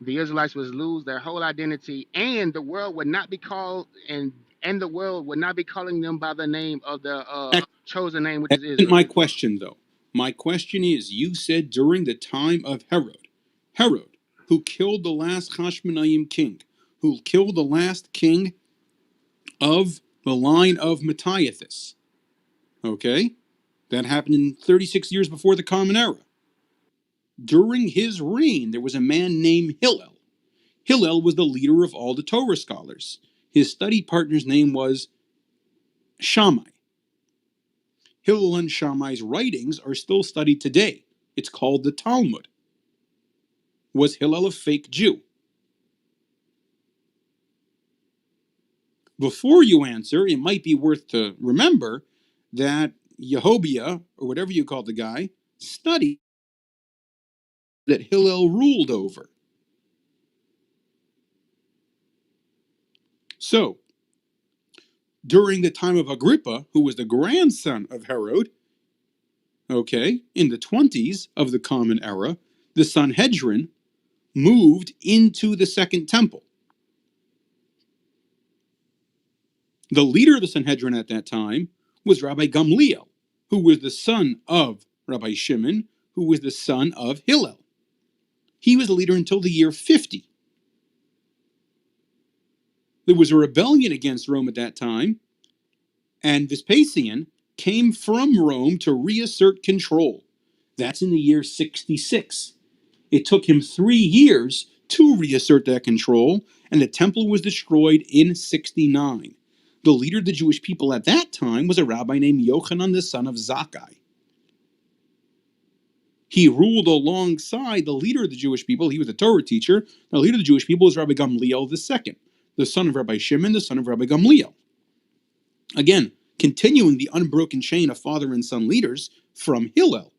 E: The Israelites would lose their whole identity, and the world would not be called, and the world would not be calling them by the name of the chosen name, which
A: That
E: is
A: isn't my
E: Israel.
A: question, though. My question is, you said during the time of Herod, who killed the last Hashmonaim king, who killed the last king of the line of Mattathias. Okay? That happened in 36 years before the Common Era. During his reign, there was a man named Hillel. Hillel was the leader of all the Torah scholars. His study partner's name was Shammai. Hillel and Shammai's writings are still studied today. It's called the Talmud. Was Hillel a fake Jew? Before you answer, it might be worth to remember that Yehobiah, or whatever you call the guy, studied that Hillel ruled over. So, during the time of Agrippa, who was the grandson of Herod, okay, in the 20s of the Common Era, the Sanhedrin moved into the Second Temple. The leader of the Sanhedrin at that time was Rabbi Gamliel, who was the son of Rabbi Shimon, who was the son of Hillel. He was the leader until the year 50. There was a rebellion against Rome at that time, and Vespasian came from Rome to reassert control. That's in the year 66. It took him 3 years to reassert that control, and the temple was destroyed in 69. The leader of the Jewish people at that time was a rabbi named Yochanan, the son of Zakkai. He ruled alongside the leader of the Jewish people. He was a Torah teacher. The leader of the Jewish people was Rabbi Gamliel II, the son of Rabbi Shimon, the son of Rabbi Gamliel. Again, continuing the unbroken chain of father and son leaders from Hillel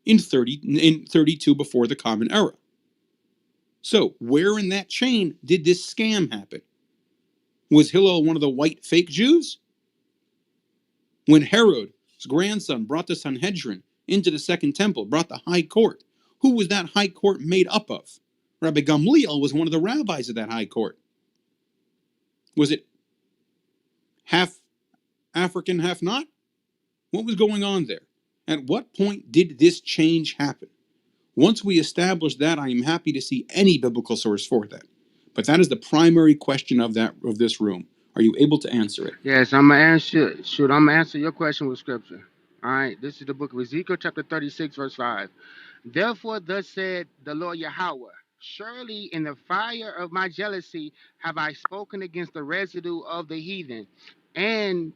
A: in 32 before the Common Era. So, where in that chain did this scam happen? Was Hillel one of the white fake Jews? When Herod's grandson brought the Sanhedrin into the Second Temple, brought the high court, who was that high court made up of? Rabbi Gamliel was one of the rabbis of that high court. Was it half African, half not? What was going on there? At what point did this change happen? Once we establish that, I am happy to see any biblical source for that. But that is the primary question of this room. Are you able to answer it?
E: Yes, I'm gonna answer. I'm gonna answer your question with scripture. All right, this is the book of Ezekiel, chapter 36, verse 5. Therefore, thus said the Lord Yahweh: surely in the fire of my jealousy have I spoken against the residue of the heathen, and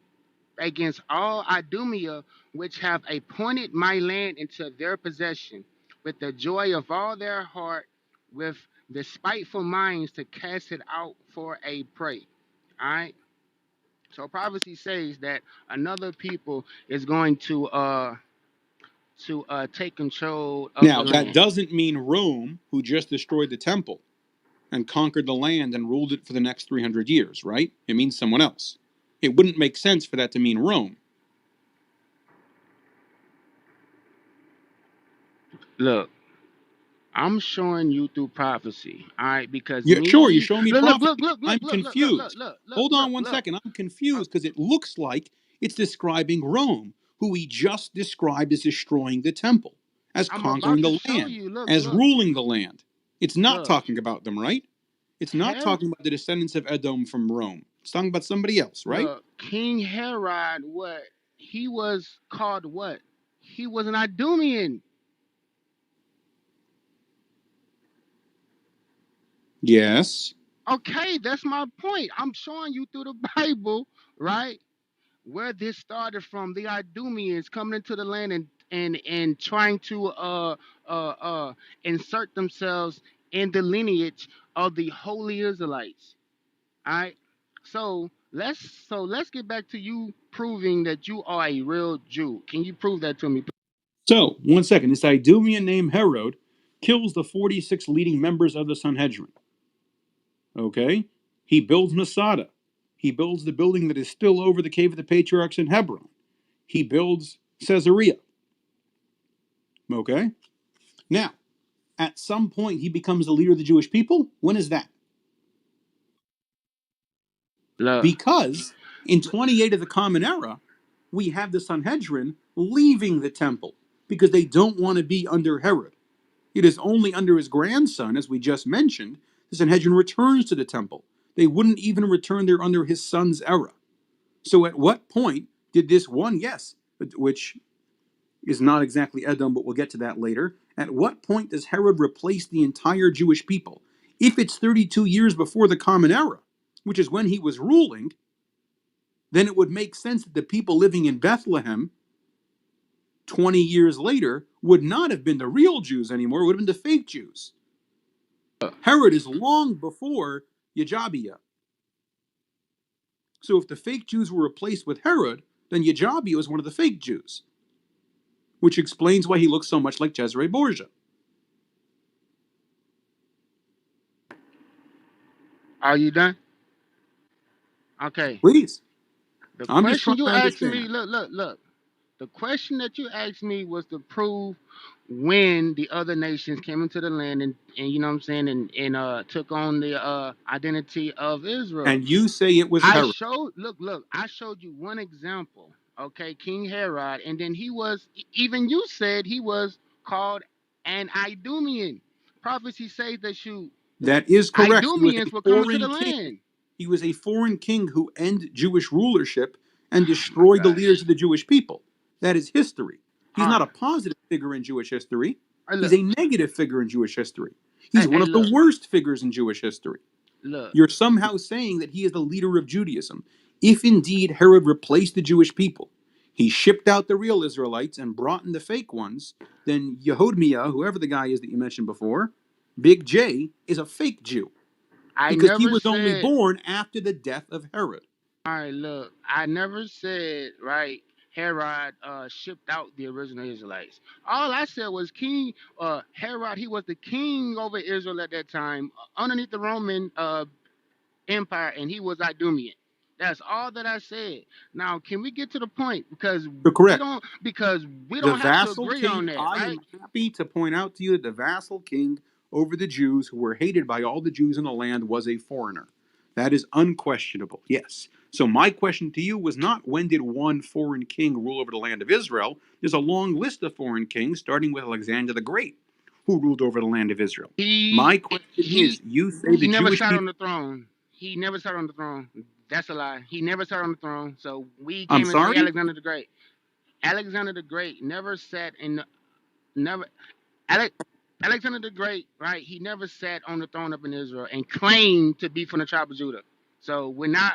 E: against all Idumea, which have appointed my land into their possession, with the joy of all their heart, with the spiteful minds to cast it out for a prey. All right. So prophecy says that another people is going to take control of
A: Now,
E: the
A: that
E: land.
A: doesn't mean Rome, who just destroyed the temple and conquered the land and ruled it for the next 300 years, right? It means someone else. It wouldn't make sense for that to mean Rome.
E: Look, I'm showing you through prophecy, all right? Because
A: Yeah, sure, you're
E: me,
A: showing me prophecy. I'm confused. Hold on one second. I'm confused because it looks like it's describing Rome, who he just described as destroying the temple, as
E: I'm
A: conquering
E: about to
A: the
E: show
A: land,
E: you.
A: as ruling the land. It's not
E: Look.
A: talking about them, right? It's not talking about the descendants of Edom from Rome. It's talking about somebody else, right?
E: Look, King Herod, what? He was called what? He was an Idumean.
A: Yes.
E: Okay, that's my point. I'm showing you through the Bible, right? Where this started from, the Idumeans coming into the land and trying to insert themselves in the lineage of the holy Israelites. All right. So let's get back to you proving that you are a real Jew. Can you prove that to me?
A: So, one second. This Idumean named Herod kills the 46 leading members of the Sanhedrin. Okay? He builds Masada. He builds the building that is still over the Cave of the Patriarchs in Hebron. He builds Caesarea. Okay? Now, at some point, he becomes the leader of the Jewish people. When is that?
E: Look,
A: Because in 28 of the Common Era, we have the Sanhedrin leaving the temple because they don't want to be under Herod. It is only under his grandson, as we just mentioned, the Sanhedrin returns to the temple. They wouldn't even return there under his son's era. So at what point did this one, yes, which is not exactly Edom, but we'll get to that later. At what point does Herod replace the entire Jewish people? If it's 32 years before the Common Era, which is when he was ruling, then it would make sense that the people living in Bethlehem 20 years later would not have been the real Jews anymore, it would have been the fake Jews. Herod is long before Yajabiah. So if the fake Jews were replaced with Herod, then Yajabiah was one of the fake Jews, which explains why he looks so much like Cesare Borgia.
E: Are you done? Okay.
A: Please.
E: The
A: I'm just
E: question
A: trying
E: you
A: to
E: asked me,
A: understand.
E: look. The question that you asked me was to prove when the other nations came into the land and you know what I'm saying and took on the identity of Israel.
A: And you say it was
E: I
A: Herod.
E: showed I showed you one example, okay, King Herod, and then he was even you said he was called an Idumean. Prophecy says that the
A: That is correct. He was a
E: Idumeans will come into the
A: foreign king.
E: land.
A: He was a foreign king who ended Jewish rulership and
E: Oh my
A: destroyed the leaders
E: gosh.
A: of the Jewish people. That is history. He's
E: All
A: not
E: right.
A: a positive figure in Jewish history. He's
E: Look,
A: a negative figure in Jewish history. He's one
E: hey,
A: of the
E: look,
A: worst figures in Jewish history.
E: look.
A: You're somehow saying that he is the leader of Judaism. If indeed Herod replaced the Jewish people, he shipped out the real Israelites and brought in the fake ones, then Yehodmiah, whoever the guy is that you mentioned before, Big J, is a fake Jew
E: I
A: because he
E: never
A: was only
E: said.
A: born after the death of Herod.
E: All right, look, I never said right. Herod shipped out the original Israelites. All I said was King Herod. He was the king over Israel at that time, underneath the Roman Empire, and he was Idumean. That's all that I said. Now, can we get to the point
A: You're correct.
E: because we
A: The
E: don't have to
A: vassal
E: agree
A: king,
E: on that,
A: I
E: right?
A: am happy to point out to you that the vassal king over the Jews, who were hated by all the Jews in the land, was a foreigner. That is unquestionable, yes. So my question to you was not when did one foreign king rule over the land of Israel? There's a long list of foreign kings, starting with Alexander the Great, who ruled over the land of Israel. My question is, you say
E: He
A: the
E: never
A: Jewish
E: sat on
A: people.
E: the throne. He never sat on the throne. That's a lie. He never sat on the throne. So we
A: I'm
E: came and say
A: sorry?
E: Alexander the Great. Alexander the Great never sat in never Ale- Alexander the Great, right? He never sat on the throne up in Israel and claimed to be from the tribe of Judah. So we're not.